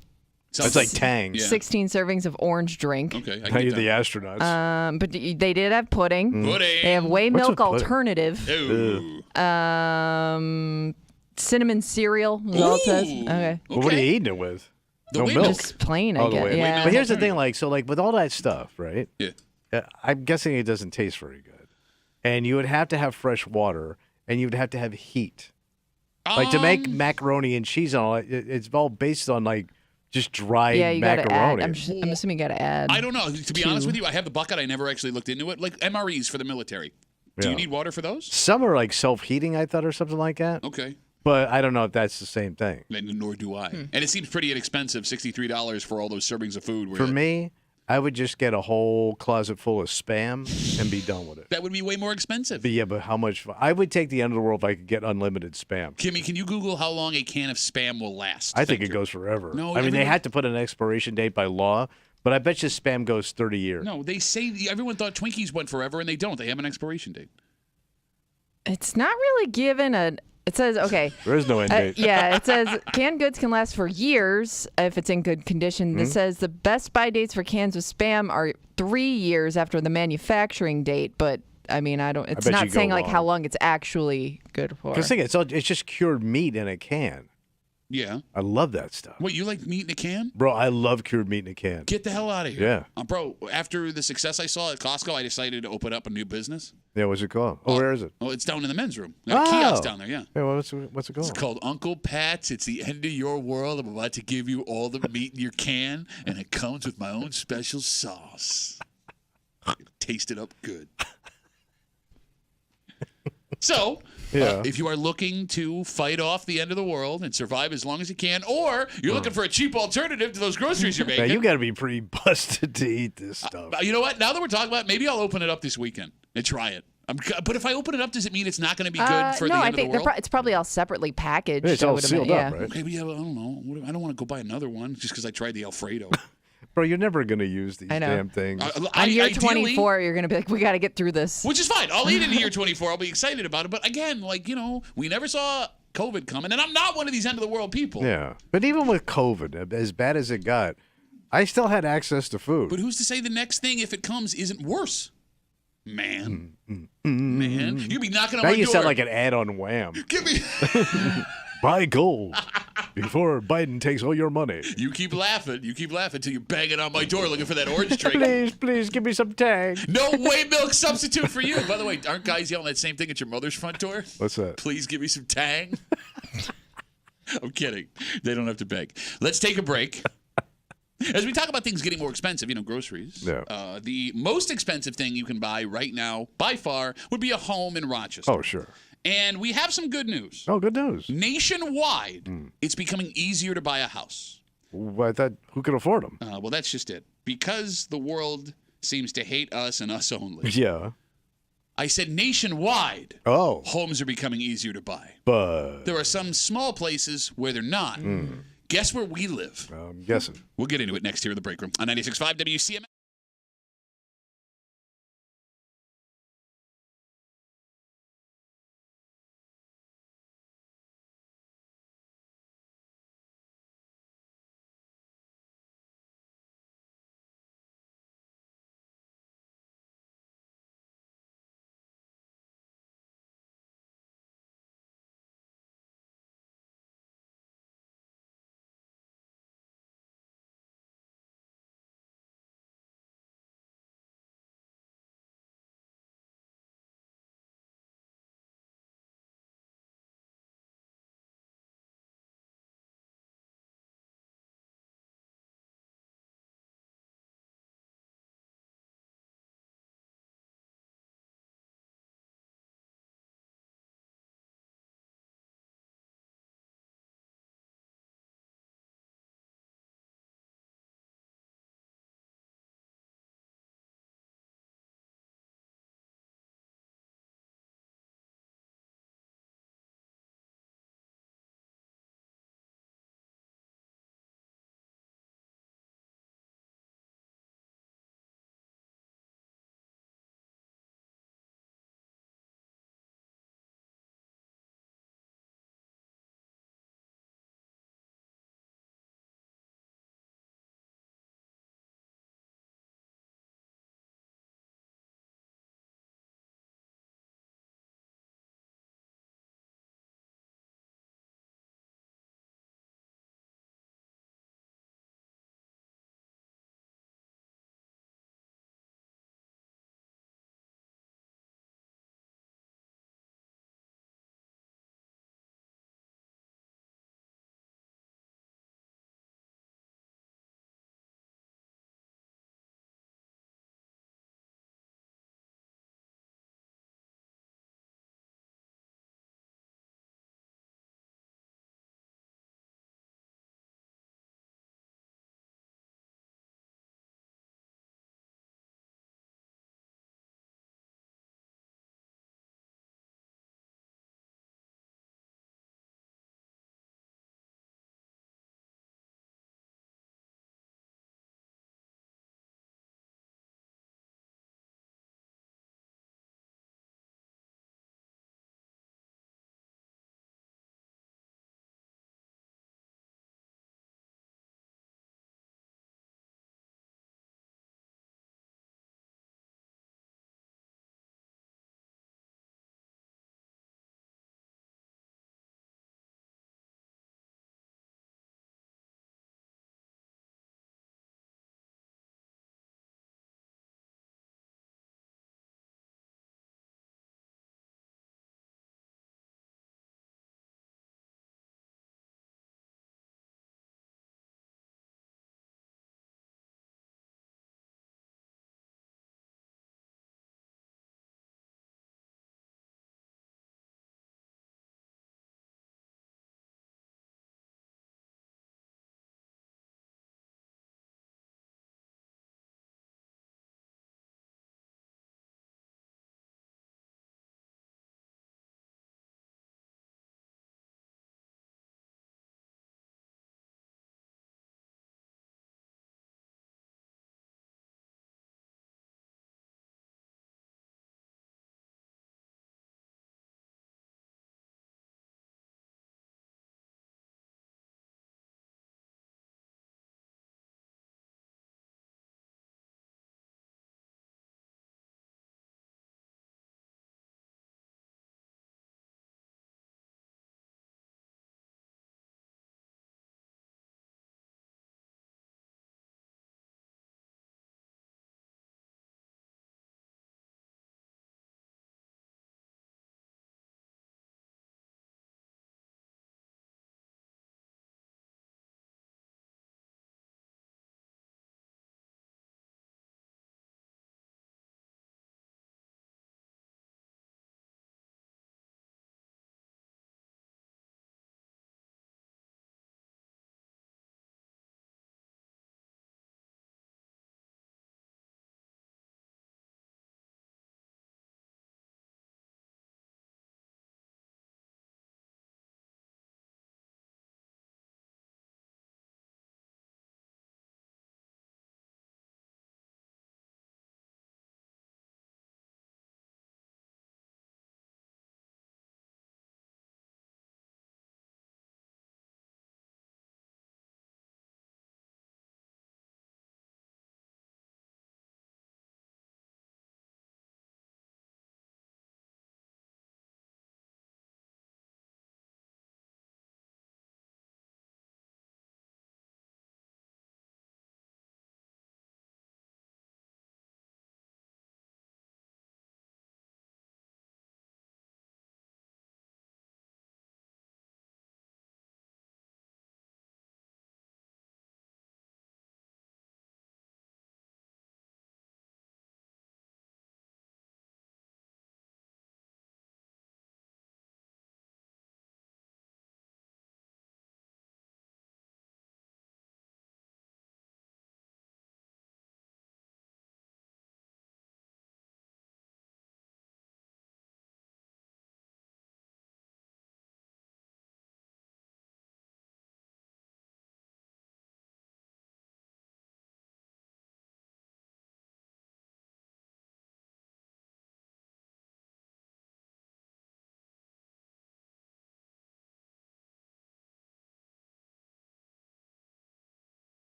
That's like Tang. Yeah. 16 servings of orange drink. Okay. I Now can you're get the that. astronauts. But they did have pudding. Pudding. They have whey What's milk with pudding? alternative. Ooh. Cinnamon cereal. Is all it says. Ooh. Okay. Well, what are you eating it with? The no whey milk. milk. Just plain, I Oh, the guess. whey. Yeah. But here's the thing, like, so, like, with all that stuff, right? Yeah. I'm guessing it doesn't taste very good. And you would have to have fresh water, and you would have to have heat. Like, to make macaroni and cheese and all, it's all based on, like, just dried Yeah, you gotta macaroni. add. I'm assuming you gotta add. I don't know. To be honest with you, I have the bucket. I never actually looked into it. Like MREs for the military. Do you Yeah. need water for those? Some are, like, self-heating, I thought, or something like that. Okay. But I don't know if that's the same thing. Nor do I. And it seems pretty inexpensive, $63 for all those servings of food. For me, I would just get a whole closet full of Spam and be done with it. That would be way more expensive. But yeah, but how much? I would take the end of the world if I could get unlimited Spam. Kimmy, can you Google how long a can of Spam will last? I think it goes forever. No, I mean, they everyone- had to put an expiration date by law, but I bet you Spam goes 30 years. No, they say everyone thought Twinkies went forever, and they don't. They have an expiration date. It's not really given a. It says, okay. There is no end date. Yeah, it says canned goods can last for years if it's in good condition. This says the best buy dates for cans of Spam are 3 years after the manufacturing date, but I mean, it's bet not you go saying like long. how long it's actually good for. Because it's just cured meat in a can. Yeah. I love that stuff. What, you like meat in a can? Bro, I love cured meat in a can. Get the hell out of here. Yeah. Bro, after the success I saw at Costco, I decided to open up a new business. Yeah, what's it called? Oh, where is it? Oh, it's down in the men's room. Got a kiosk down there, yeah. Yeah, what's it called? It's called Uncle Pat's. It's the end of your world. I'm about to give you all the meat in your can, and it comes with my own special sauce. Taste it up good. So, Yeah. if you are looking to fight off the end of the world and survive as long as you can, or you're looking for a cheap alternative to those groceries you're Now, making, you got to be pretty busted to eat this stuff. you know what? Now that we're talking about it, maybe I'll open it up this weekend and try it. But if I open it up, does it mean it's not going to be good for the no, end I of think the world? it's probably all separately packaged. It's I all would sealed imagine. up, Yeah. right? Okay, but yeah, I don't know. I don't want to go buy another one just because I tried the Alfredo. Bro, you're never going to use these I know. damn things. On year 24, you're gonna be like, we got to get through this. Which is fine. I'll eat it in year 24. I'll be excited about it. But again, like, we never saw COVID coming, and I'm not one of these end of the world people. Yeah. But even with COVID, as bad as it got, I still had access to food. But who's to say the next thing, if it comes, isn't worse? Man. Man. You'd be knocking on Now my you door. sound like an ad on Wham. Give me. Buy gold before Biden takes all your money. You keep laughing. You keep laughing until you're banging on my door looking for that orange drink. Please give me some Tang. No whey milk substitute for you. By the way, aren't guys yelling that same thing at your mother's front door? What's that? Please give me some Tang. I'm kidding. They don't have to beg. Let's take a break. As we talk about things getting more expensive, groceries. Yeah. The most expensive thing you can buy right now, by far, would be a home in Rochester. Oh, sure. And we have some good news. Oh, good news. Nationwide, it's becoming easier to buy a house. Well, I thought, who could afford them? Well, that's just it. Because the world seems to hate us and us only. Yeah. I said nationwide, Oh. homes are becoming easier to buy. But There are some small places where they're not. Guess where we live? I'm guessing. We'll get into it next here in the break room on 96.5 WCMF.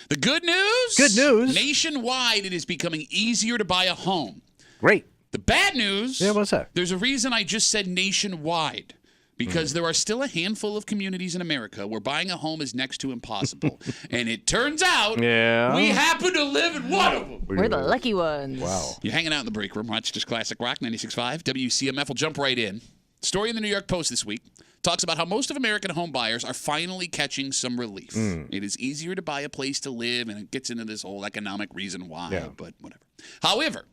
The good news? Good news. Nationwide, it is becoming easier to buy a home. Great. The bad news? Yeah, what's that? There's a reason I just said nationwide. Because there are still a handful of communities in America where buying a home is next to impossible. And it turns out we happen to live in one of them. We're the lucky ones. Wow. You're hanging out in the break room. Rochester's Classic Rock 96.5. WCMF will jump right in. Story in the New York Post this week talks about how most of American home buyers are finally catching some relief. It is easier to buy a place to live, and it gets into this whole economic reason why, but whatever. However,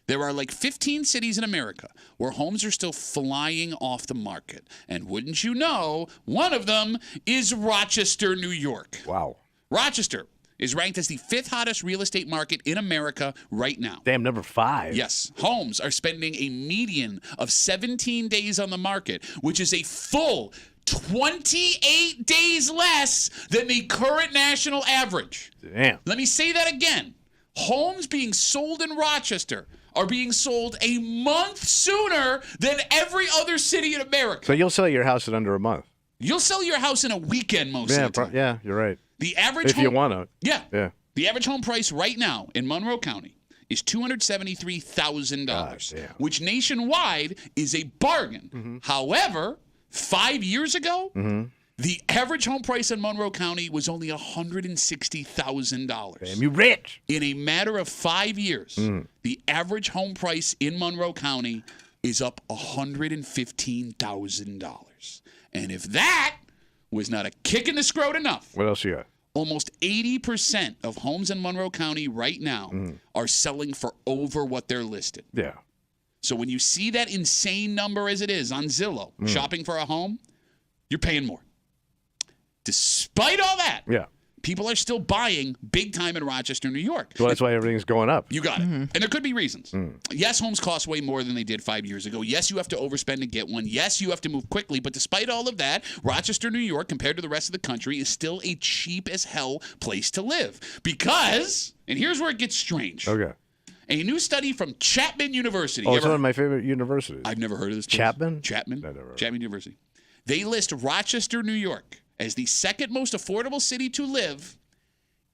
there are like 15 cities in America where homes are still flying off the market. And wouldn't you know, one of them is Rochester, New York. Wow. Rochester is ranked as the 5th hottest real estate market in America right now. Damn, number 5. Yes. Homes are spending a median of 17 days on the market, which is a full 28 days less than the current national average. Damn. Let me say that again. Homes being sold in Rochester are being sold a month sooner than every other city in America. So you'll sell your house in under a month. You'll sell your house in a weekend most of the time. Yeah, you're right. The average if you want to. Yeah. The average home price right now in Monroe County is $273,000, which nationwide is a bargain. However, 5 years ago, the average home price in Monroe County was only $160,000. Damn, you rich. In a matter of 5 years, the average home price in Monroe County is up $115,000. And if that was not a kick in the scrot enough, what else you got? Almost 80% of homes in Monroe County right now are selling for over what they're listed. Yeah. So when you see that insane number as it is on Zillow, shopping for a home, you're paying more. Despite all that, people are still buying big time in Rochester, New York. Well, that's why everything's going up. You got it. And there could be reasons. Yes, homes cost way more than they did 5 years ago. Yes, you have to overspend to get one. Yes, you have to move quickly. But despite all of that, Rochester, New York, compared to the rest of the country, is still a cheap as hell place to live. Because, and here's where it gets strange. Okay. A new study from Chapman University. Oh, it's one of my favorite universities. I've never heard of this place. Chapman? Chapman? No, never heard. Chapman University. They list Rochester, New York as the second most affordable city to live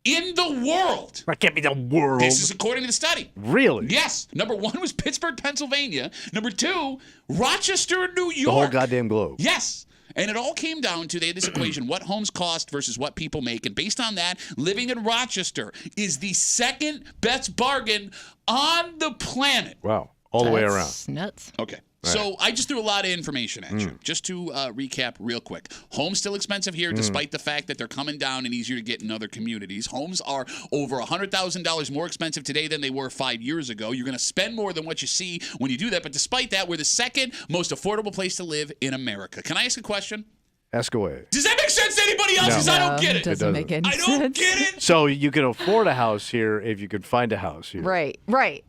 in the world. That can't be the world. This is according to the study. Really? Yes. Number 1 was Pittsburgh, Pennsylvania. Number 2, Rochester, New York. The whole goddamn globe. Yes. And it all came down to, they had this equation, what homes cost versus what people make. And based on that, living in Rochester is the second best bargain on the planet. Wow. All the way around. That's nuts. Okay. So I just threw a lot of information at you. Just to recap real quick. Homes still expensive here despite the fact that they're coming down and easier to get in other communities. Homes are over $100,000 more expensive today than they were 5 years ago. You're going to spend more than what you see when you do that. But despite that, we're the second most affordable place to live in America. Can I ask a question? Ask away. Does that make sense to anybody else? Because I don't get it. It doesn't make any I don't sense. get it. So you can afford a house here if you could find a house here. Right.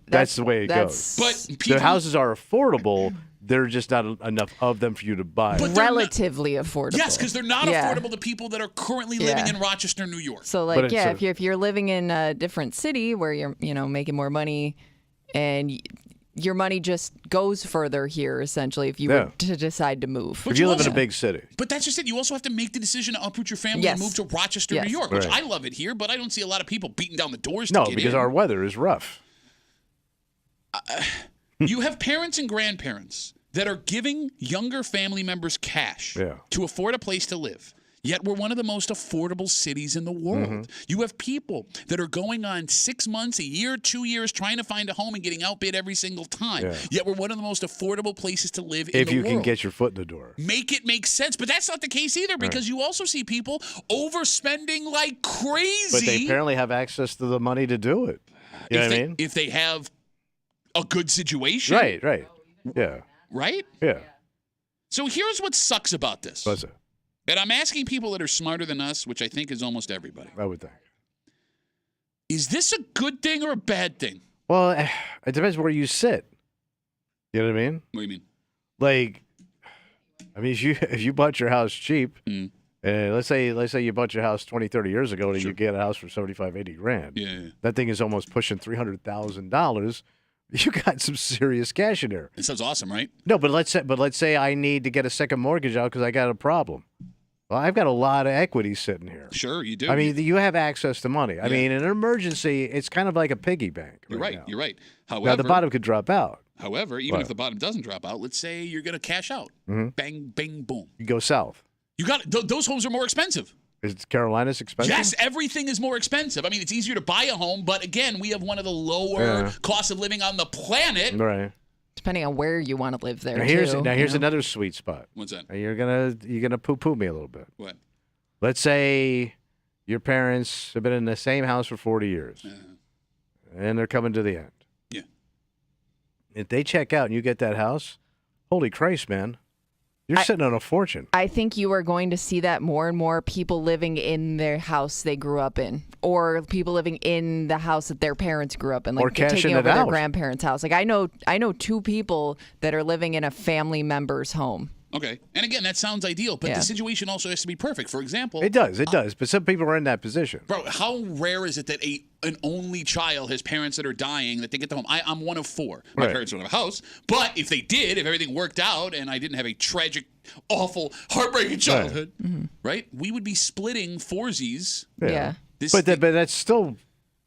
That's the way it goes. But people, The houses are affordable. There are just not enough of them for you to buy. But Relatively affordable. yes, because they're not affordable to people that are currently living in Rochester, New York. So, like, if you're living in a different city where you're, making more money, and your money just goes further here, essentially, if you were to decide to move. If you live in a big city. But that's just it. You also have to make the decision to uproot your family and move to Rochester, New York, which I love it here, but I don't see a lot of people beating down the doors to get in. No, because our weather is rough. You have parents and grandparents that are giving younger family members cash to afford a place to live. Yet we're one of the most affordable cities in the world. You have people that are going on 6 months, a year, 2 years, trying to find a home and getting outbid every single time. Yet we're one of the most affordable places to live in the world. If you can get your foot in the door. Make it make sense. But that's not the case either, because you also see people overspending like crazy. But they apparently have access to the money to do it. You know what I mean? If they have a good situation. Right. Yeah. Right? Yeah. So here's what sucks about this. What's it? And I'm asking people that are smarter than us, which I think is almost everybody. I would think. Is this a good thing or a bad thing? Well, it depends where you sit. You know what I mean? What do you mean? Like, I mean, if you bought your house cheap, and let's say you bought your house 20, 30 years ago, and you get a house for 75, 80 grand. Yeah. That thing is almost pushing $300,000. You got some serious cash in there. It sounds awesome, right? No, but let's say I need to get a second mortgage out because I got a problem. Well, I've got a lot of equity sitting here. Sure, you do. I mean, you have access to money. I mean, in an emergency, it's kind of like a piggy bank. You're right. Now. You're right. However, now, the bottom could drop out. However, even if the bottom doesn't drop out, let's say you're going to cash out. Bang, bang, boom. You go south. You got those homes are more expensive. Is Carolina's expensive? Yes, everything is more expensive. I mean, it's easier to buy a home, but again, we have one of the lower costs of living on the planet. Right. Depending on where you want to live there. Now here's another sweet spot. What's that? You're gonna poo-poo me a little bit. What? Let's say your parents have been in the same house for 40 years, and they're coming to the end. Yeah. If they check out and you get that house, holy Christ, man, you're sitting on a fortune. I think you are going to see that more and more people living in their house they grew up in, or people living in the house that their parents grew up in, like or taking over it their out. grandparents' house. Like I know 2 people that are living in a family member's home. Okay. And again, that sounds ideal, but the situation also has to be perfect. For example, It does. But some people are in that position. bro, how rare is it that an only child has parents that are dying that they get the home? I'm one of 4. My parents don't have a house, but if they did, if everything worked out and I didn't have a tragic, awful, heartbreaking childhood, right? We would be splitting foursies. Yeah. But that's still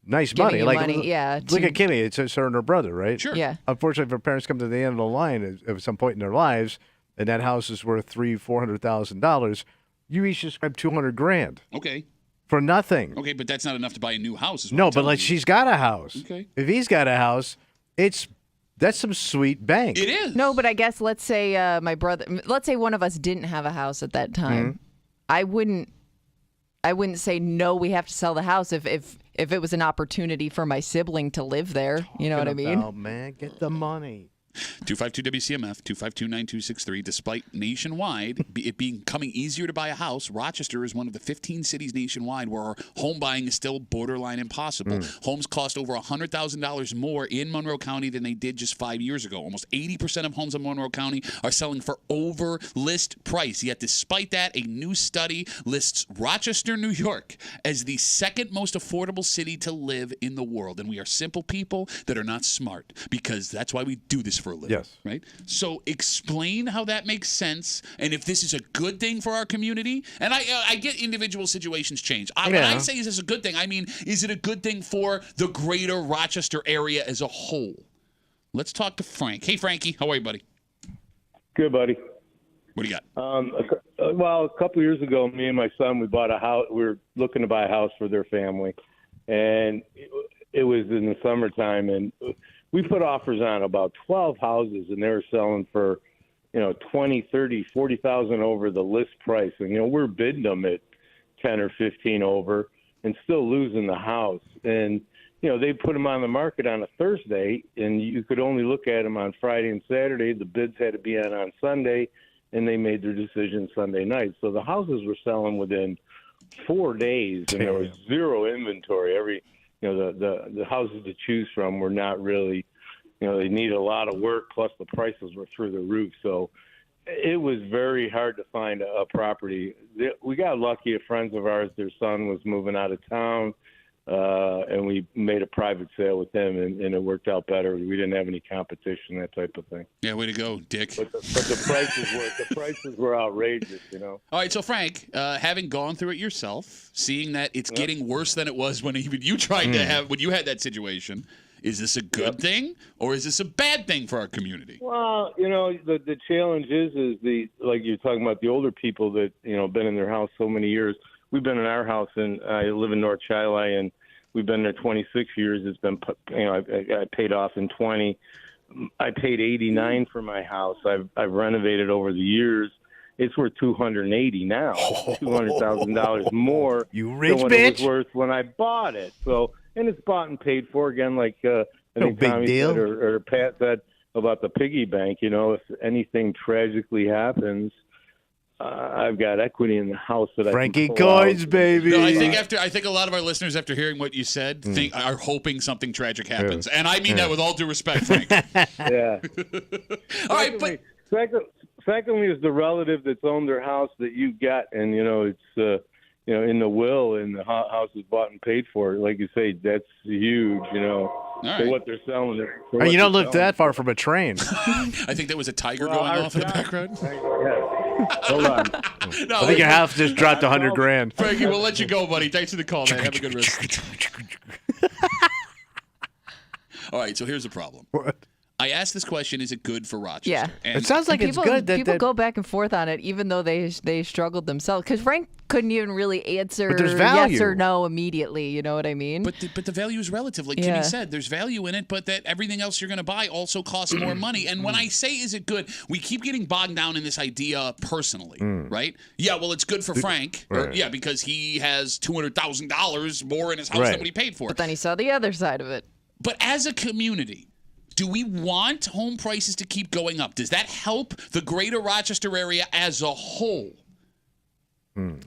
nice Giving money. you Like money, yeah, Look to- at Kimmy. It's her and her brother, right? Sure. Yeah. Unfortunately, if her parents come to the end of the line at some point in their lives, and that house is worth $300,000-$400,000, you each just grab $200,000 Okay. for nothing. Okay, but that's not enough to buy a new house. Is what No, I'm but telling like you. she's got a house. Okay. If he's got a house, that's some sweet bank. It is. No, but I guess let's say let's say one of us didn't have a house at that time. I wouldn't say no, we have to sell the house if it was an opportunity for my sibling to live there. You know what I mean? Oh man, get the money. 252 WCMF 252-9263. Despite nationwide it becoming easier to buy a house, Rochester is one of the 15 cities nationwide where home buying is still borderline impossible. Homes cost over $100,000 more in Monroe County than they did just 5 years ago. Almost 80% of homes in Monroe County are selling for over list price. Yet despite that, a new study lists Rochester, New York as the second most affordable city to live in the world. And we are simple people that are not smart, because that's why we do this for a living. Yes. Right? So explain how that makes sense, and if this is a good thing for our community. And I get individual situations change. When I say is this a good thing, I mean, is it a good thing for the greater Rochester area as a whole? Let's talk to Frank. Hey, Frankie. How are you, buddy? Good, buddy. What do you got? Well, a couple years ago, me and my son, we bought a house. We were looking to buy a house for their family, and it was in the summertime, and we put offers on about 12 houses, and they were selling for, 20, 30, 40,000 over the list price. And, we're bidding them at 10 or 15 over and still losing the house. And, they put them on the market on a Thursday, and you could only look at them on Friday and Saturday. The bids had to be on Sunday, and they made their decision Sunday night. So the houses were selling within 4 days, and there was zero inventory. The houses to choose from were not really, they need a lot of work, plus the prices were through the roof. So it was very hard to find a property. We got lucky. A friend of ours, their son was moving out of town, and we made a private sale with him, and it worked out better. We didn't have any competition, that type of thing. Yeah, way to go, Dick. But the prices were outrageous, All right, so Frank, having gone through it yourself, seeing that it's getting worse than it was when even you tried to have when you had that situation, is this a good thing or is this a bad thing for our community? Well, the challenge is like you're talking about the older people that been in their house so many years. We've been in our house, and I live in North Shiloh, and we've been there 26 years. It's been, I paid off in 20. I paid 89 for my house. I've renovated over the years. It's worth 280 now, $200,000 more you rich than what bitch. it was worth when I bought it. So, and it's bought and paid for again, like I think big Tommy deal. said or Pat said about the piggy bank. If anything tragically happens, I've got equity in the house that Frankie I can pull coins, out. baby. No, I think a lot of our listeners, after hearing what you said, are hoping something tragic happens, and I mean that with all due respect, Frank. Yeah. All right, but secondly, is the relative that's owned their house that you got, and it's in the will, and the house is bought and paid for. Like you say, that's huge. For what they're selling. You don't look that far from a train. I think there was a tiger going off in the background. Hold on. No, I think your house just dropped $100,000. Frankie, we'll let you go, buddy. Thanks for the call, man. Have a good rest. All right, so here's the problem. What? I asked this question, is it good for Rochester? Yeah. And It sounds like People, it's good. people go back and forth on it, even though they struggled themselves. Because Frank couldn't even really answer But there's value. yes or no immediately. You know what I mean? But the value is relative. Like Yeah. Kimmy said, there's value in it, but that everything else you're going to buy also costs more money. And when I say is it good, we keep getting bogged down in this idea personally, right? Yeah, well, it's good for Frank. Or, Right. yeah, because he has $200,000 more in his house Right. than what he paid for. But then he saw the other side of it. But as a community, do we want home prices to keep going up? Does that help the greater Rochester area as a whole?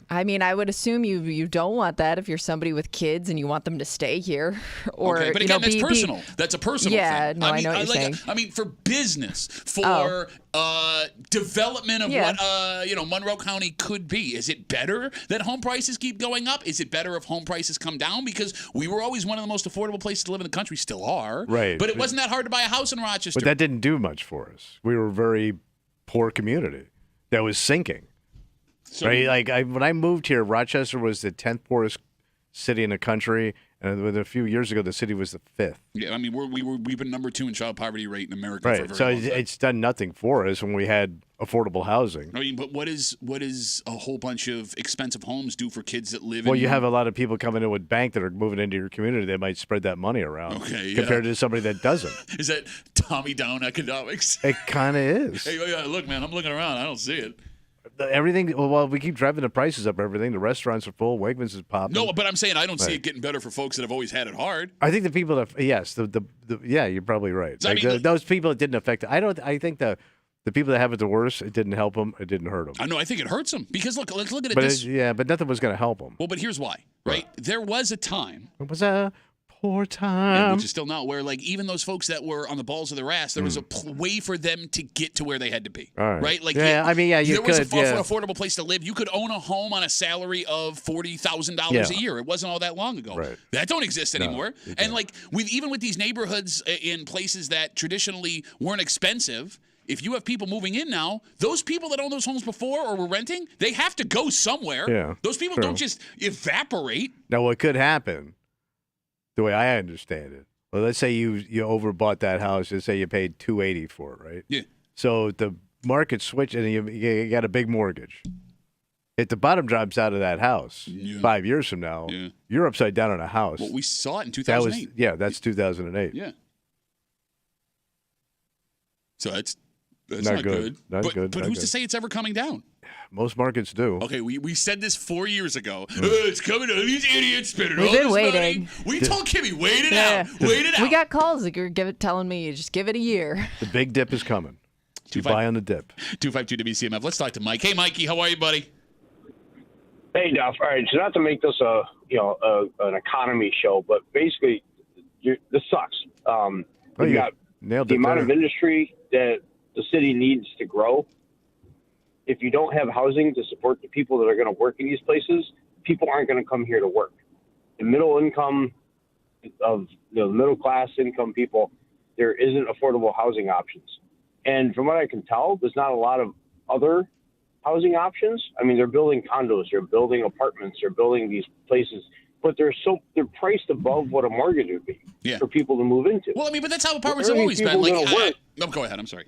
I mean, I would assume you don't want that if you're somebody with kids and you want them to stay here, or Okay, but you know, again, that's be- personal. That's a personal Yeah, thing. no, I mean, know what you're saying. I mean, for business, for development of Yeah. what Monroe County could be. Is it better that home prices keep going up? Is it better if home prices come down? Because we were always one of the most affordable places to live in the country, still are. Right. But it wasn't that hard to buy a house in Rochester. But that didn't do much for us. We were a very poor community that was sinking. So- Right? Like when I moved here, Rochester was the 10th poorest city in the country, and a few years ago, the city was the 5th. Yeah, I mean, we've been number 2 in child poverty rate in America for a Right. very So long time. it's done nothing for us when we had affordable housing. I mean, but what is a whole bunch of expensive homes do for kids that live in? Well, you have a lot of people coming in with bank that are moving into your community. They might spread that money around Okay, yeah. compared to somebody that doesn't. Is that Tommy Down economics? It kind of is. Hey, yeah, look, man, I'm looking around. I don't see it. Everything. Well, we keep driving the prices up. Everything. The restaurants are full. Wegmans is popping. No, but I'm saying I don't see Right. it getting better for folks that have always had it hard. I think the people that yes, yeah, you're probably right. So, I Like, mean, those people it didn't affect. I think the people that have it the worst, it didn't help them. It didn't hurt them. I know. I think it hurts them because look, let's look at it But this. but nothing was going to help them. Well, but here's why, right? There was a time, It was a poor time. which is still not, where like even those folks that were on the balls of their ass, there was a way for them to get to where they had to be, All right. right? Like Yeah, I mean, yeah, you there was could, an yeah. affordable place to live. You could own a home on a salary of $40,000 Yeah. a year. It wasn't all that long ago. Right. That don't exist anymore. you And like even with these neighborhoods in places that traditionally weren't expensive. If you have people moving in now, those people that owned those homes before or were renting, they have to go somewhere. Yeah, Those people true. don't just evaporate. Now, what could happen, the way I understand it, well, let's say you overbought that house. Let's say you paid $280 for it, right? Yeah. So the market switched, and you got a big mortgage. If the bottom drops out of that house 5 years from now, you're upside down on a house. Well, we saw it in That was 2008. that's 2008. Yeah. So that's Not not good. good. Not but good, but not who's to good. say it's ever coming down? Most markets do. Okay, we said this 4 years ago. It's coming down. These idiots spending We've all been this waiting. money. We told Kimmy, wait it Yeah. out. Wait it out. We got calls that you're telling me you just give it a year. The big dip is coming. You buy on the dip. 252 WCMF. Let's talk to Mike. Hey, Mikey, how are you, buddy? Hey, Duff. All right, so not to make this an economy show, but basically, this sucks. You got nailed the it amount there. of industry that the city needs to grow. If you don't have housing to support the people that are going to work in these places, people aren't going to come here to work. The middle income of the middle class income people, there isn't affordable housing options. And from what I can tell, there's not a lot of other housing options. I mean, they're building condos, they're building apartments, they're building these places, but they're priced above what a mortgage would be for people to move into. Well, I mean, but that's how apartments Where have are always these been. people Like, gonna work? no, go ahead. I'm sorry.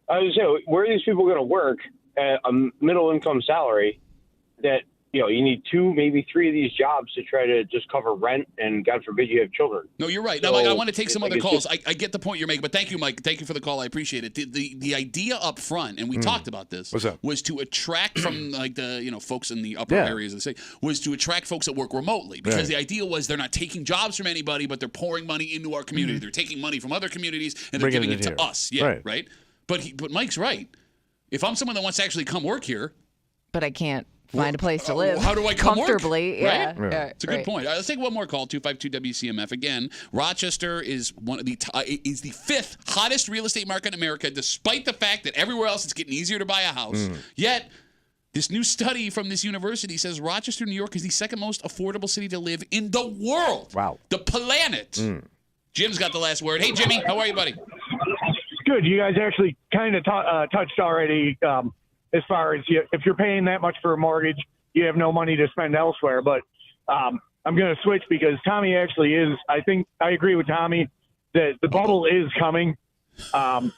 I was saying, where are these people going to work at a middle income salary that, you need 2, maybe 3 of these jobs to try to just cover rent, and God forbid you have children. No, you're right. So, Now, Mike, I want to take some other it's calls. just- I get the point you're making, but thank you, Mike. Thank you for the call. I appreciate it. The idea up front, and we talked about this, What's that? was to attract from like the folks in the upper Yeah. areas of the city, was to attract folks that work remotely, because Right. the idea was they're not taking jobs from anybody, but they're pouring money into our community. They're taking money from other communities and they're Bringing giving it it to here. us. Yeah, Right. right. But Mike's right. If I'm someone that wants to actually come work here, But I can't find a place to live. how do I come comfortably? work? Yeah, Right? yeah, It's a good right. point. Let's take one more call. 252 WCMF. Again, Rochester is one of the is the 5th hottest real estate market in America, despite the fact that everywhere else it's getting easier to buy a house. Yet, this new study from this university says Rochester, New York, is the 2nd most affordable city to live in the world. Wow. The planet. Jim's got the last word. Hey, Jimmy, how are you, buddy? Good. You guys actually kind of touched already as far as if you're paying that much for a mortgage, you have no money to spend elsewhere. But I'm going to switch because Tommy actually is. I think I agree with Tommy that the bubble is coming. I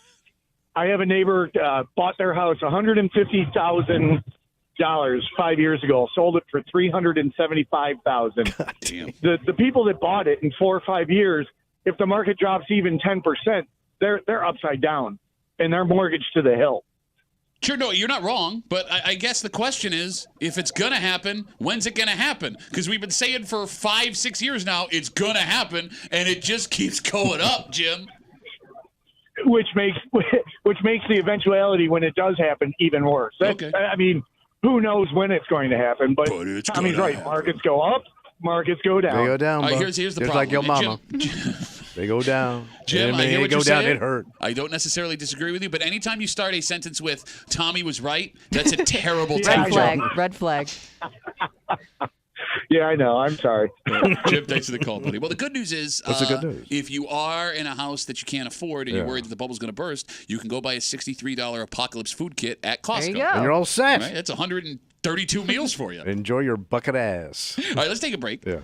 have a neighbor bought their house $150,000 5 years ago, sold it for $375,000. The people that bought it in 4 or 5 years, if the market drops even 10%, they're upside down and they're mortgaged to the hill. Sure, no, you're not wrong, but I guess the question is, if it's going to happen, when's it going to happen? Because we've been saying for 5-6 years now, it's going to happen, and it just keeps going up, Jim. Which makes the eventuality when it does happen even worse. Okay. I mean, who knows when it's going to happen, but Tommy's right. Happen. Markets go up, markets go down. They go down, All right, here's the just problem. like your mama. Jim, they go down. Jim, I hear what go you're down, saying. it hurt. I don't necessarily disagree with you, but anytime you start a sentence with "Tommy was right," that's a terrible Red flag. Red flag. Yeah, I know. I'm sorry. Jim, thanks for the call, buddy. Well, the good news is, what's the good news? If you are in a house that you can't afford and you're worried that the bubble's going to burst, you can go buy a $63 Apocalypse food kit at Costco. There you go. And you're all set. Right? That's 132 meals for you. Enjoy your bucket ass. All right, let's take a break. Yeah.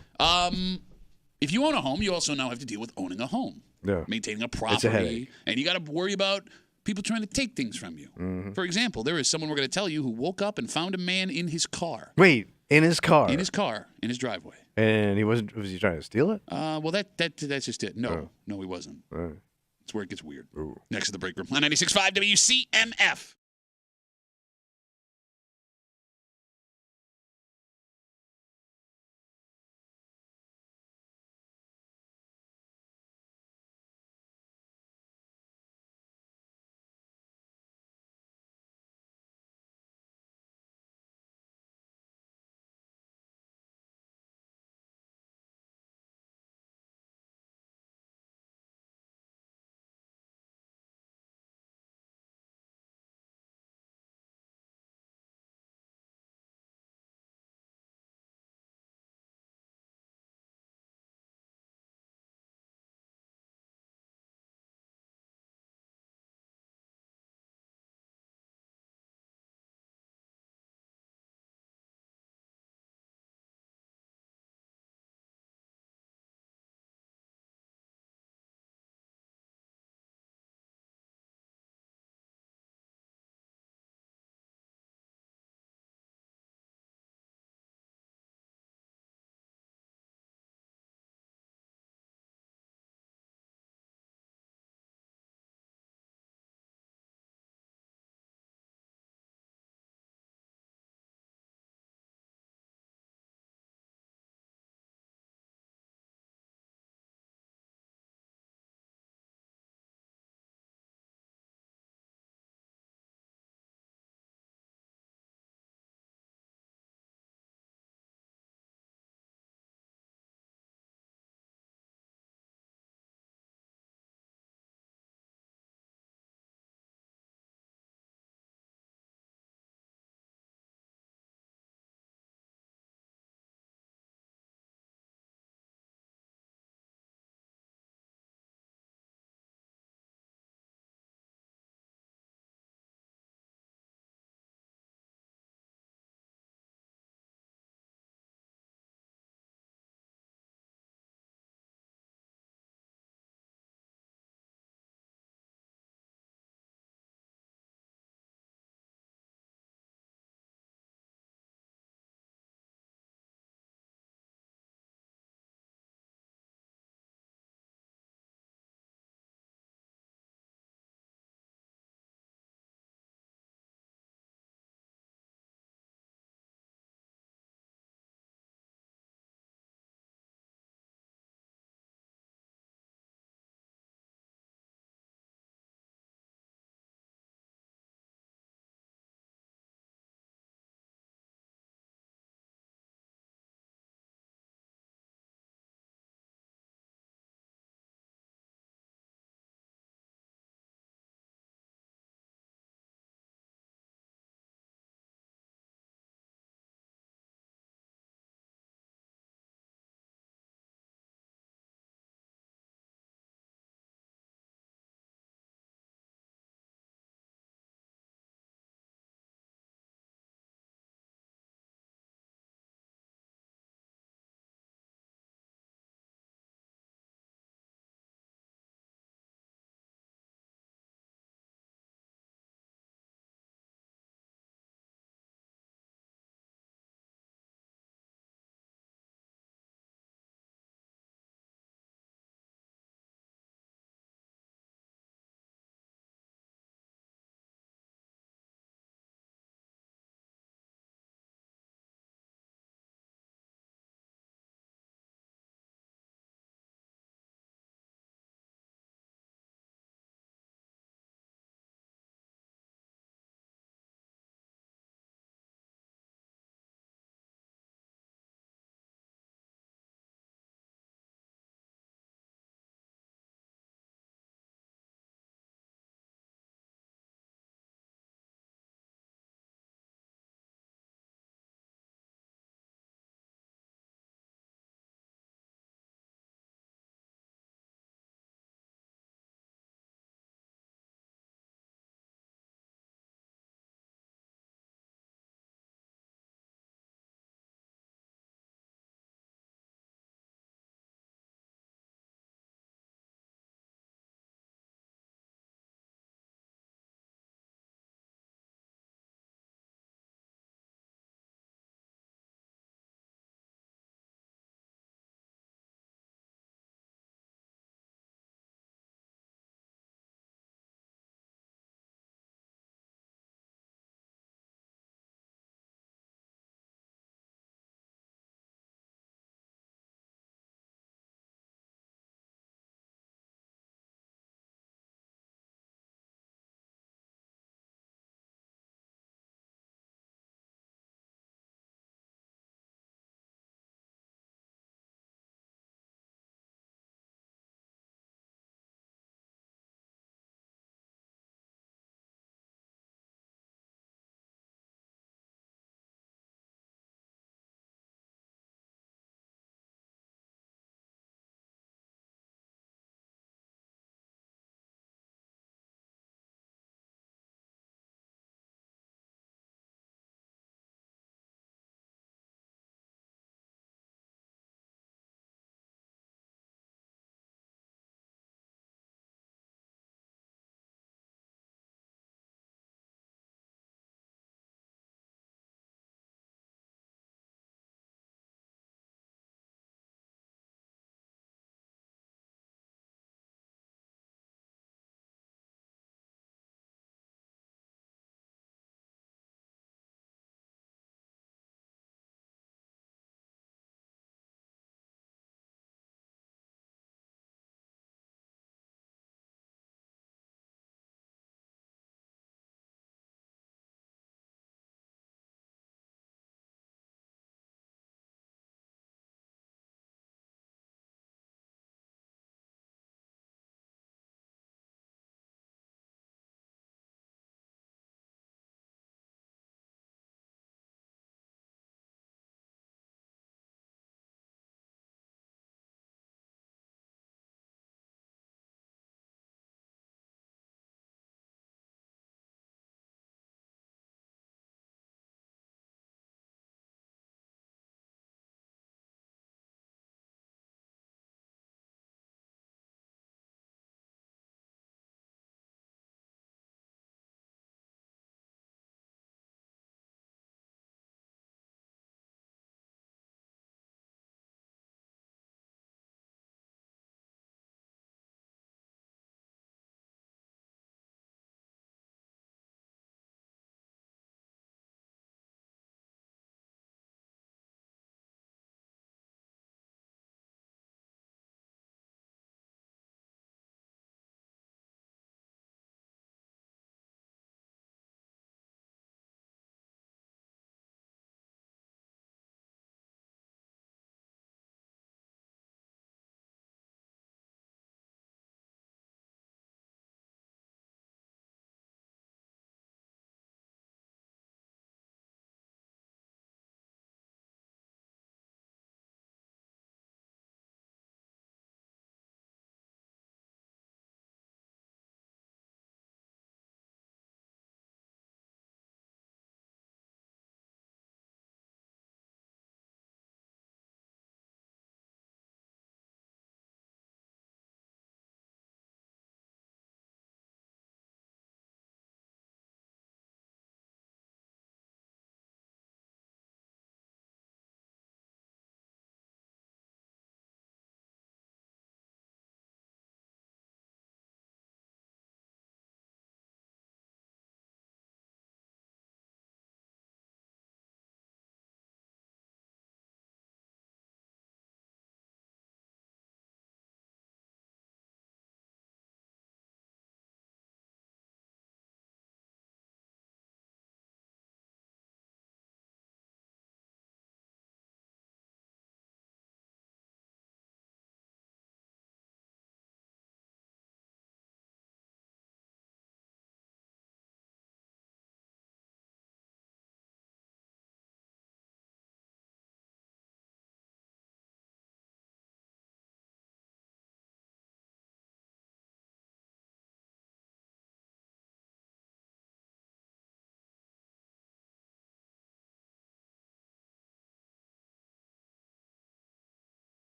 If you own a home, you also now have to deal with owning a home. Yeah. Maintaining a It's a property. headache. And you got to worry about people trying to take things from you. Mm-hmm. For example, there is someone we're going to tell you who woke up and found a man in his car. Wait, in his car? In his car, in his driveway. And was he trying to steal it? Well, that's just it. No, Oh. no, he wasn't. Right. That's where it gets weird. Ooh. Next to the break room. On 96.5 WCMF.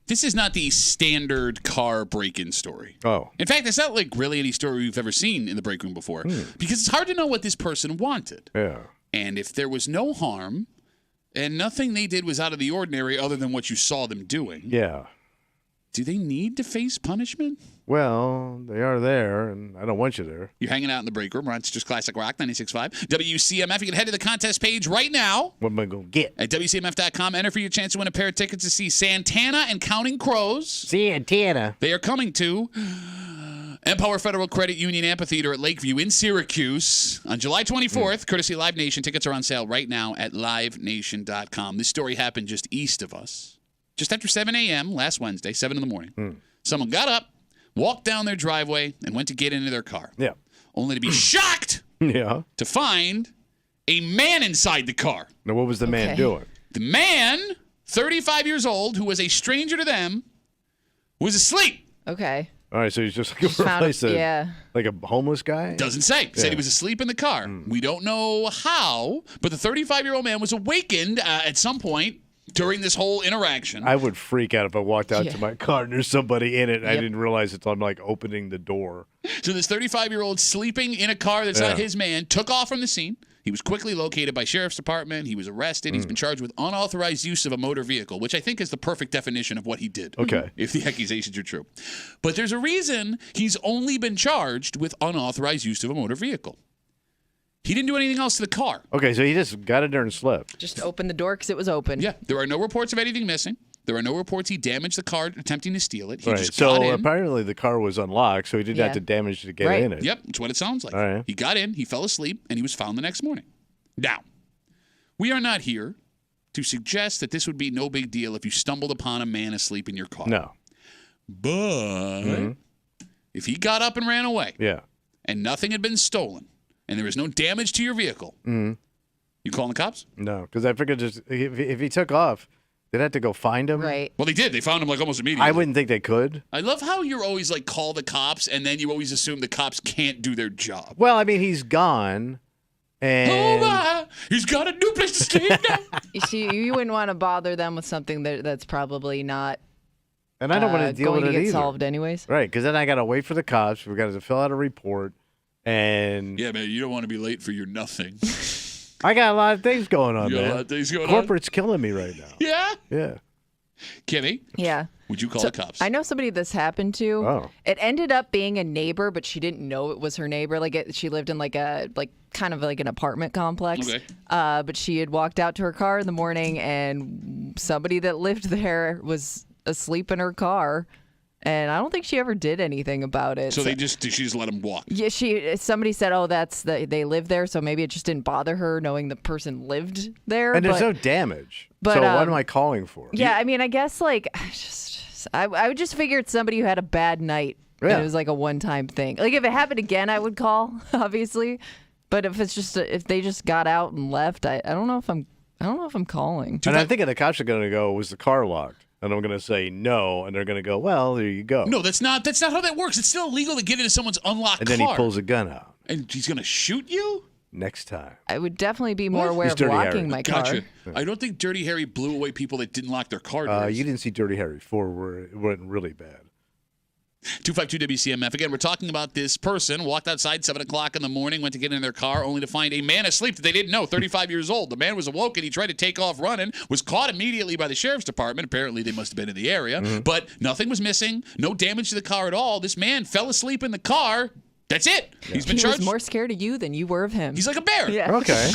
This is not the standard car break-in story. Oh. In fact, it's not like really any story we've ever seen in the break room before because it's hard to know what this person wanted. Yeah. And if there was no harm and nothing they did was out of the ordinary other than what you saw them doing. Yeah. Do they need to face punishment? Well, they are there, and I don't want you there. You're hanging out in the break room. It's just Classic Rock 96.5. WCMF. You can head to the contest page right now. What am I going to get? At WCMF.com. Enter for your chance to win a pair of tickets to see Santana and Counting Crows. Santana. They are coming to Empower Federal Credit Union Amphitheater at Lakeview in Syracuse on July 24th. Courtesy Live Nation. Tickets are on sale right now at livenation.com. This story happened just east of us. Just after 7 a.m. last Wednesday, 7 in the morning, someone got up, walked down their driveway, and went to get into their car. Yeah. Only to be shocked to find a man inside the car. Now, what was the man doing? The man, 35 years old, who was a stranger to them, was asleep. Okay. All right, so he's just like a homeless guy? Doesn't say. Said he was asleep in the car. We don't know how, but the 35-year-old man was awakened at some point during this whole interaction. I would freak out if I walked out to my car and there's somebody in it and I didn't realize it until I'm like opening the door. So this 35-year-old sleeping in a car that's not his man took off from the scene. He was quickly located by Sheriff's Department. He was arrested. He's been charged with unauthorized use of a motor vehicle, which I think is the perfect definition of what he did. Okay. If the accusations are true. But there's a reason he's only been charged with unauthorized use of a motor vehicle. He didn't do anything else to the car. Okay, so he just got in there and slept. Just opened the door because it was open. Yeah, there are no reports of anything missing. There are no reports he damaged the car attempting to steal it. He just got in. So apparently the car was unlocked, so he didn't have to damage to get in it. Yep, that's what it sounds like. All right. He got in, he fell asleep, and he was found the next morning. Now, we are not here to suggest that this would be no big deal if you stumbled upon a man asleep in your car. No. But if he got up and ran away and nothing had been stolen and there was no damage to your vehicle, you calling the cops? No, because I figured just if he took off, they'd have to go find him. Right. Well, they did. They found him like almost immediately. I wouldn't think they could. I love how you're always like call the cops and then you always assume the cops can't do their job. Well, I mean, he's gone. And he's got a new place to stay now. You see, you wouldn't want to bother them with something that's probably not and I don't want to deal going with to it get either. solved anyways. Right, because then I got to wait for the cops. We got to fill out a report. And yeah, man, you don't want to be late for your nothing. I got a lot of things going on, You got man. a lot of things going on? Corporate's killing me right now. Yeah? Yeah. Kimmy? Yeah. Would you call the cops? I know somebody this happened to. Oh. It ended up being a neighbor, but she didn't know it was her neighbor. She lived in kind of like an apartment complex. Okay. But she had walked out to her car in the morning, and somebody that lived there was asleep in her car. And I don't think she ever did anything about it. So she just let him walk. Yeah, somebody said, "Oh, they live there," so maybe it just didn't bother her knowing the person lived there. And there's no damage. But, so what am I calling for? Yeah, I mean, I guess I would just figure it's somebody who had a bad night. Yeah. And it was like a one-time thing. Like if it happened again, I would call, obviously. But if it's just if they just got out and left, I don't know if I'm calling. And I think the cops are going to go, was the car locked? And I'm going to say no, and they're going to go, well, there you go. No, that's not how that works. It's still illegal to get into someone's unlocked and car. then he pulls a gun out. And he's going to shoot you? Next time. I would definitely be more aware of locking my car. Gotcha. I don't think Dirty Harry blew away people that didn't lock their car doors. You didn't see Dirty Harry 4 where it went really bad. 252 WCMF. Again, we're talking about this person walked outside 7 o'clock in the morning, went to get in their car, only to find a man asleep that they didn't know, 35 years old. The man was awoken. He tried to take off running, was caught immediately by the sheriff's department. Apparently, they must have been in the area. But nothing was missing. No damage to the car at all. This man fell asleep in the car. That's it. Yeah. He's been charged. He was more scared of you than you were of him. He's like a bear. Yeah. Okay.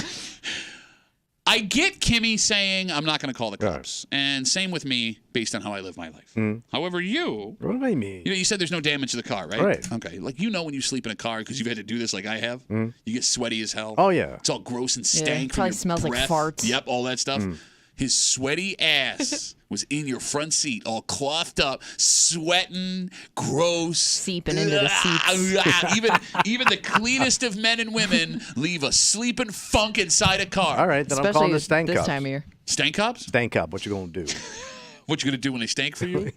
I get Kimmy saying I'm not going to call the cops, and same with me based on how I live my life. However, you... What do I mean? You said there's no damage to the car, right? Right. Okay. Like, when you sleep in a car, because you've had to do this like I have, you get sweaty as hell. Oh, yeah. It's all gross and stank. It probably smells breath. like farts. Yep, all that stuff. His sweaty ass was in your front seat, all clothed up, sweating, gross. Seeping into the seats. even the cleanest of men and women leave a sleeping funk inside a car. All right, then Especially I'm calling the stank this cops. time of year. Stank cops? Stank cop, what you going to do? What you going to do when they stank for you?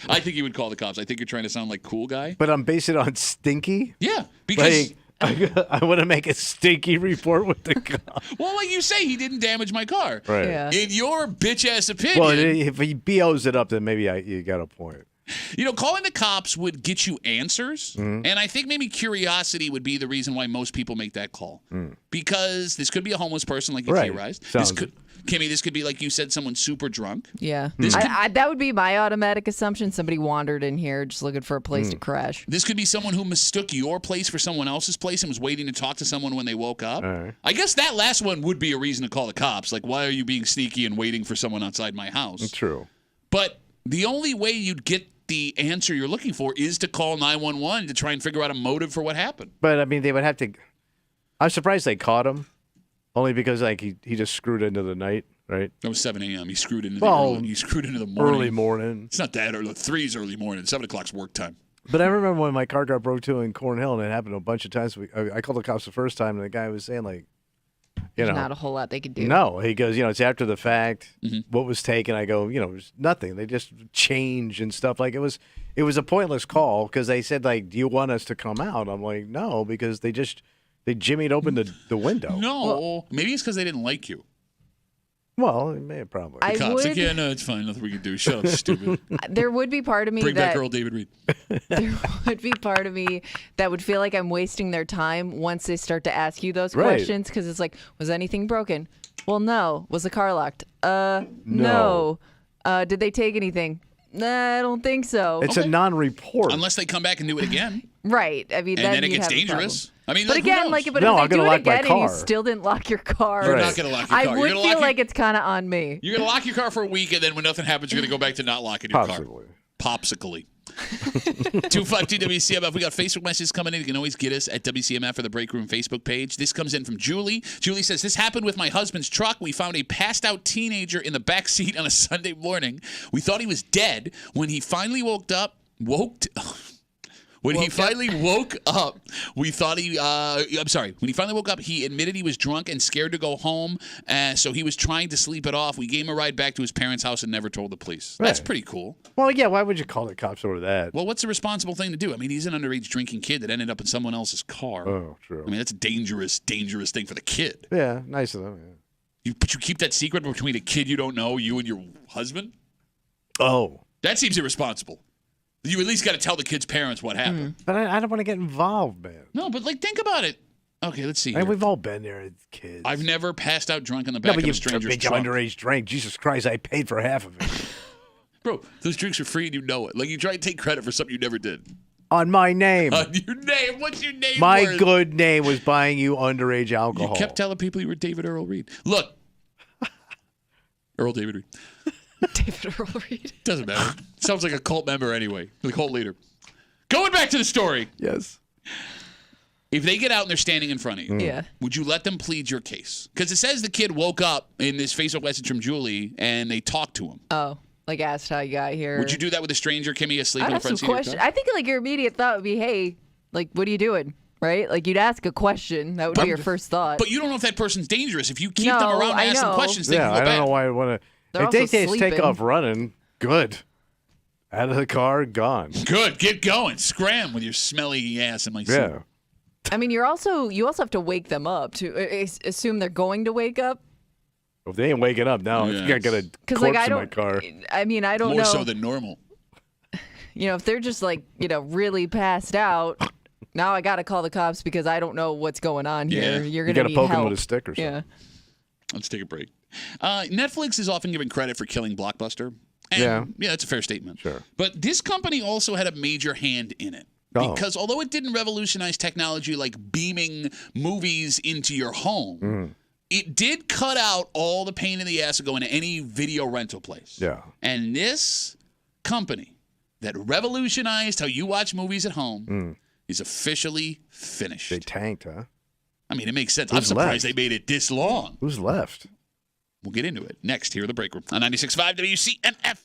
I think you would call the cops. I think you're trying to sound like cool guy. But I'm basing it on stinky? Yeah, because... I want to make a stinky report with the cop. Well, like you say, he didn't damage my car. Right. Yeah. In your bitch-ass opinion. Well, if he BOs it up, then maybe you got a point. Calling the cops would get you answers, and I think maybe curiosity would be the reason why most people make that call. Because this could be a homeless person, like you theorized. Kimmy, this could be, like you said, someone super drunk. Yeah. That would be my automatic assumption. Somebody wandered in here just looking for a place to crash. This could be someone who mistook your place for someone else's place and was waiting to talk to someone when they woke up. Right. I guess that last one would be a reason to call the cops. Like, why are you being sneaky and waiting for someone outside my house? True. But the only way you'd get the answer you're looking for is to call 911 to try and figure out a motive for what happened. But, I mean, they would have to – I'm surprised they caught him, only because, like, he just screwed into the night, right? It was 7 a.m. He screwed into the morning. Early morning. It's not that early. 3 is early morning. 7 o'clock's work time. But I remember when my car got broke to in Cornhill, and it happened a bunch of times. I called the cops the first time, and the guy was saying, like, There's not a whole lot they could do. No. He goes, it's after the fact. What was taken? I go, there's nothing. They just change and stuff. Like, it was a pointless call because they said, like, do you want us to come out? I'm like, no, because they jimmied open the window. No. Maybe it's because they didn't like you. Well, it may have probably. The cops like, yeah, no, it's fine. Nothing we can do. Shut up, stupid. There would be part of me Bring back Earl David Reed. There would be part of me that would feel like I'm wasting their time once they start to ask you those questions because it's like, was anything broken? Well, no. Was the car locked? No. Did they take anything? Nah, I don't think so. It's a non-report. Unless they come back and do it again. Right. I mean, and then it gets dangerous. I mean, but again, if they do it again and you still didn't lock your car, you're not going to lock your car. I would feel like it's kind of on me. You're going to lock your car for a week, and then when nothing happens, you're going to go back to not locking your car. Popsically. 252 WCMF. We got Facebook messages coming in. You can always get us at WCMF or the Break Room Facebook page. This comes in from Julie. Julie says, this happened with my husband's truck. We found a passed out teenager in the back seat on a Sunday morning. We thought he was dead. When he finally woke up, When he finally woke up, he admitted he was drunk and scared to go home, so he was trying to sleep it off. We gave him a ride back to his parents' house and never told the police. That's pretty cool. Well, yeah, why would you call the cops over that? Well, what's the responsible thing to do? I mean, he's an underage drinking kid that ended up in someone else's car. Oh, true. I mean, that's a dangerous thing for the kid. Yeah, nice of them, yeah. But you keep that secret between a kid you don't know, you and your husband? Oh. That seems irresponsible. You at least got to tell the kid's parents what happened. But I don't want to get involved, man. No, but think about it. Okay, let's see here. We've all been there as kids. I've never passed out drunk in the back of a stranger's truck. Underage drink. Jesus Christ, I paid for half of it. Bro, those drinks are free and you know it. Like, you try to take credit for something you never did. On my name. On your name? What's your name My worth? good name was buying you underage alcohol. You kept telling people you were David Earl Reed. Look. Earl David Reed. David Earl Reed. Doesn't matter. Sounds like a cult member anyway. The cult leader. Going back to the story. Yes. If they get out and they're standing in front of you, would you let them plead your case? Because it says the kid woke up in this Facebook message from Julie and they talked to him. Oh, like asked how you got here. Would you do that with a stranger, Kimmy, asleep in the front seat of your car? I think like your immediate thought would be, hey, like, what are you doing? Right? Like, you'd ask a question. That would be your first thought. But you don't know if that person's dangerous. If you keep them around and ask them questions, they can go I bad. don't know why I want to. If they just take off running, good. Out of the car, gone. Good. Get going. Scram with your smelly ass in my seat. Yeah. I mean, you also have to wake them up to assume they're going to wake up. If they ain't waking up now, I think I got a corpse in my car. I mean, I don't know. More so than normal. If they're just like, really passed out, now I got to call the cops because I don't know what's going on here. You're going to need help. You got to poke them with a stick or something. Yeah. Let's take a break. Netflix is often given credit for killing Blockbuster. And yeah, that's a fair statement. Sure. But this company also had a major hand in it. Because although it didn't revolutionize technology like beaming movies into your home, it did cut out all the pain in the ass of going to any video rental place. Yeah. And this company that revolutionized how you watch movies at home is officially finished. They tanked, huh? I mean, it makes sense. I'm surprised they made it this long. Who's left? We'll get into it next here in the Break Room on 96.5 WCMF.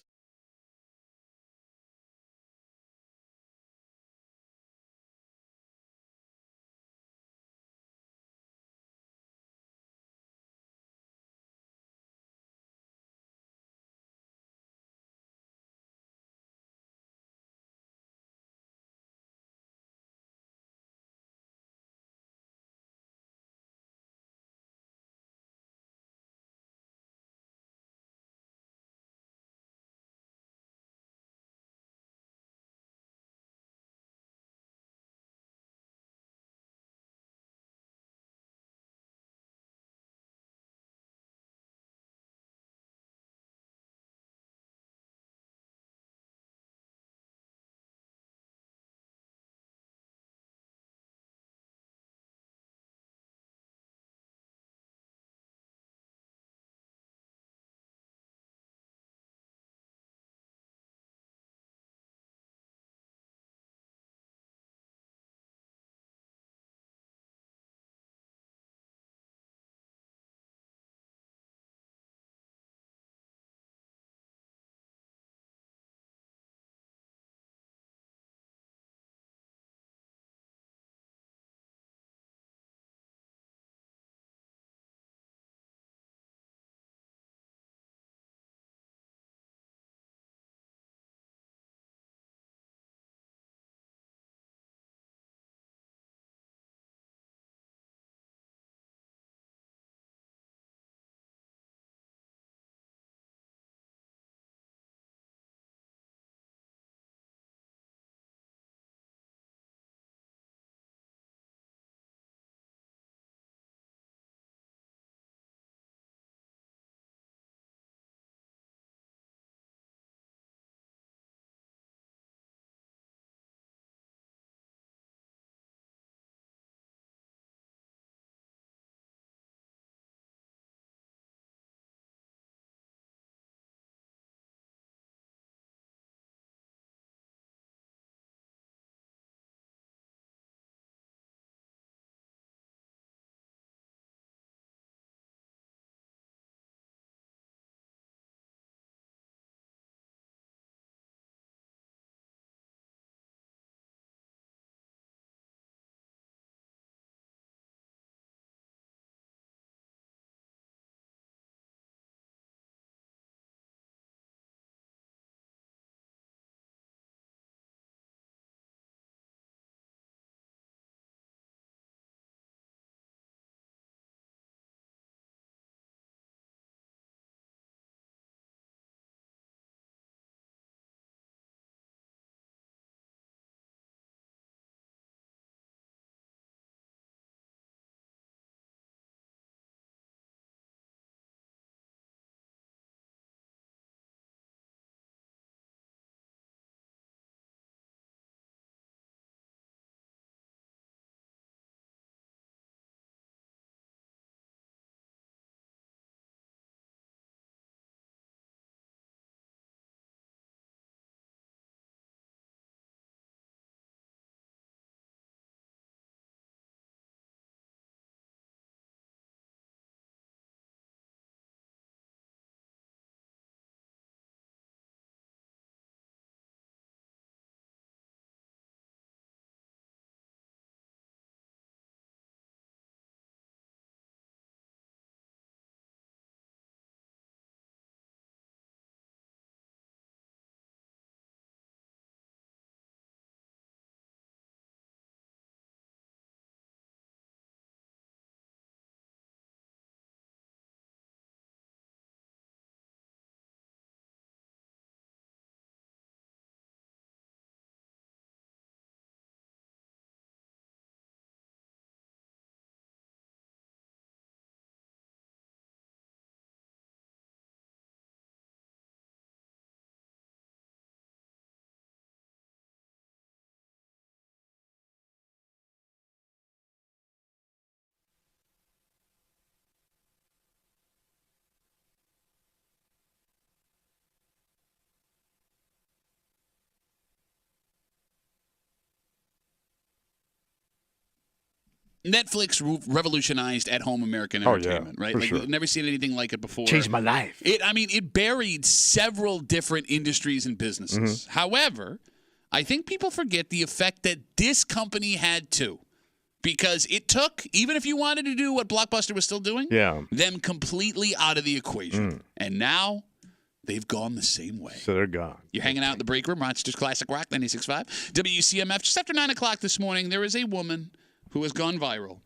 Netflix revolutionized at-home American Oh, entertainment, yeah, right? for Like sure. we've never seen anything like it before. Changed my life. It buried several different industries and businesses. Mm-hmm. However, I think people forget the effect that this company had too. Because it took, even if you wanted to do what Blockbuster was still doing, them completely out of the equation. And now they've gone the same way. So they're gone. You're hanging out in the break room, Rochester's Classic Rock 96.5. WCMF. Just after 9 o'clock this morning, there is a woman who has gone viral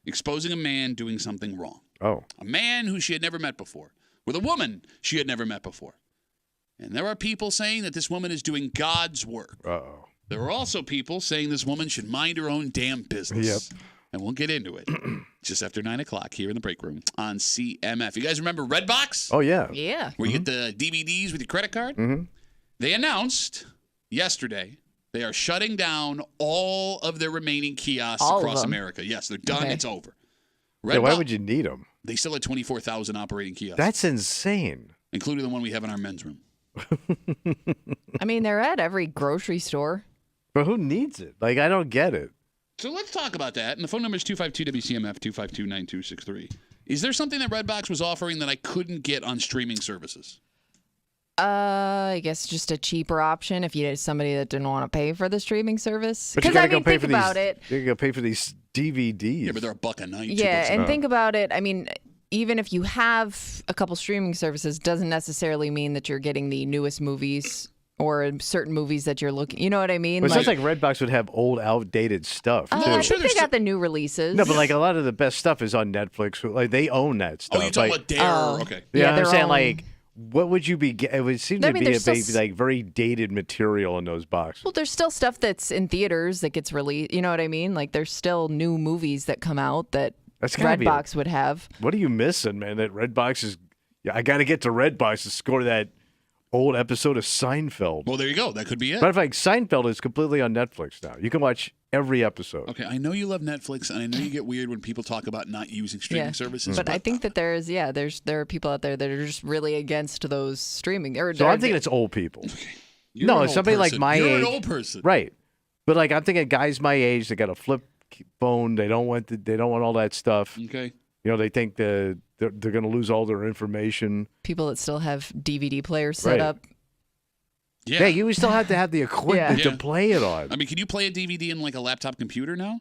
exposing a man doing something wrong. Oh. A man who she had never met before, with a woman she had never met before. And there are people saying that this woman is doing God's work. Uh-oh. There are also people saying this woman should mind her own damn business. Yep. And we'll get into it just after 9 o'clock here in the break room on CMF. You guys remember Redbox? Oh, yeah. Yeah. Where you get the DVDs with your credit card? Mm-hmm. They announced yesterday they are shutting down all of their remaining kiosks All of across them? America. Yes, they're done. Okay. It's over. Yeah, why would you need them? They still had 24,000 operating kiosks. That's insane. Including the one we have in our men's room. I mean, they're at every grocery store. But who needs it? Like, I don't get it. So let's talk about that. And the phone number is 252-WCMF, 252-9263. Is there something that Redbox was offering that I couldn't get on streaming services? I guess just a cheaper option if you had somebody that didn't want to pay for the streaming service. But you Because gotta I mean, go pay think for about these. it. You gotta pay for these DVDs. Yeah, but they're $1 a night. Yeah, $2 and a think about it. I mean, even if you have a couple streaming services, doesn't necessarily mean that you're getting the newest movies or certain movies that you're looking. You know what I mean? But it sounds like Redbox would have old, outdated stuff, too. I think they got the new releases. No, but like a lot of the best stuff is on Netflix. Like they own that stuff. Oh, you're talking like, about their... Okay. Yeah, I'm their saying own. like, what would you be? It would seem I to mean, be there's still like very dated material in those boxes. Well, there's still stuff that's in theaters that gets released. You know what I mean? Like there's still new movies that come out that That's gotta be Redbox would have. What are you missing, man? That Redbox is. Yeah, I got to get to Redbox to score that old episode of Seinfeld. Well, there you go. That could be it. Matter of fact, Seinfeld is completely on Netflix now. You can watch every episode. Okay, I know you love Netflix, and I know you get weird when people talk about not using streaming services. But I think that there are people out there that are just really against those streaming. Or So I'm thinking it's old people. You're No, an it's old somebody like person. my You're age. an old person. Right. But like I'm thinking guys my age, they got a flip phone. They don't want all that stuff. Okay. You know, they think they're going to lose all their information. people that still have DVD players set Right. up. Yeah. You would still have to have the equipment Yeah. to play it on. I mean, can you play a DVD in like a laptop computer now?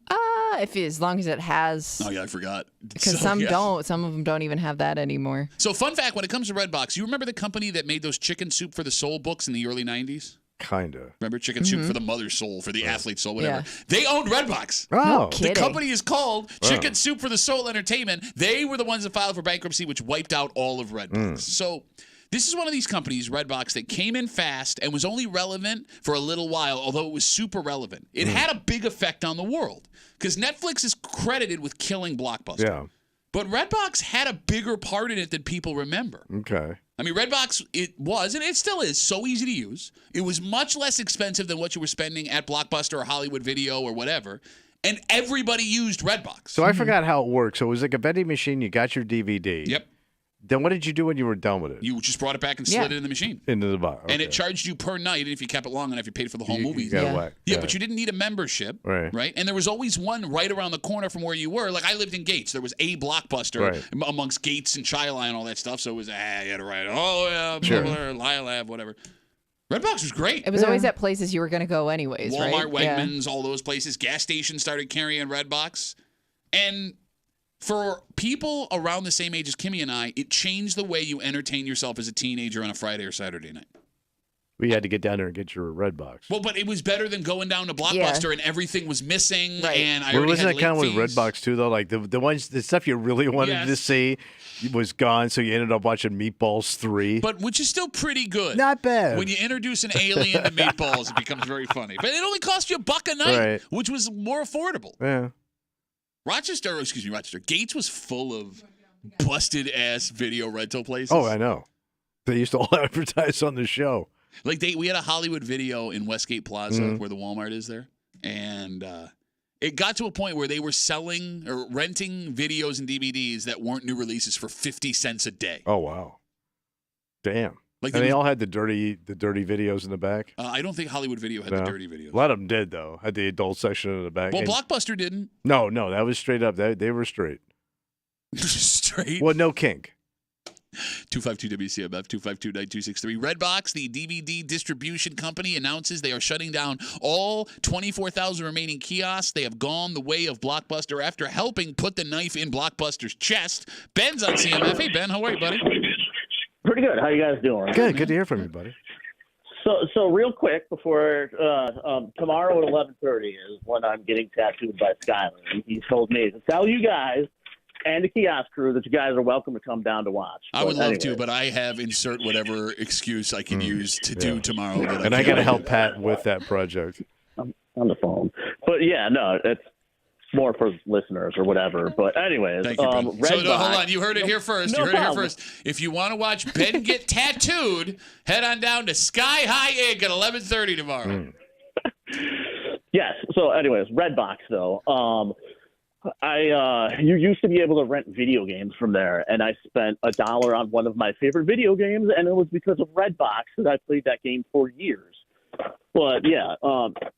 As long as it has. Oh, yeah, I forgot. Because So, some yeah. don't. Some of them don't even have that anymore. So, fun fact, when it comes to Redbox, you remember the company that made those Chicken Soup for the Soul books in the early 90s? Kinda. Remember Chicken Soup for the Mother's Soul, for the Athlete's Soul, whatever. Yeah. They owned Redbox. Oh. No The kidding. company is called Wow. Chicken Soup for the Soul Entertainment. They were the ones that filed for bankruptcy, which wiped out all of Redbox. So this is one of these companies, Redbox, that came in fast and was only relevant for a little while, although it was super relevant. It had a big effect on the world because Netflix is credited with killing Blockbuster. Yeah. But Redbox had a bigger part in it than people remember. Okay. I mean, Redbox, it was, and it still is, so easy to use. It was much less expensive than what you were spending at Blockbuster or Hollywood Video or whatever. And everybody used Redbox. So I forgot how it works. So it was like a vending machine. You got your DVD. Yep. Then what did you do when you were done with it? You just brought it back and slid it in the machine. Into the box. And it Okay. charged you per night. And if you kept it long enough, you paid for the whole You movie. got whacked. Yeah, Got but it. you didn't need a membership, Right. And there was always one right around the corner from where you were. Like I lived in Gates. There was a Blockbuster Right. amongst Gates and Chi-Line and all that stuff. So it was, you had to write, oh, yeah, Sure. blah, blah, Liolab, whatever. Redbox was great. It was always at places you were going to go anyways, Walmart, right? Wegmans, all those places. Gas stations started carrying Redbox. And for people around the same age as Kimmy and I, it changed the way you entertain yourself as a teenager on a Friday or Saturday night. We had to get down there and get your Redbox. Well, but it was better than going down to Blockbuster and everything was missing. Right. And I Well, already wasn't had that kind of late with fees. Redbox too, though? Like the stuff you really wanted to Yes. see was gone, so you ended up watching Meatballs 3. But which is still pretty good. Not bad. When you introduce an alien to Meatballs, it becomes very funny. But it only cost you $1 a night, Right. which was more affordable. Yeah. Rochester, Gates was full of busted ass video rental places. Oh, I know. They used to all advertise on the show. Like we had a Hollywood Video in Westgate Plaza Mhm. where the Walmart is there, and it got to a point where they were selling or renting videos and DVDs that weren't new releases for 50 cents a day. Oh, wow. Damn. Like And they all had the dirty videos in the back. I don't think Hollywood Video had the dirty videos. A lot of them did though. Had the adult section in the back. Well, And- Blockbuster didn't. No, that was straight up. They were straight. Straight. Well, no kink. 252 WCMF 252-9263. Redbox, the DVD distribution company, announces they are shutting down all 24,000 remaining kiosks. They have gone the way of Blockbuster after helping put the knife in Blockbuster's chest. Ben's on CMF. Hey, Ben, how are you, buddy? Pretty good. How you guys doing? Good to hear from you, buddy. So real quick before tomorrow at 11:30 is when I'm getting tattooed by Skyler. He told me to tell you guys and the kiosk crew that you guys are welcome to come down to watch. I would love to, but I have insert whatever excuse I can use to do tomorrow. And I got to help Pat with that project. I'm on the phone. But yeah, no, it's more for listeners or whatever. But anyways, Thank you, Ben. Redbox, Hold on. You heard it here first. No problem. If you want to watch Ben get tattooed, head on down to Sky High Inc. at 11:30 tomorrow. Yes. So anyways, Redbox though. You used to be able to rent video games from there, and I spent $1 on one of my favorite video games, and it was because of Redbox that I played that game for years. But yeah,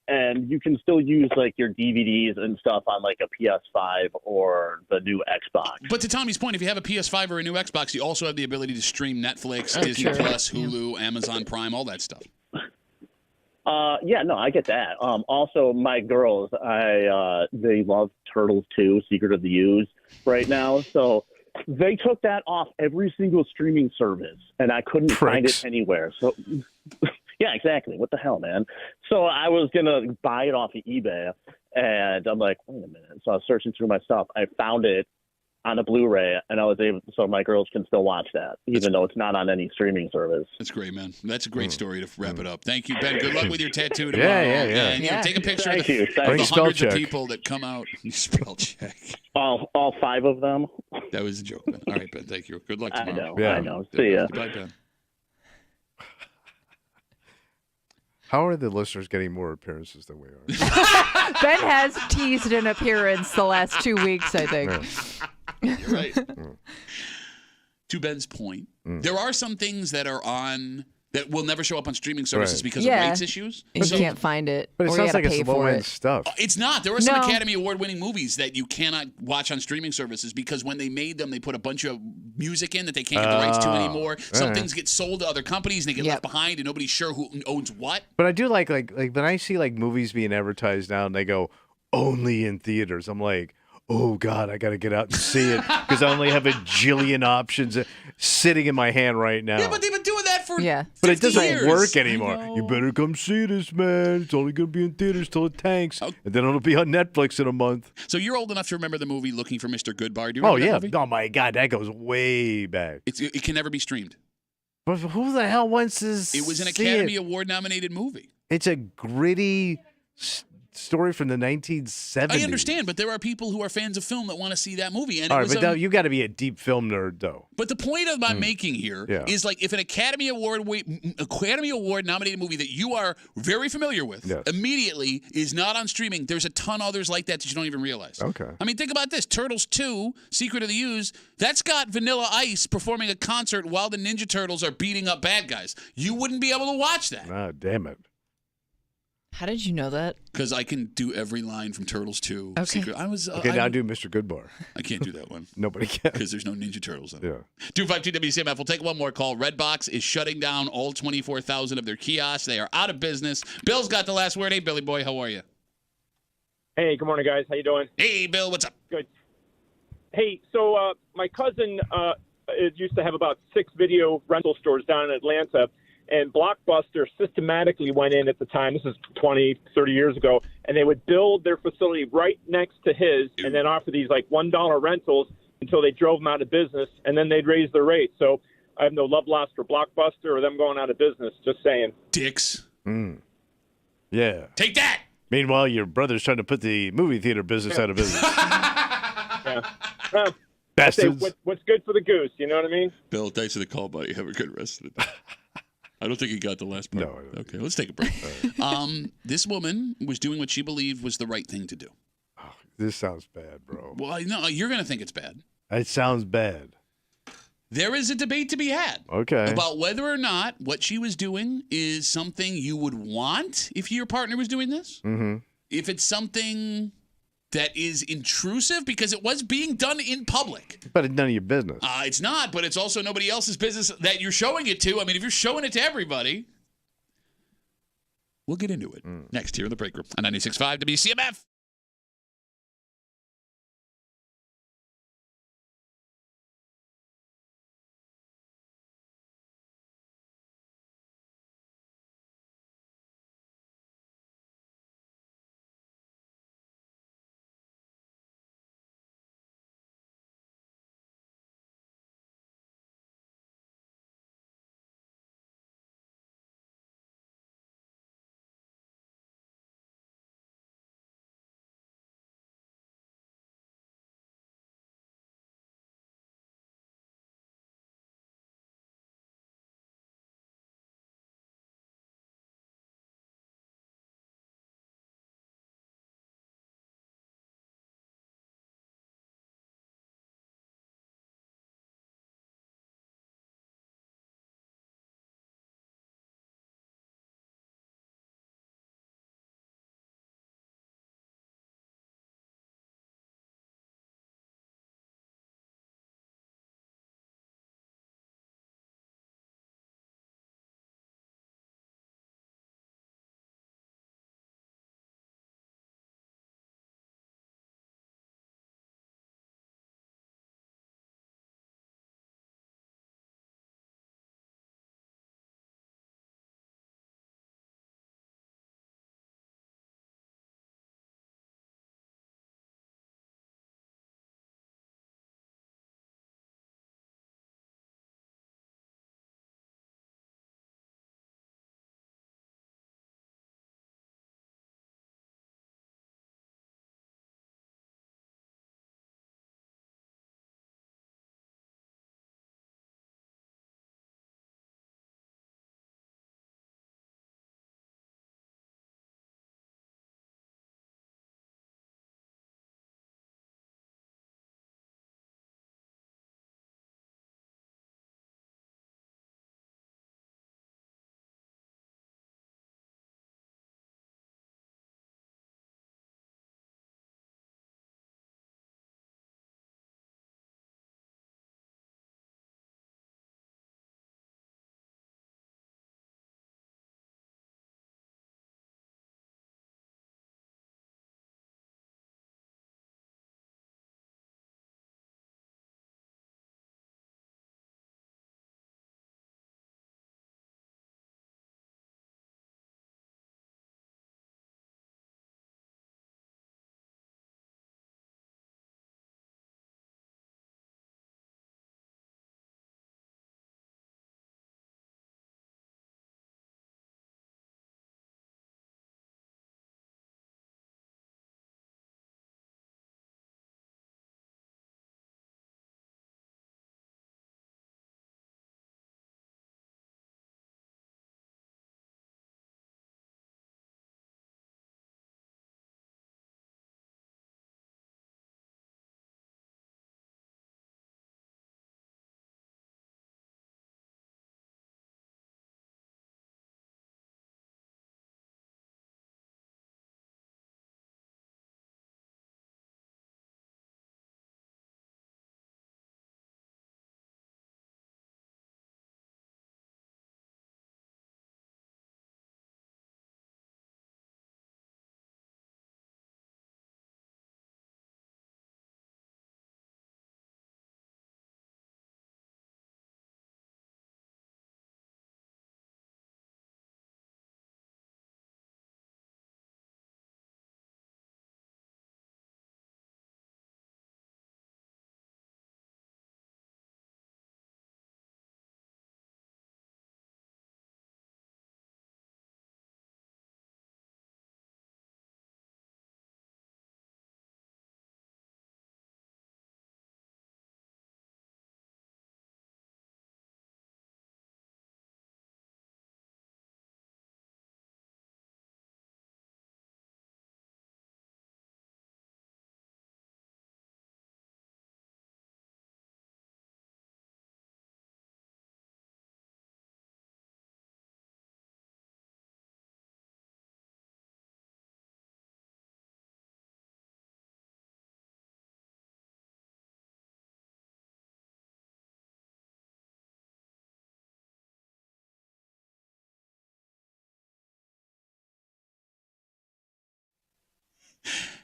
and you can still use like your DVDs and stuff on like a PS5 or the new Xbox. But to Tommy's point, if you have a PS5 or a new Xbox, you also have the ability to stream Netflix, Disney Plus, Hulu, Amazon Prime, all that stuff. Yeah, no, I get that. Also, my girls, they love Turtles 2, Secret of the Ooze right now. So they took that off every single streaming service, and I couldn't find it anywhere. So, yeah, exactly. What the hell, man? So I was going to buy it off of eBay, and I'm like, wait a minute. So I was searching through my stuff. I found it on a Blu-ray, and I was able, so my girls can still watch that, even though it's not on any streaming service. That's great, man. That's a great story to wrap it up. Thank you, Ben. Good luck with your tattoo tomorrow. Yeah. And, take a picture Thank of the, you. of the spell hundreds of check. people that come out. You spell check. All 5 of them. That was a joke, Ben. All right, Ben. Thank you. Good luck tomorrow. I know. See ya. Goodbye, Ben. How are the listeners getting more appearances than we are? Ben has teased an appearance the last 2 weeks, I think. You're right. To Ben's point, there are some things that are on that will never show up on streaming services because of rights issues. You can't find it. But it or you sounds gotta like pay it's for low-end it. stuff. It's not. There are some No. Academy Award-winning movies that you cannot watch on streaming services because when they made them, they put a bunch of music in that they can't get the rights to anymore. Some right. things get sold to other companies and they get left behind, and nobody's sure who owns what. But I do like when I see like movies being advertised now and they go only in theaters. I'm like, oh God, I got to get out and see it because I only have a jillion options sitting in my hand right now. Yeah, but they've been doing that for But it 50 doesn't years. work anymore. You better come see this, man. It's only going to be in theaters till it tanks. And then it'll be on Netflix in a month. So you're old enough to remember the movie Looking for Mr. Goodbar. Do you Oh, remember yeah. that movie? Oh, my God. That goes way back. It can never be streamed. But who the hell wants to It was an see Academy it? Award-nominated movie. It's a gritty story from the 1970s. I understand, but there are people who are fans of film that want to see that movie. And All it right, was but you got to be a deep film nerd, though. But the point of my making here is like if an Academy Award nominated movie that you are very familiar with immediately is not on streaming, there's a ton others like that you don't even realize. Okay. I mean, think about this. Turtles 2, Secret of the Ooze, that's got Vanilla Ice performing a concert while the Ninja Turtles are beating up bad guys. You wouldn't be able to watch that. Ah, damn it. How did you know that? Because I can do every line from Turtles 2. Okay. Secret. Now do Mr. Goodbar. I can't do that one. Nobody can. Because there's no Ninja Turtles in it. Yeah. 252 WCMF. We'll take one more call. Redbox is shutting down all 24,000 of their kiosks. They are out of business. Bill's got the last word. Hey, Billy boy, how are you? Hey, good morning, guys. How you doing? Hey, Bill, what's up? Good. Hey, so my cousin used to have about 6 video rental stores down in Atlanta, and Blockbuster systematically went in at the time, this is 20, 30 years ago, and they would build their facility right next to his and then offer these like $1 rentals until they drove them out of business, and then they'd raise their rates. So I have no love lost for Blockbuster or them going out of business, just saying. Dicks. Yeah. Take that! Meanwhile, your brother's trying to put the movie theater business out of business. Yeah. Well, Bastards. what's good for the goose, you know what I mean? Bill, thanks for the call, buddy. Have a good rest of the day. I don't think he got the last part. No, okay, let's take a break. This woman was doing what she believed was the right thing to do. This sounds bad, bro. Well, no, you're going to think it's bad. It sounds bad. there is a debate to be had. Okay. About whether or not what she was doing is something you would want if your partner was doing this. Mm-hmm. If it's something that is intrusive because it was being done in public. But it's none of your business. It's not, but it's also nobody else's business that you're showing it to. I mean, if you're showing it to everybody, we'll get into it next here in the break room on 96.5 WCMF.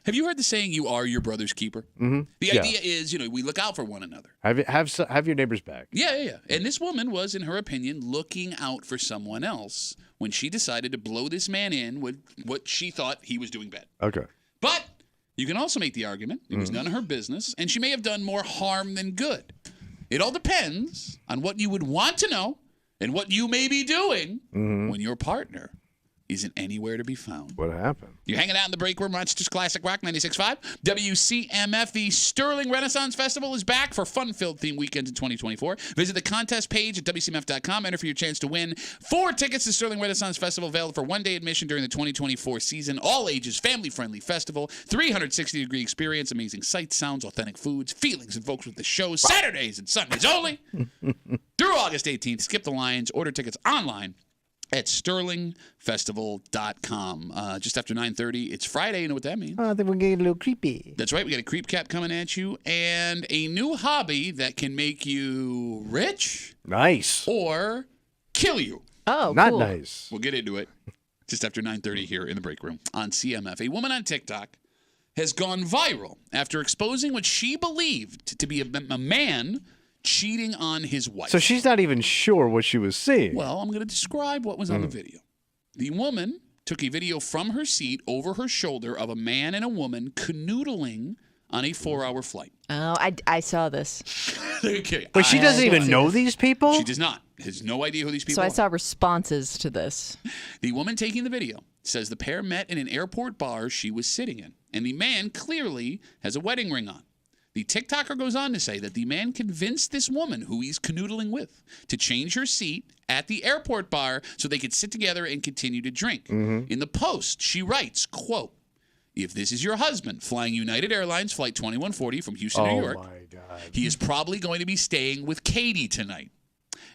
Have you heard the saying, you are your brother's keeper? Mm-hmm. The idea is, we look out for one another. Have your neighbor's back. Yeah. And this woman was, in her opinion, looking out for someone else when she decided to blow this man in with what she thought he was doing bad. Okay. But you can also make the argument it was none of her business, and she may have done more harm than good. It all depends on what you would want to know and what you may be doing when your partner isn't anywhere to be found. What happened? You're hanging out in the break room, Rochester's Classic Rock 96.5. WCMF, the Sterling Renaissance Festival is back for fun-filled theme weekends in 2024. Visit the contest page at WCMF.com. Enter for your chance to win 4 tickets to Sterling Renaissance Festival, available for one-day admission during the 2024 season. All ages, family-friendly festival, 360-degree experience, amazing sights, sounds, authentic foods, feelings invoked with the shows, Saturdays and Sundays only. Through August 18th, skip the lines, order tickets online at sterlingfestival.com. Just after 9:30, it's Friday. You know what that means? Oh, then we're getting a little creepy. That's right. We got a creep cap coming at you and a new hobby that can make you rich. Nice. Or kill you. Oh, not cool. Nice. We'll get into it just after 9:30 here in the break room on CMF. A woman on TikTok has gone viral after exposing what she believed to be a man cheating on his wife. So she's not even sure what she was seeing. Well, I'm going to describe what was on the video. The woman took a video from her seat over her shoulder of a man and a woman canoodling on a 4-hour flight. Oh, I saw this. Okay. But she doesn't even know these people? She does not. Has no idea who these people So are. I saw responses to this. The woman taking the video says the pair met in an airport bar she was sitting in, and the man clearly has a wedding ring on. The TikToker goes on to say that the man convinced this woman who he's canoodling with to change her seat at the airport bar so they could sit together and continue to drink. In the post, she writes, quote, "If this is your husband flying United Airlines Flight 2140 from Houston, New York, my God. he is probably going to be staying with Katie tonight."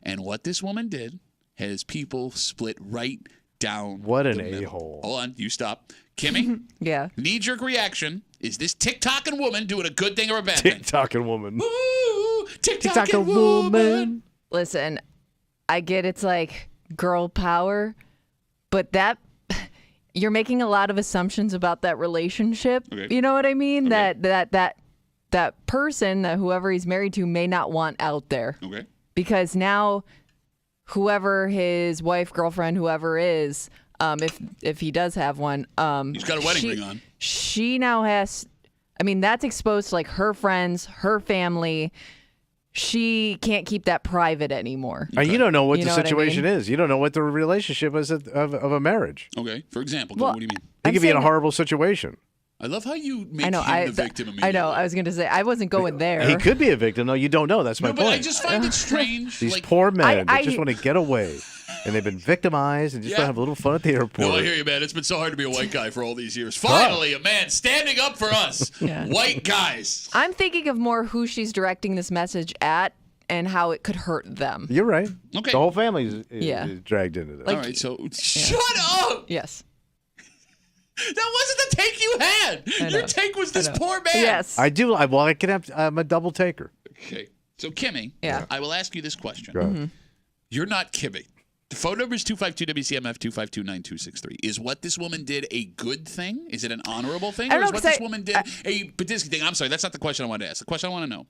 And what this woman did has people split right down. What an the middle. a-hole. Hold on, you stop. Kimmy? Yeah. Knee-jerk reaction. Is this TikToking woman doing a good thing or a bad thing? TikToking woman. Ooh, TikToking woman. Listen, I get it's like girl power, but that you're making a lot of assumptions about that relationship. Okay. You know what I mean? Okay. That person, that whoever he's married to, may not want out there. Okay. Because now, whoever his wife, girlfriend, whoever is, if he does have one, he's got a wedding ring on. She now has. I mean, that's exposed to like her friends, her family. She can't keep that private anymore. And you don't know what You the know what I situation mean? is. You don't know what the relationship is of a marriage. Okay. For example, Well, what do you mean? He I'm could be in a saying- horrible situation. I love how you make I know. him the victim immediately. I know. I was going to say I wasn't going there. He could be a victim. No, you don't know. That's my No, but point. I just find it strange. These like, poor men I- that just want to get away. And they've been victimized and just want to have a little fun at the airport. No, I hear you, man. It's been so hard to be a white guy for all these years. Finally, a man standing up for us, Yeah. white guys. I'm thinking of more who she's directing this message at and how it could hurt them. You're right. Okay. The whole family is Yeah. dragged into this. All right, so shut up. Yes. That wasn't the take you had. I Your know. take was this I know. poor man. Yes. I do. I can have. I'm a double taker. Okay. So, Kimmy, Yeah. I will ask you this question. Go ahead. You're not Kimmy. The phone number is 252-WCMF, 252-9263. Is what this woman did a good thing? Is it an honorable thing? I Or don't is know, what 'cause this woman did a badisky thing? I'm sorry, that's not the question I wanted to ask. The question I want to know,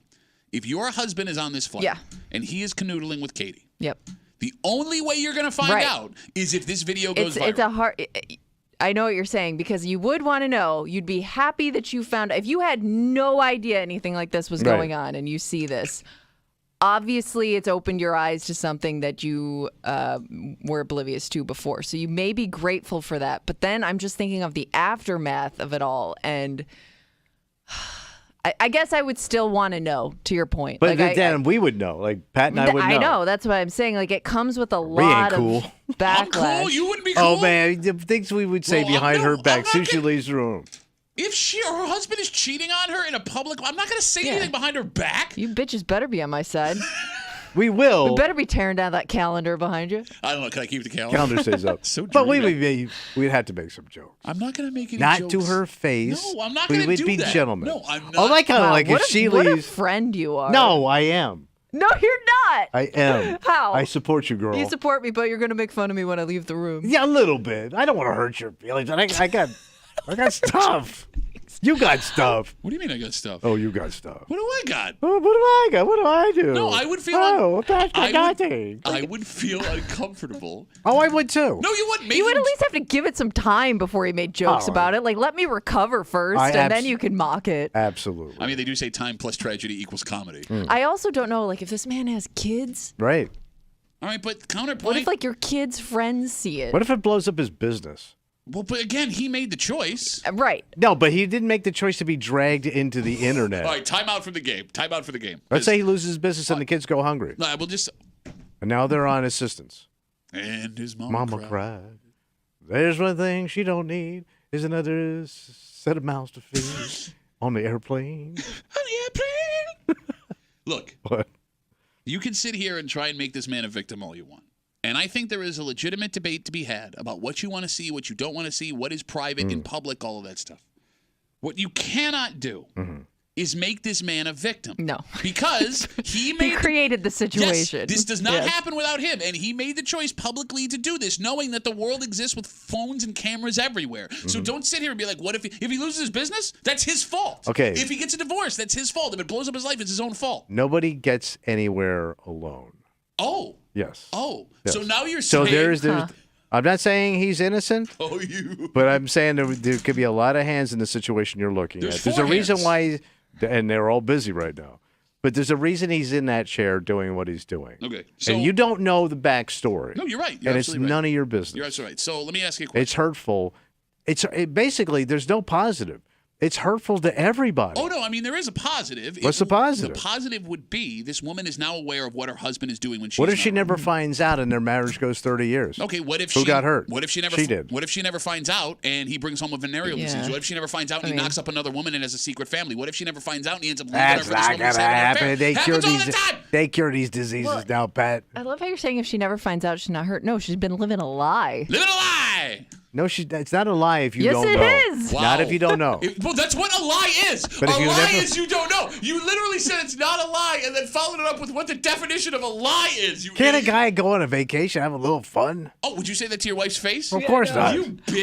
if your husband is on this flight Yeah. and he is canoodling with Katie, Yep. the only way you're going to find Right. out is if this video goes viral. It's a hard. I know what you're saying because you would want to know. You'd be happy that you found. If you had no idea anything like this was Right. going on and you see this, obviously it's opened your eyes to something that you were oblivious to before. So you may be grateful for that. But then I'm just thinking of the aftermath of it all, and I guess I would still want to know. To your point, But like, then we would know. Like Pat and I would know. I know. That's what I'm saying. Like it comes with a We ain't lot cool. of backlash. I'm cool. You wouldn't be cool. Oh man, the things we would say Well, behind I'm her not- back I'm as soon not as she leaves the room. If she or her husband is cheating on her in a public, I'm not going to say Yeah. anything behind her back. You bitches better be on my side. We will. We better be tearing down that calendar behind you. I don't know. Can I keep the calendar? Calendar stays up. So but dreamy. we'd have to make some jokes. I'm not going to make any Not jokes. to her face. No, I'm not We going to would do be that. gentlemen. No, I'm not. Oh, I kind of like what if she what a leaves. friend you are. No, I am. No, you're not. I am. How? I support you, girl. You support me, but you're going to make fun of me when I leave the room. Yeah, a little bit. I don't want to hurt your feelings. I got I got stuff. You got stuff. What do you mean I got stuff? Oh, you got stuff. What do I got? Oh, what do I got? What do I do? No, I would feel. I would feel uncomfortable. Oh, I would too. No, you wouldn't. You would at least have to give it some time before he made jokes about it. Like, let me recover first, and then you can mock it. Absolutely. I mean, they do say time plus tragedy equals comedy. I also don't know, like, if this man has kids. Right. All right, but counterpoint. What if, like, your kids' friends see it? What if it blows up his business? Well, but again, he made the choice. Right. No, but he didn't make the choice to be dragged into the internet. All right, time out for the game. Time out for the game. Let's say he loses his business and the kids go hungry. No, we'll just. And now they're on assistance. And his mama cried. There's one thing she don't need is another set of mouths to feed on the airplane. On the airplane. Look. What? You can sit here and try and make this man a victim all you want. And I think there is a legitimate debate to be had about what you want to see, what you don't want to see, what is private in public, all of that stuff. What you cannot do is make this man a victim. No. Because he created the situation. Yes, this does not happen without him. And he made the choice publicly to do this, knowing that the world exists with phones and cameras everywhere. So don't sit here and be like, what if he loses his business? That's his fault. Okay. If he gets a divorce, that's his fault. If it blows up his life, it's his own fault. Nobody gets anywhere alone. Oh. Yes. Oh. Yes. So now you're saying. So there's I'm not saying he's innocent. Oh, you. But I'm saying there could be a lot of hands in the situation you're looking at. There's a reason why, and they're all busy right now. But there's a reason he's in that chair doing what he's doing. Okay. So, and you don't know the backstory. No, you're right. And it's none of your business. You're absolutely right. So let me ask you a question. It's hurtful. Basically, there's no positive. It's hurtful to everybody. Oh, no. I mean, there is a positive. What's the positive? The positive would be this woman is now aware of what her husband is doing when she's What if she never finds out and their marriage goes 30 years? Okay, what if Who got hurt? What if she never? She did. What if she never finds out and he brings home a venereal disease? What if she never finds out and he knocks up another woman and has a secret family? What if she never finds out and he ends up leaving her That's for this not woman who's gonna having an happen. affair? Happens all the time. They cure these diseases now, Pat. I love how you're saying if she never finds out, she's not hurt. No, she's been living a lie. Living a lie. No, it's not a lie if you Yes, don't it know. is. Not if you don't know. Well, that's what a lie is. But if a you lie never- is you don't know. You literally said it's not a lie and then followed it up with what the definition of a lie is. You Can't a idiot. guy go on a vacation, have a little fun? Oh, would you say that to your wife's face? Of course not. You bitch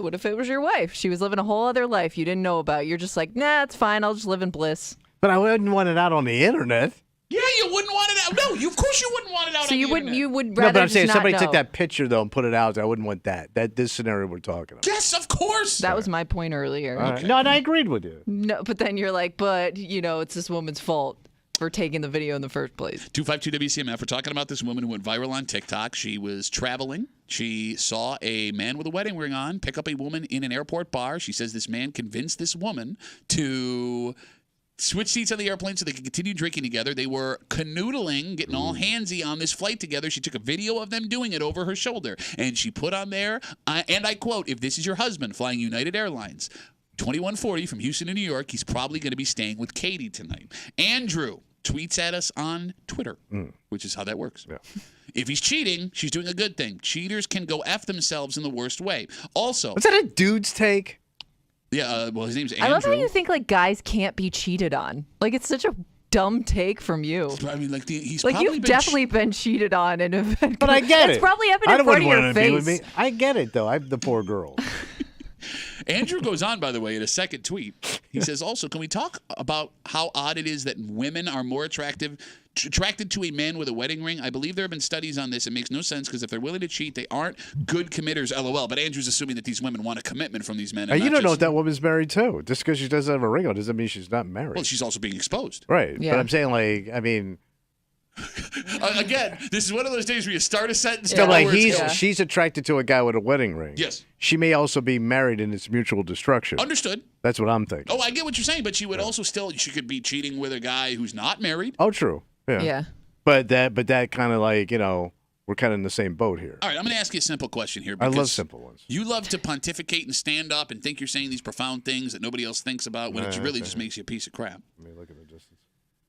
What if it was your wife? She was living a whole other life you didn't know about. You're just like, nah, it's fine. I'll just live in bliss. But I wouldn't want it out on the internet. Yeah, you wouldn't want it out. No, of course you wouldn't want it out. So on you the wouldn't. internet. You would No, rather but I'm just saying if not somebody know. took that picture though and put it out, I wouldn't want that. This scenario we're talking about. Yes, of course. That was my point earlier. All right. No, and I agreed with you. No, but then you're like, it's this woman's fault for taking the video in the first place. 252 WCMF. We're talking about this woman who went viral on TikTok. She was traveling. She saw a man with a wedding ring on pick up a woman in an airport bar. She says this man convinced this woman to switch seats on the airplane so they could continue drinking together. They were canoodling, getting all handsy on this flight together. She took a video of them doing it over her shoulder, and she put on there, and I quote, "If this is your husband flying United Airlines, 2140 from Houston to New York, he's probably going to be staying with Katie tonight." Andrew tweets at us on Twitter, which is how that works. Yeah. If he's cheating, she's doing a good thing. Cheaters can go F themselves in the worst way. Also, Was that a dude's take? yeah, well, his name's Andrew. I love how you think like guys can't be cheated on. Like it's such a dumb take from you. I mean, like he's Like probably you've been definitely been cheated on and have been. But I get It's it. probably happened in front of your be with face. me. I get it though. I'm the poor girl. Andrew goes on, by the way, in a second tweet. He says, also, can we talk about how odd it is that women are more attracted to a man with a wedding ring? I believe there have been studies on this. It makes no sense because if they're willing to cheat, they aren't good committers, LOL. But Andrew's assuming that these women want a commitment from these men. Now, you don't know if that woman's married too. Just because she doesn't have a ring on doesn't mean she's not married. Well, she's also being exposed. Right. Yeah. But I'm saying, like, I mean, Again, this is one of those days where you start a sentence. still, and like words she's attracted to a guy with a wedding ring. Yes. She may also be married and it's mutual destruction. Understood. That's what I'm thinking. Oh, I get what you're saying, but she would also she could be cheating with a guy who's not married. Oh, true. Yeah. Yeah. But that kind of like, we're kind of in the same boat here. All right, I'm going to ask you a simple question here. I love because simple ones. You love to pontificate and stand up and think you're saying these profound things that nobody else thinks about when it really just makes you a piece of crap. Let me look at the distance.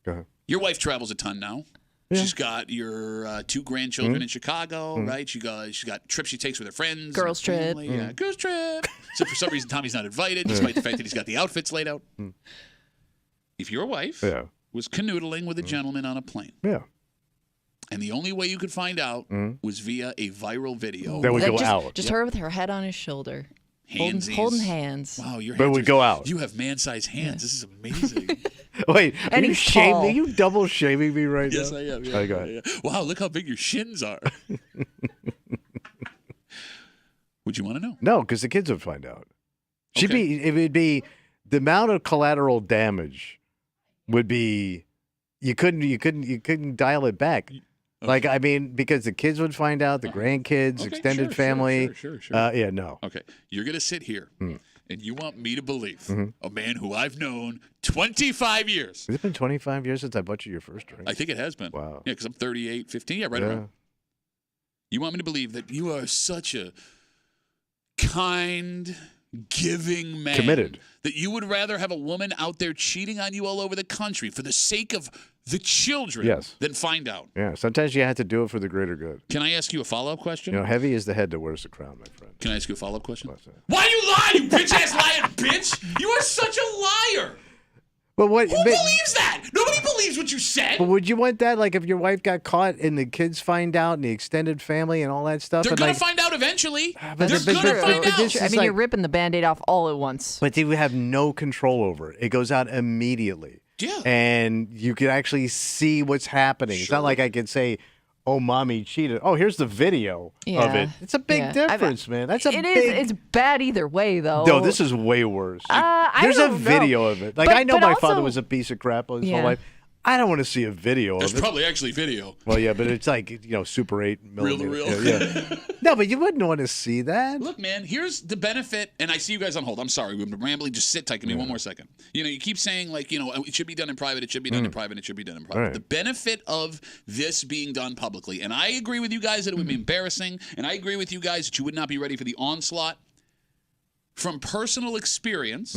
Go ahead. Your wife travels a ton now. Yeah. She's got your 2 grandchildren in Chicago, right? She's got trips she takes with her friends. Girls' and her trip. family. Yeah, girls' trip. So for some reason, Tommy's not invited, despite the fact that he's got the outfits laid out. If your wife was canoodling with a gentleman on a plane, and the only way you could find out was via a viral video. That would go out. Just her with her head on his shoulder. Holding hands. Wow, your But hands we go out. You have man-sized hands. This is amazing. Wait, And are you he's tall. Are you double shaming me right Yes, now? I am. Yeah, Oh, go ahead. yeah. Wow, look how big your shins are. Would you want to know? No, because the kids would find out. Okay. It would be the amount of collateral damage would be you couldn't dial it back. Like, I mean, because the kids would find out, the grandkids, extended family. Sure. Yeah, no. Okay, you're going to sit here, and you want me to believe Mhm. a man who I've known 25 years. Has it been 25 years since I bought you your first drink? I think it has been. Wow. Yeah, because I'm 38, 15. Yeah, right around. You want me to believe that you are such a kind, giving man. Committed. That you would rather have a woman out there cheating on you all over the country for the sake of the children Yes. than find out. Yeah, sometimes you have to do it for the greater good. Can I ask you a follow-up question? You know, heavy is the head that wears the crown, my friend. Can I ask you a follow-up question? Why you lie, you bitch-ass lying bitch? You are such a liar. But what? Who believes that? Nobody believes what you said. But would you want that? Like, if your wife got caught and the kids find out and the extended family and all that stuff? They're and going like, to find out eventually. but- They're but- going to but- find but out. this is I mean, like- you're ripping the Band-Aid off all at once. But they would have no control over it. It goes out immediately. Yeah. And you can actually see what's happening. It's not like I could say, oh, mommy cheated. Oh, here's the video of it. It's a big difference, man. That's a It big... is. It's bad either way, though. No, this is way worse. I There's a don't know. video of it. Like, But- I know but my also- father was a piece of crap his Yeah. whole life. I don't want to see a video There's of it. probably actually video. Well, yeah, but it's like, Super 8 Reel to millimeter. reel. Yeah. No, but you wouldn't want to see that. Look, man, here's the benefit, and I see you guys on hold. I'm sorry, we've been rambling. Just sit tight. Give me one more second. You keep saying, like, it should be done in private, it should be done in private, it should be done in private. Right. The benefit of this being done publicly, and I agree with you guys that it would be embarrassing, and I agree with you guys that you would not be ready for the onslaught. From personal experience,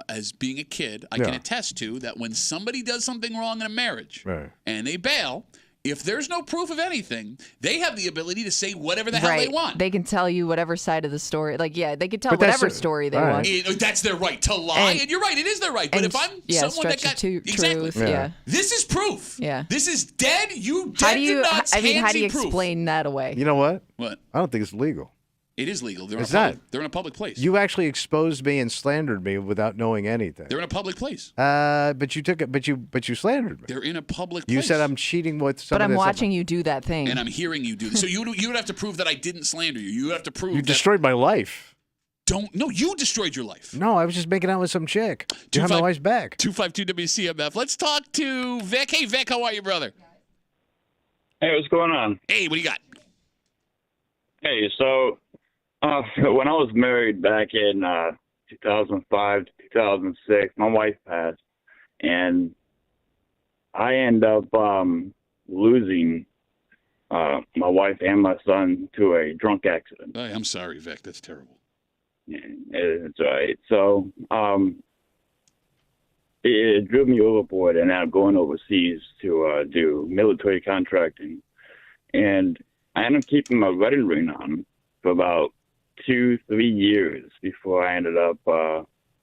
as being a kid, I can Yeah. attest to that when somebody does something wrong in a marriage Right. and they bail, if there's no proof of anything, they have the ability to say whatever the hell they want. They can tell you whatever side of the story. Like, yeah, they can tell But that's whatever it. story they All right. want. That's their right to lie, And- and you're right, it is their right. But and if I'm yeah, someone that stretch got the exactly, truth, yeah. this is proof. Yeah. This is dead. You dead How do you? to nuts. I mean, how do you handsy proof. explain that away? You know what? What? I don't think it's legal. It is legal. They're in It's a public, not. They're in a public place. You actually exposed me and slandered me without knowing anything. They're in a public place. But you took it. But you slandered me. They're in a public You place. said I'm cheating with But someone. I'm that's- watching you do that thing. and I'm hearing you do this. So you would have to prove that I didn't slander you. You would have to prove You that destroyed my life. No, you destroyed your life. No, I was just making out with some chick. You have my wife's back. 252 WCMF. Let's talk to Vic. Hey, Vic, how are you, brother? Hey, what's going on? Hey, what do you got? Hey, so when I was married back in 2005 to 2006, my wife passed, and I ended up losing my wife and my son to a drunk accident. Hey, I'm sorry, Vic. That's terrible. It's all right. So it drove me overboard, and I'm going overseas to do military contracting. And I ended up keeping my wedding ring on for about 2-3 years before I ended up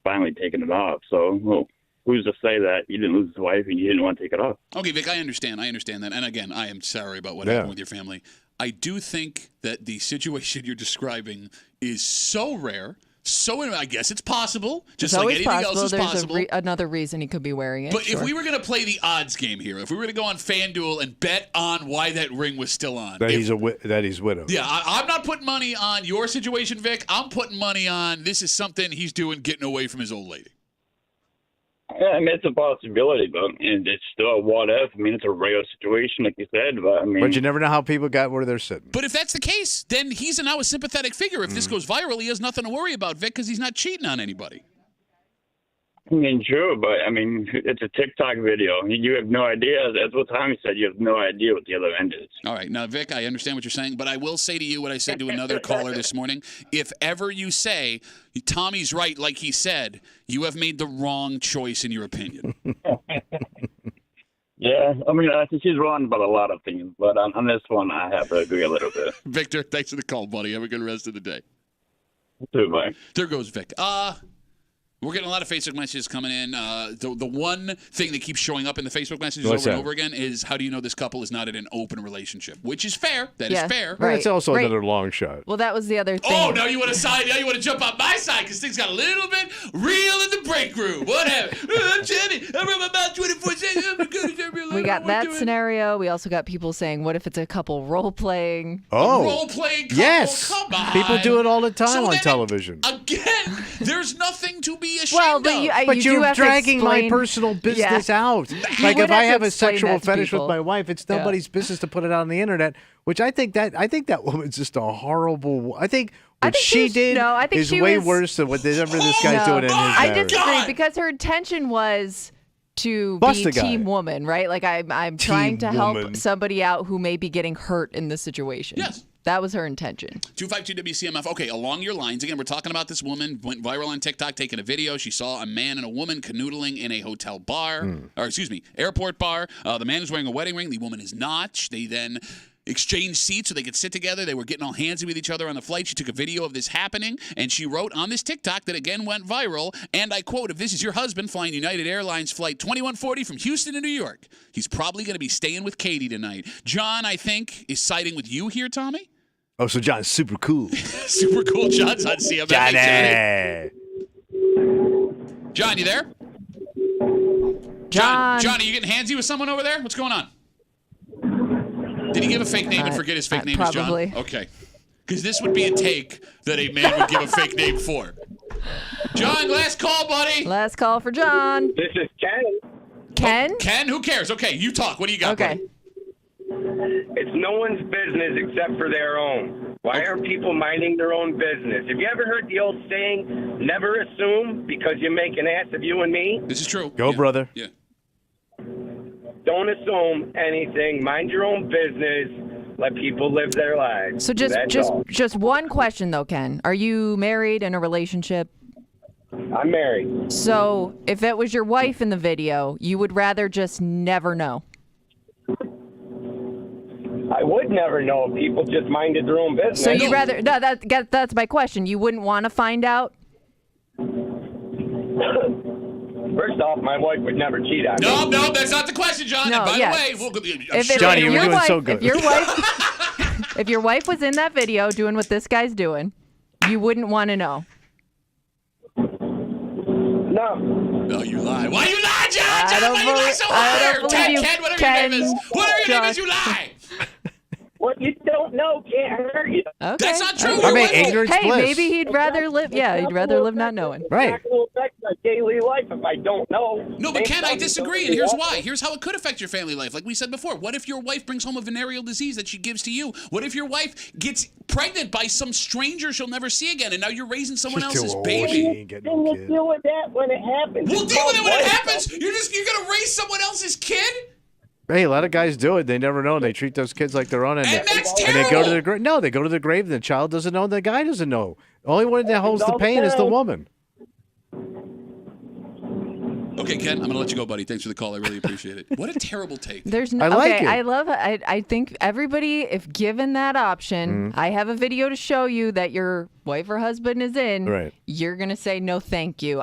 finally taking it off. So, well, who's to say that you didn't lose his wife and you didn't want to take it off? Okay, Vic, I understand that. And again, I am sorry about what Yeah. happened with your family. I do think that the situation you're describing is so rare. So I guess it's possible, just it's like always anything possible. else is There's possible. another reason he could be wearing it. But sure. if we were going to play the odds game here, if we were going to go on FanDuel and bet on why that ring was still on, That he's widowed. yeah, I'm not putting money on your situation, Vic. I'm putting money on this is something he's doing, getting away from his old lady. Yeah, I mean, it's a possibility, but and it's still a what if. I mean, it's a rare situation, like you said, but I mean, But you never know how people got where they're sitting. But if that's the case, then he's now a sympathetic figure. If this goes viral, he has nothing to worry about, Vic, because he's not cheating on anybody. I mean, sure, but I mean, it's a TikTok video. You have no idea. That's what Tommy said. You have no idea what the other end is. All right. Now, Vic, I understand what you're saying, but I will say to you what I said to another caller this morning. If ever you say, Tommy's right, like he said, you have made the wrong choice in your opinion. Yeah, I mean, I think she's wrong about a lot of things, but on this one, I have to agree a little bit. Victor, thanks for the call, buddy. Have a good rest of the day. Too, bye. There goes Vic. We're getting a lot of Facebook messages coming in. The one thing that keeps showing up in the Facebook messages What's over and that? over again is, how do you know this couple is not in an open relationship? Which is fair. That is fair. Right. It's also another long shot. Well, that was the other thing. Oh, now you want to side? Now you want to jump on my side because things got a little bit real in the break room. Whatever. I'm Jenny. I'm about 24/7. We got that scenario. We also got people saying, what if it's a couple role-playing? Oh. Role-playing couple? Yes. Come on. People do it all the time So on then, television. Again, there's nothing to be ashamed of. But you do you're have to dragging my explain- personal business Yeah. out. You Like would if I have to have a explain sexual that to fetish with people. my wife, it's nobody's business to put it out on the internet. Which I think that woman's just a horrible. I think what she did is she way was- worse than whatever this guy's doing in his I marriage. disagree because her intention was to Bust be a guy. team woman, right? Like I'm trying to woman. help somebody out who may be getting hurt in this situation. Yes. That was her intention. 252 WCMF. Okay, along your lines. Again, we're talking about this woman went viral on TikTok taking a video. She saw a man and a woman canoodling in a hotel bar, or excuse me, airport bar. The man is wearing a wedding ring. The woman is not. They then exchanged seats so they could sit together. They were getting all handsy with each other on the flight. She took a video of this happening, and she wrote on this TikTok that again went viral, and I quote, "If this is your husband flying United Airlines flight 2140 from Houston to New York, he's probably going to be staying with Katie tonight." John, I think, is siding with you here, Tommy? Oh, so John's super cool. Super cool. John's on CMF. Johnny. John, you there? John, are you getting handsy with someone over there? What's going on? Did he give a fake name and forget his fake name probably. is John? Okay. Because this would be a take that a man would give a fake name for. John, last call, buddy. Last call for John. This is Ken. Ken? Ken, who cares? Okay, you talk. What do you got, Okay. buddy? It's no one's business except for their own. Why aren't people minding their own business? Have you ever heard the old saying, never assume because you make an ass of you and me? This is true. Go, brother. Yeah. Don't assume anything. Mind your own business. Let people live their lives. So That's all. just one question though, Ken. Are you married in a relationship? I'm married. So if it was your wife in the video, you would rather just never know. I would never know if people just minded their own business. So you rather that's my question. You wouldn't want to find out? First off, my wife would never cheat on me. No, that's not the question, John. No, and by yes. the way, Johnny, you were doing so good. If your wife, if your wife was in that video doing what this guy's doing, you wouldn't want to know. No. No, you lie. Why you lie, John? I John, don't why you lie believe- so I hard? don't believe you, Ken, whatever Ken, your name is. Whatever your name is, John. you lie. What you don't know can't hurt you. Okay. That's not true. I Your mean, wife- ignorance Hey, bliss. maybe he'd rather live. Yeah, he'd rather live not knowing. Right. It will affect my daily life if I don't know. No, but Ken, I disagree, and here's why. Here's how it could affect your family life. Like we said before, what if your wife brings home a venereal disease that she gives to you? What if your wife gets pregnant by some stranger she'll never see again, and now you're raising someone She's too else's old. baby? She ain't getting Then no you kid. deal with that when it happens. We'll It's deal with it when it called happens. life. You're gonna raise someone else's kid? Hey, a lot of guys do it. They never know. And they treat those kids like their own. And that's and they go to terrible. the grave. No, they go to the grave. And the child doesn't know. And the guy doesn't know. The only one that holds the pain is the woman. Okay, Ken, I'm gonna let you go, buddy. Thanks for the call. I really appreciate it. What a terrible take. There's no. I like okay, it. I love. I think everybody, if given that option, I have a video to show you that your wife or husband is in. Right. You're gonna say no, thank you.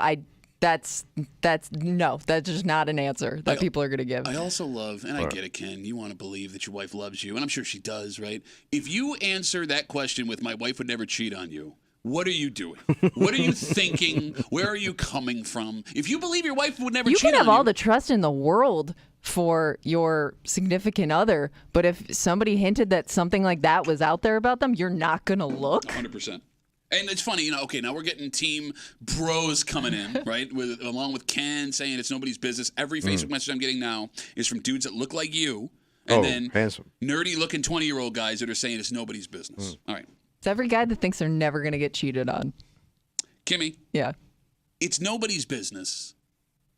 That's just not an answer that people are gonna give. I also love, and I get it, Ken, you want to believe that your wife loves you, and I'm sure she does, right? If you answer that question with, my wife would never cheat on you, what are you doing? What are you thinking? Where are you coming from? If you believe your wife would never You cheat can have on all you, the trust in the world for your significant other, but if somebody hinted that something like that was out there about them, you're not gonna look. 100%. And it's funny, okay, now we're getting team bros coming in, right? Along with Ken saying it's nobody's business. Every Facebook message I'm getting now is from dudes that look like you, and then handsome. nerdy-looking 20-year-old guys that are saying it's nobody's business. All right. It's every guy that thinks they're never gonna get cheated on. Kimmy, Yeah. it's nobody's business,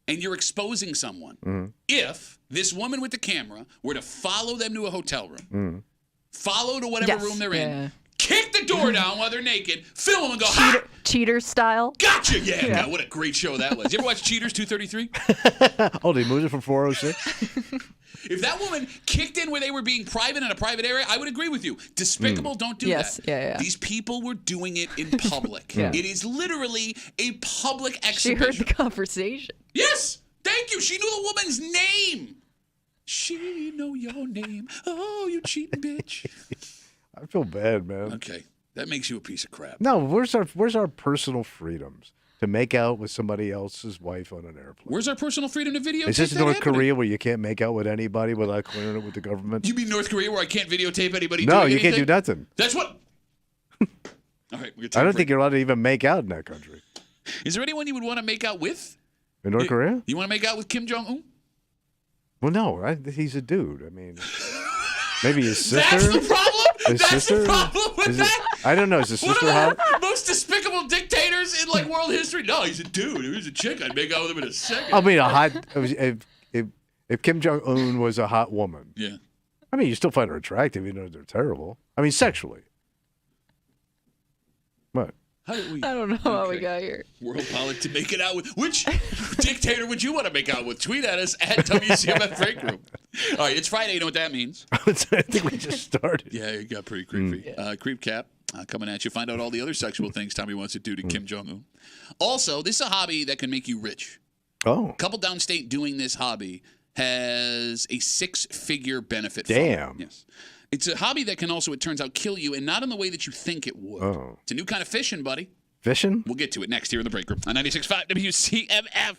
and you're exposing someone. If this woman with the camera were to follow them to a hotel room, follow to whatever Yes. room they're Yeah. in, kick the door down while they're naked, film them and go, ha! Cheater style. Gotcha! Yeah, God, what a great show that was. You ever watch Cheaters 233? Oh, they moved it from 406? If that woman kicked in where they were being private in a private area, I would agree with you. Despicable, don't do that. Yeah. These people were doing it in public. Yeah. It is literally a public She exhibition. heard the conversation. Yes! Thank you. She knew the woman's name. She know your name. Oh, you cheating bitch. I feel bad, man. Okay. That makes you a piece of crap. No, where's our personal freedoms to make out with somebody else's wife on an airplane? Where's our personal freedom to videotape? Is this that North happening? Korea where you can't make out with anybody without clearing it with the government? You mean North Korea where I can't videotape anybody No, doing you anything? can't do nothing. That's what... All right, I don't think you're allowed to even make out in that country. Is there anyone you would want to make out with? In North Korea? You want to make out with Kim Jong-un? Well, no, he's a dude. I mean, maybe his sister. That's the problem? His That's sister? the problem with that? I don't know. Is his One of sister hot? the most despicable dictators in like world history? No, he's a dude. If he was a chick, I'd make out with him in a second. I mean, a hot. If Kim Jong Un was a hot woman, Yeah. I mean, you still find her attractive, even though they're terrible. I mean, sexually. What? How did we? I don't know how we got here. World politics to make it out with. Which dictator would you want to make out with? Tweet at us at WCMF Break Room. All right, it's Friday. You know what that means? I think we just started. Yeah, it got pretty creepy. Creep Cap coming at you. Find out all the other sexual things Tommy wants to do to Kim Jong-un. Also, this is a hobby that can make you rich. Oh. A couple downstate doing this hobby has a 6-figure benefit. Damn. From it. Yes. It's a hobby that can also, it turns out, kill you, and not in the way that you think it would. Oh. It's a new kind of fishing, buddy. Fishing? We'll get to it next here in the break room on 96.5 WCMF.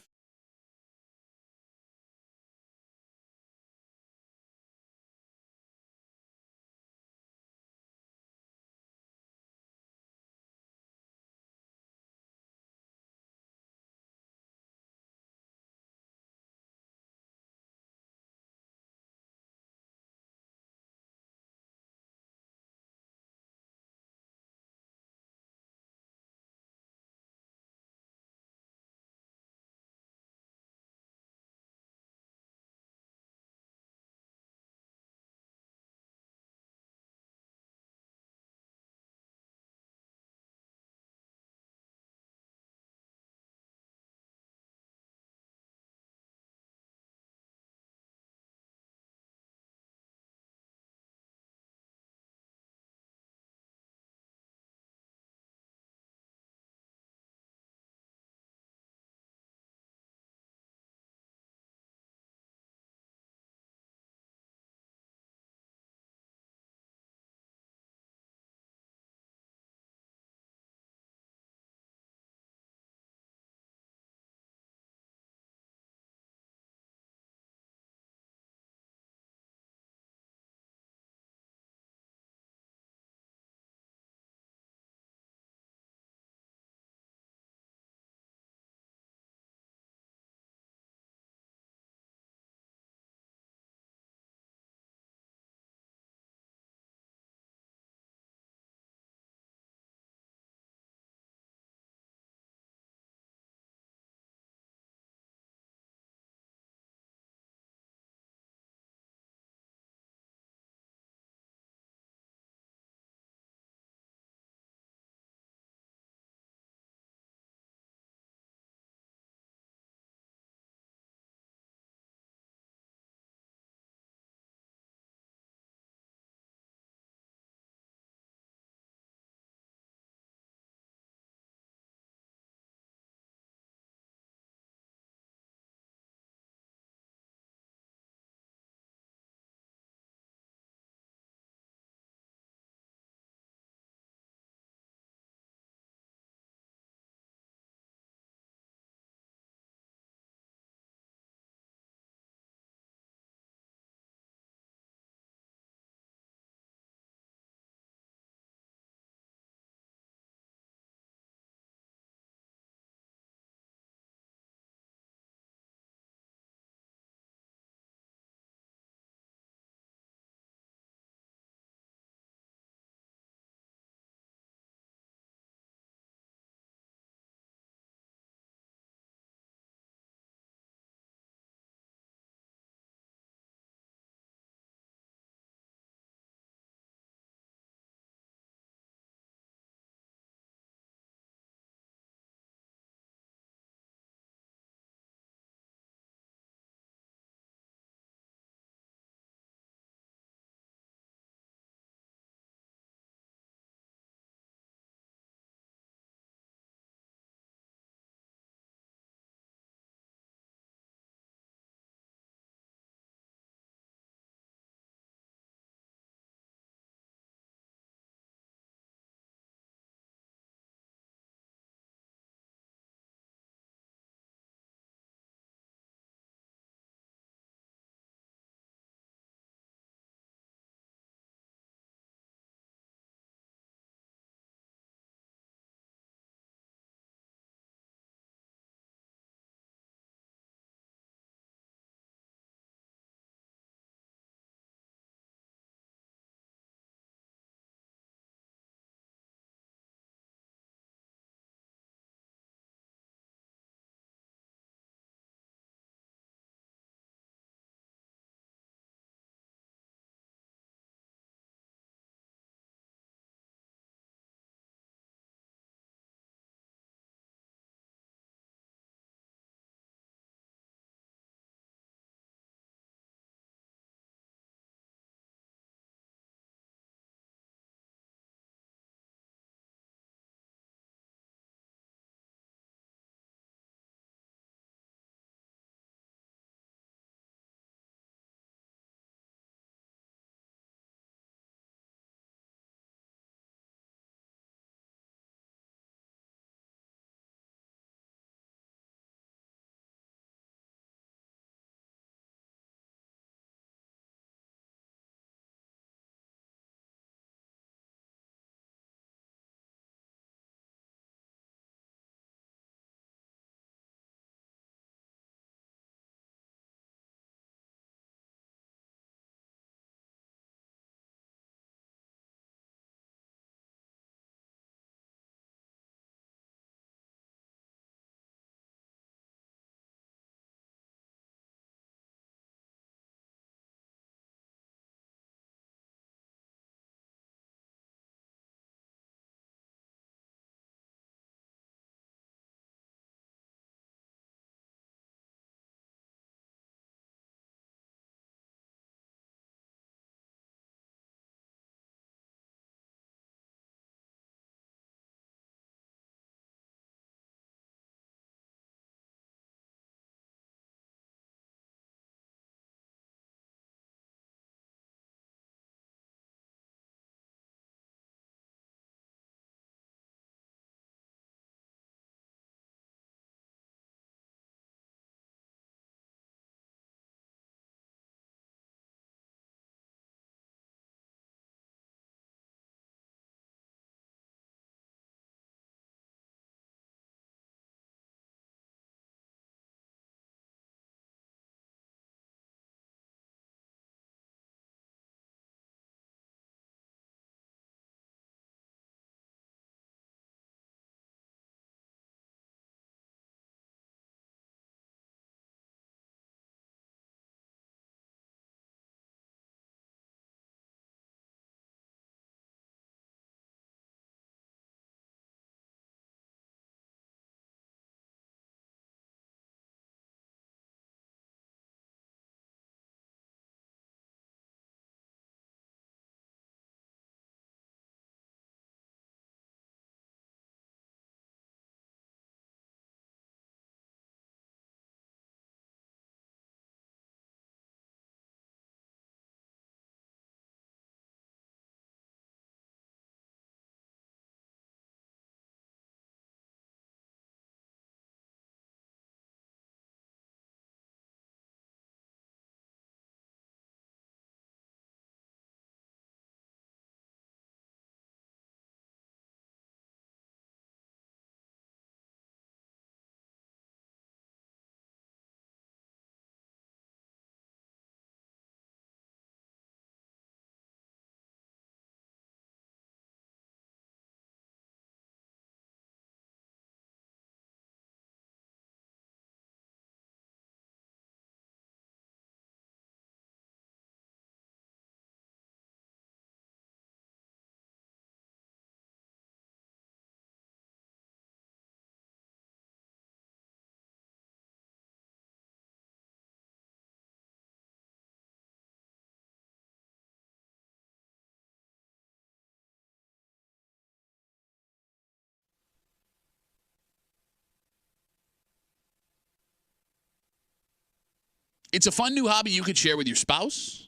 It's a fun new hobby you could share with your spouse.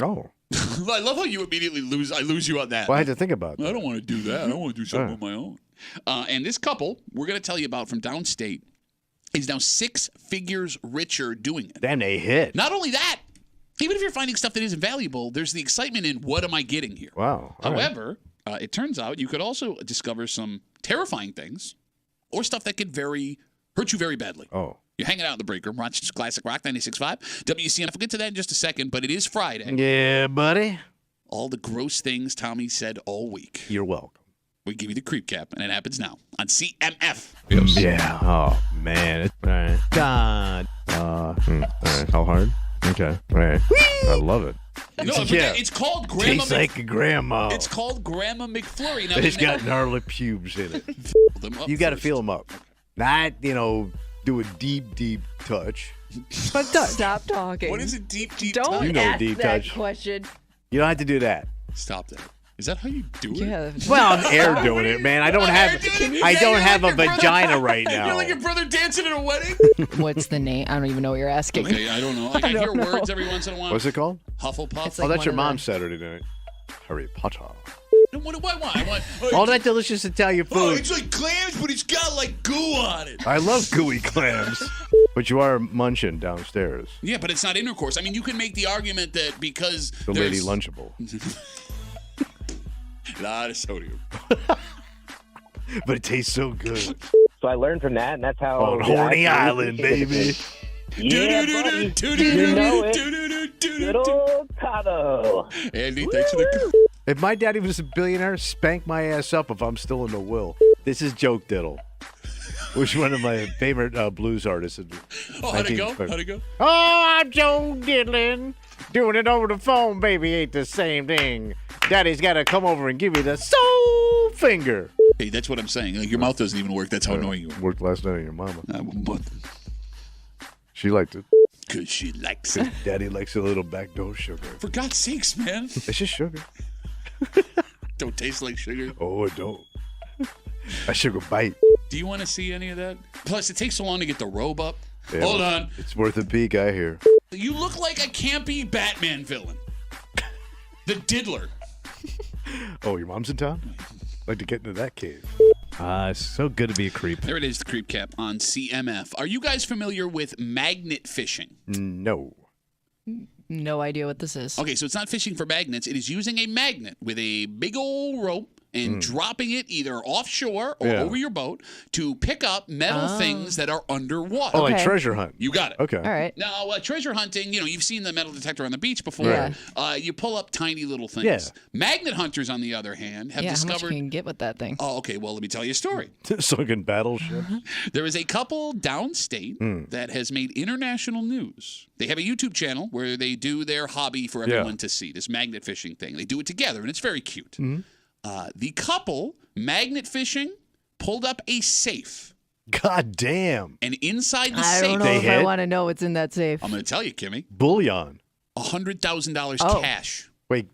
Oh. I love how you immediately lose you on that. Well, I had to think about that. I don't want to do that. I don't want to do something on my own. And this couple we're going to tell you about from downstate is now 6 figures richer doing it. Damn, they hit. Not only that, even if you're finding stuff that isn't valuable, there's the excitement in what am I getting here? Wow. However, it turns out you could also discover some terrifying things or stuff that could hurt you very badly. Oh. You're hanging out in the break room, Rochester Classic Rock 96.5. WCMF. We'll get to that in just a second, but it is Friday. Yeah, buddy. All the gross things Tommy said all week. You're welcome. We give you the creep cap, and it happens now on CMF. Yeah. Oh, man. All right. God. All right. How hard? Okay. All right. I love it. No, it's called Grandma. Tastes like a grandma. It's called Grandma McFlurry. Now, It's got gnarly pubes in it. You got to feel them up. Not, do a deep touch. But touch. Stop talking. What is a deep Don't You know ask deep that touch. question. You don't have to do that. Stop that. Is that how you do it? Yeah. Well, I'm air doing it, man. I don't have a vagina right now. You're like your brother dancing at a wedding? What's the name? I don't even know what you're asking. Okay, I don't know. Like, I hear don't know. words every once in a while. What's it called? Hufflepuff. It's like Oh, that's one your of mom's the- Saturday night. Harry Potter. What do I want? I want All that delicious Italian food. Oh, it's like clams, but it's got like goo on it. I love gooey clams. But you are munching downstairs. Yeah, but it's not intercourse. I mean, you can make the argument that because The lady there's Lunchable. a lot of sodium. But it tastes so good. So I learned from that, and that's how. On Horny Island, baby. Yeah, buddy. You know it. Good old Cabo. Andy, thanks for the. If my daddy was a billionaire, spank my ass up if I'm still in the will. This is Joke Diddle, which is one of my favorite blues artists. Oh, how'd it go? How'd it go? Oh, I'm Joe Diddlin. Doing it over the phone, baby, ain't the same thing. Daddy's got to come over and give you the soul finger. Hey, that's what I'm saying. Like, your mouth doesn't even work. That's how annoying you are. Worked last night on your mama. But She liked it. because she likes it. Daddy likes a little backdoor sugar. For God's sakes, man. It's just sugar. Don't taste like sugar. Oh, it don't. A sugar bite. Do you want to see any of that? Plus, it takes so long to get the robe up. Yeah, Hold on. It's worth a peek, I hear. You look like a campy Batman villain. The Diddler. Oh, your mom's in town? Like to get into that cave. It's so good to be a creep. There it is, the creep cap on CMF. Are you guys familiar with magnet fishing? No. No idea what this is. Okay, so it's not fishing for magnets. It is using a magnet with a big old rope and dropping it either offshore or over your boat to pick up metal things that are underwater. Oh, like treasure hunt. You got it. Okay. All right. Now, treasure hunting, you've seen the metal detector on the beach before. Yeah. You pull up tiny little things. Yeah. Magnet hunters, on the other hand, have How much discovered. can you get with that thing? Oh, okay. Well, let me tell you a story. Sunken battleship. There is a couple downstate that has made international news. They have a YouTube channel where they do their hobby for everyone to see, this magnet fishing thing. They do it together, and it's very cute. The couple, magnet fishing, pulled up a safe. God damn. And inside the I safe, don't know if I want to know what's in that safe. I'm going to tell you, Kimmy. Bullion. $100,000 cash. Wait.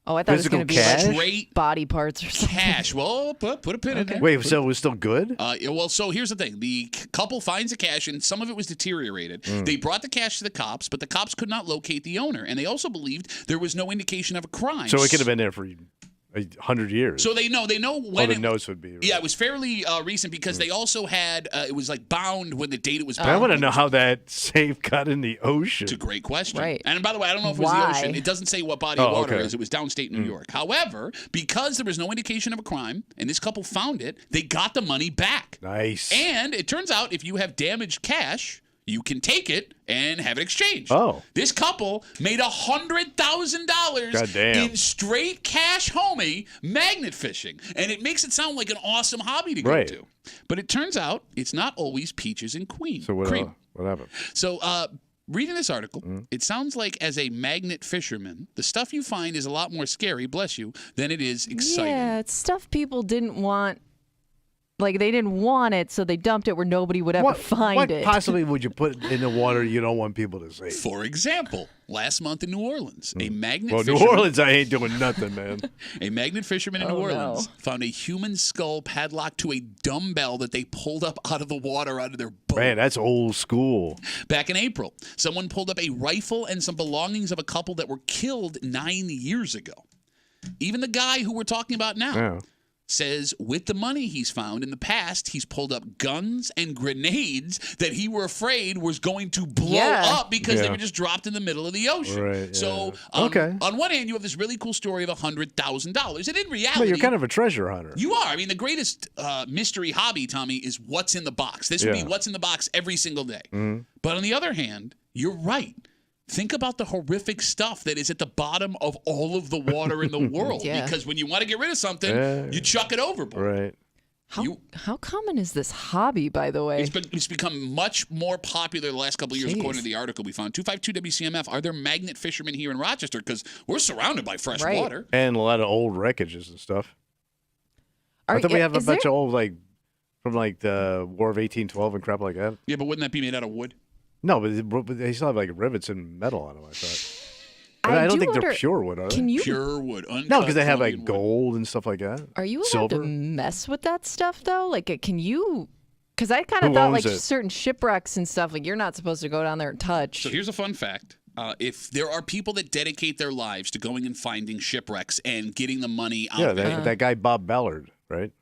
Oh, I thought it was going to be cash? like Straight body parts or something. cash. Well, put a pin in there. Wait, so it was still good? Well, so here's the thing. The couple finds the cash, and some of it was deteriorated. They brought the cash to the cops, but the cops could not locate the owner. And they also believed there was no indication of a crime. So it could have been there for 100 years. So they know when the notes would be. Yeah, it was fairly recent because they also had it was like bound when the date it was bound. I want to know how that safe got in the ocean. It's a great question. Right. And by the way, I don't know if it was the ocean. It doesn't say what body of water it is. It was downstate New York. However, because there was no indication of a crime and this couple found it, they got the money back. Nice. And it turns out if you have damaged cash, you can take it and have it exchanged. Oh. This couple made $100,000 in straight cash homie magnet fishing. And it makes it sound like an awesome hobby to go to. But it turns out it's not always peaches and cream. So what happened? So reading this article, it sounds like as a magnet fisherman, the stuff you find is a lot more scary, bless you, than it is exciting. Yeah, it's stuff people didn't want. Like, they didn't want it, so they dumped it where nobody would ever find it. What possibly would you put in the water you don't want people to see? For example, last month in New Orleans. A magnet Well, fisherman, New Orleans, I ain't doing nothing, man. A magnet fisherman in New Orleans found a human skull padlocked to a dumbbell that they pulled up out of the water out of their boat. Man, that's old school. Back in April, someone pulled up a rifle and some belongings of a couple that were killed 9 years ago. Even the guy who we're talking about now says with the money he's found in the past, he's pulled up guns and grenades that he were afraid was going to blow up because they were just dropped in the middle of the ocean. Right, So on one hand, you have this really cool story of $100,000. And in reality, Well, you're kind of a treasure hunter. you are. I mean, the greatest mystery hobby, Tommy, is what's in the box. This would be what's in the box every single day. Mhm. But on the other hand, you're right. Think about the horrific stuff that is at the bottom of all of the water in the world. Because when you want to get rid of something, you chuck it overboard. Right. How common is this hobby, by the way? It's become much more popular the last couple of years, Jeez. according to the article we found. 252 WCMF, are there magnet fishermen here in Rochester? Because we're surrounded by fresh water. And a lot of old wreckages and stuff. I thought we have a bunch of old, like, from like the War of 1812 and crap like that. Yeah, but wouldn't that be made out of wood? No, but they still have like rivets and metal on them, I thought. But I don't think they're pure wood, are they? Can you? Pure wood. No, because they have like gold and stuff like that. Are you allowed Silver? to mess with that stuff though? Like, can you? Because I kind of Who thought owns like it? certain shipwrecks and stuff, like you're not supposed to go down there and touch. So here's a fun fact. If there are people that dedicate their lives to going and finding shipwrecks and getting the money out Yeah, of it. that guy Bob Ballard, right?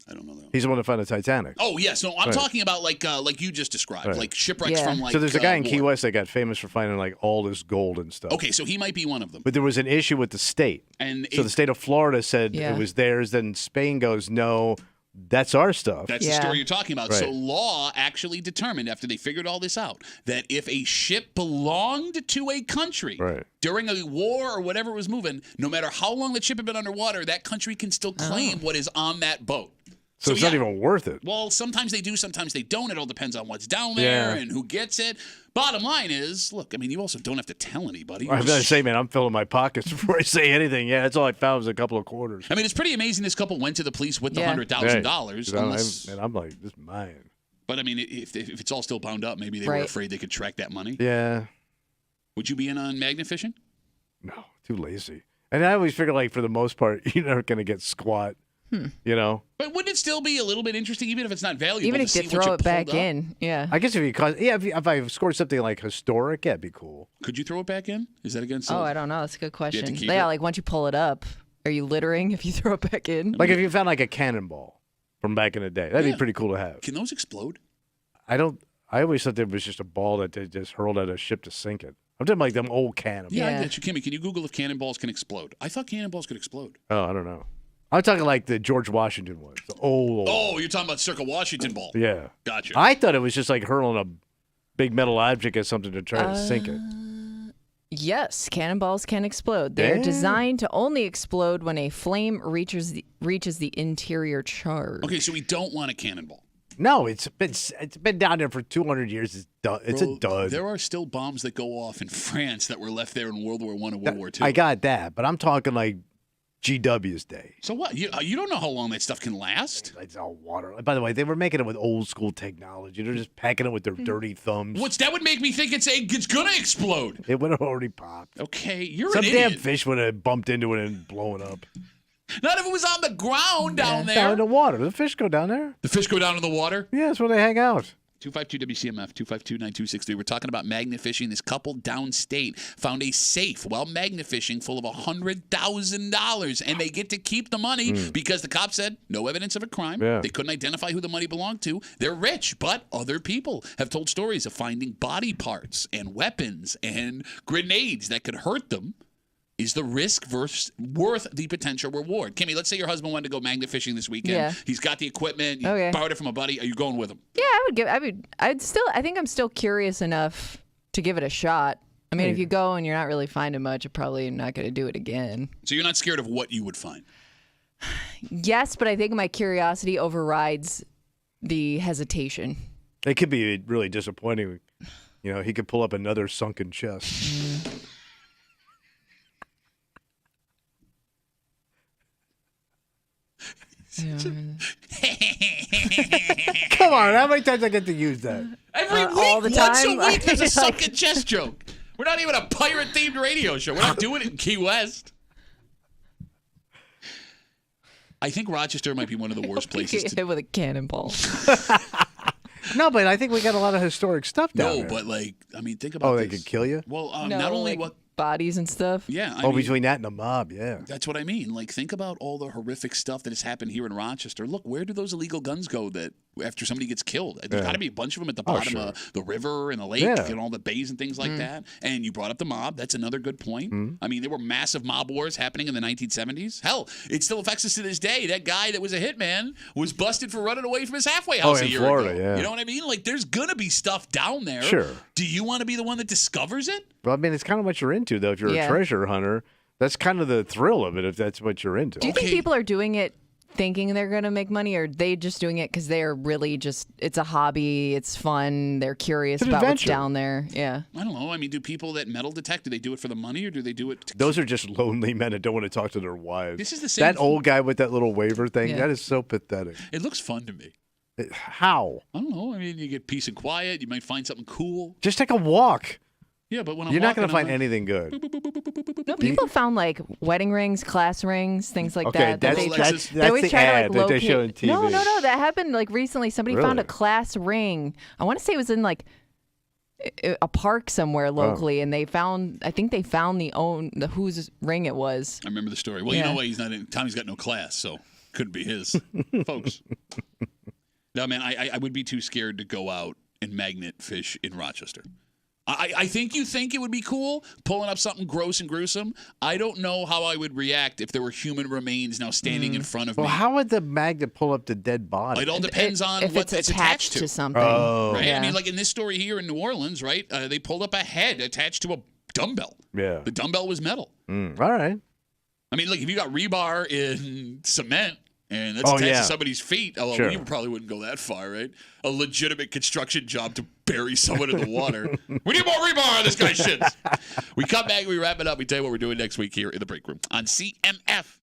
I don't know that. He's the one that found the Titanic. Oh, yes. No, I'm Right. talking about like you just described, Right. like shipwrecks from like so there's a guy in Key war. West that got famous for finding like all this gold and stuff. Okay, so he might be one of them. But there was an issue with the state. And so the state of Florida said it was theirs. Then Spain goes, no, that's our stuff. That's the story you're talking about. Right. So law actually determined, after they figured all this out, that if a ship belonged to a country during a war or whatever was moving, no matter how long the ship had been underwater, that country can still claim what is on that boat. So it's not even worth it. Well, sometimes they do, sometimes they don't. It all depends on what's down there and who gets it. Bottom line is, look, I mean, you also don't have to tell anybody. I was going to say, man, I'm filling my pockets before I say anything. Yeah, that's all I found was a couple of quarters. I mean, it's pretty amazing this couple went to the police with the $100,000. Right. And I'm like, this is mine. But I mean, if it's all still bound up, maybe they were afraid they could track that money. Yeah. Would you be in on magnet fishing? No, too lazy. And I always figure, like, for the most part, you're never going to get squat. You know? But wouldn't it still be a little bit interesting, even if it's not valuable? Even to if see you what throw you it back pulled up? in, yeah. I guess if I scored something like historic, yeah, it'd be cool. Could you throw it back in? Is that against? Oh, I don't know. That's a good question. keep Yeah, it? like once you pull it up, are you littering if you throw it back in? Like if you found like a cannonball from back in the day, that'd be pretty cool to have. Can those explode? I always thought there was just a ball that they just hurled at a ship to sink it. I'm talking like them old cannonballs. Yeah, I get you, Kimmy. Can you Google if cannonballs can explode? I thought cannonballs could explode. Oh, I don't know. I'm talking like the George Washington ones, the old. Oh, you're talking about Circa Washington ball. Yeah. Gotcha. I thought it was just like hurling a big metal object at something to try to sink it. Yes, cannonballs can explode. They're Yeah. designed to only explode when a flame reaches the interior charge. Okay, so we don't want a cannonball. No, it's been down there for 200 years. It's done. It's a dud. There are still bombs that go off in France that were left there in World War I and World War II. I got that, but I'm talking like GW's day. So what? You don't know how long that stuff can last. It's all water. By the way, they were making it with old school technology. They're just packing it with their dirty thumbs. That would make me think it's gonna explode. It would have already popped. Okay, you're Some an damn idiot. fish would have bumped into it and blown up. Not if it was on the ground down there. Down in the water. The fish go down there. The fish go down in the water? Yeah, that's where they hang out. 252 WCMF, 252-9263. We're talking about magnet fishing. This couple downstate found a safe while magnet fishing full of $100,000, and they get to keep the money because the cops said no evidence of a crime. Yeah. They couldn't identify who the money belonged to. They're rich, but other people have told stories of finding body parts and weapons and grenades that could hurt them. Is the risk worth the potential reward? Kimmy, let's say your husband wanted to go magnet fishing this weekend. Yeah. He's got the equipment. You Okay. borrowed it from a buddy. Are you going with him? Yeah, I think I'm still curious enough to give it a shot. I mean, if you go and you're not really finding much, you're probably not going to do it again. So you're not scared of what you would find? Yes, but I think my curiosity overrides the hesitation. It could be really disappointing. You know, he could pull up another sunken chest. Come on, how many times I get to use that? Every week, all the once time? a week, there's a sunken chest joke. We're not even a pirate-themed radio show. We're not doing it in Key West. I think Rochester might be one of the worst places Get hit with a cannonball. No, but I think we got a lot of historic stuff down there. No, but think about Oh, this. they could kill you? Well, No, not only like what. bodies and stuff. Yeah. I mean, between that and a mob, yeah. That's what I mean. Like, think about all the horrific stuff that has happened here in Rochester. Look, where do those illegal guns go that after somebody gets killed? There's got to be a bunch of them at the bottom of the river and the lake and all the bays and things like that. And you brought up the mob. That's another good point. I mean, there were massive mob wars happening in the 1970s. Hell, it still affects us to this day. That guy that was a hitman was busted for running away from his halfway house a year Florida, ago. yeah. You know what I mean? Like, there's going to be stuff down there. Sure. Do you want to be the one that discovers it? Well, I mean, it's kind of what you're into, though. If you're a treasure hunter, that's kind of the thrill of it, if that's what you're into. Do you think people are doing it thinking they're going to make money, or are they just doing it because they're really just, it's a hobby, it's fun, they're curious about what's down there? Yeah. I don't know. I mean, do people that metal detect, do they do it for the money or do they do it Those are just lonely men that don't want to talk to their wives. This is the same That old guy with that little waiver thing, Yeah. that is so pathetic. It looks fun to me. How? I don't know. I mean, you get peace and quiet. You might find something cool. Just take a walk. Yeah, but when I'm You're not going to walking, find anything good. No, people found like wedding rings, class rings, things like Okay, that. that's- they, that's- they that's always the try ad to that they locate. show on TV. No, that happened like recently. Somebody found a Really? class ring. I want to say it was in like a park somewhere locally, and they found. I think they found the whose ring it was. I remember the story. Well, you know what? He's not in. Tommy's got no class, so couldn't be his, folks. No, man, I would be too scared to go out and magnet fish in Rochester. I think you think it would be cool pulling up something gross and gruesome. I don't know how I would react if there were human remains now standing in front of Well, me. how would the magnet pull up the dead body? It all depends on if what it's attached to something. Oh. Right? Yeah. I mean, like in this story here in New Orleans, right? They pulled up a head attached to a dumbbell. Yeah. The dumbbell was metal. All right. I mean, like if you got rebar in cement and that's Oh, attached yeah. to somebody's feet, although Sure. we probably wouldn't go that far, right? A legitimate construction job to bury someone in the water. We need more rebar on this guy's shits. We come back, we wrap it up. We tell you what we're doing next week here in the break room on CMF.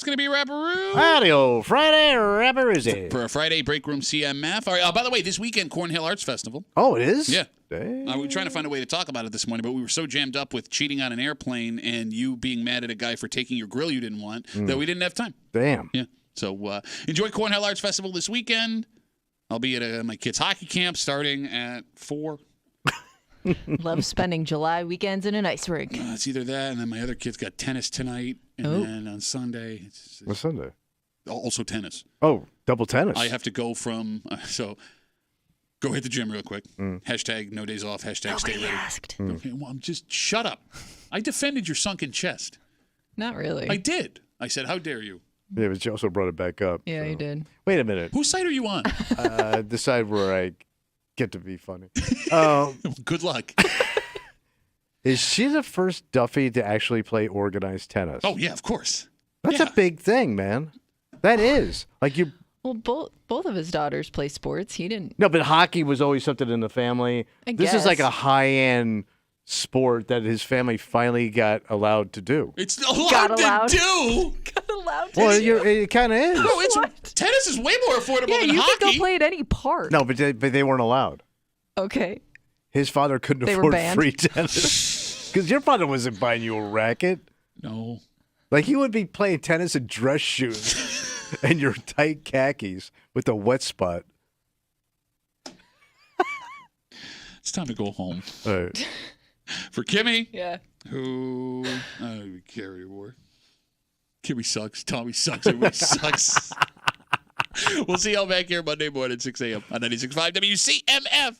going to be Rapperoo. Audio Friday Rapperoozy. For a Friday Break Room CMF. All right, by the way, this weekend, Cornhill Arts Festival. Oh, it is? Yeah. Dang. We were trying to find a way to talk about it this morning, but we were so jammed up with cheating on an airplane and you being mad at a guy for taking your grill you didn't want that we didn't have time. Damn. Yeah. So enjoy Cornhill Arts Festival this weekend. I'll be at my kids' hockey camp starting at 4. Love spending July weekends in an ice rink. It's either that, and then my other kid's got tennis tonight, and then on Sunday. What's Sunday? Also tennis. Oh, double tennis. I have to go from so. Go hit the gym real quick. Hashtag no days off. Hashtag stay ready. Asked. Okay, well, I'm just shut up. I defended your sunken chest. Not really. I did. I said, how dare you? Yeah, but you also brought it back up. Yeah, you did. Wait a minute. Whose side are you on? Decide where I get to be funny. Good luck. Is she the first Duffy to actually play organized tennis? Oh, yeah, of course. That's a big thing, man. That is. Like you. Well, both of his daughters play sports. He didn't. No, but hockey was always something in the family. This is like a high-end sport that his family finally got allowed to do. It's allowed to do. Got allowed to Well, do. it kind of is. No, tennis is way more affordable Yeah, than you hockey. could go play at any park. No, but they weren't allowed. Okay. His father couldn't They were afford banned? free tennis. Because your father wasn't buying you a racket. No. Like, he would be playing tennis in dress shoes and your tight khakis with a wet spot. It's time to go home. All right. For Kimmy. Yeah. Who we carry war. Kimmy sucks. Tommy sucks. Everybody sucks. We'll see y'all back here Monday morning, 6 a.m. on 96.5 WCMF.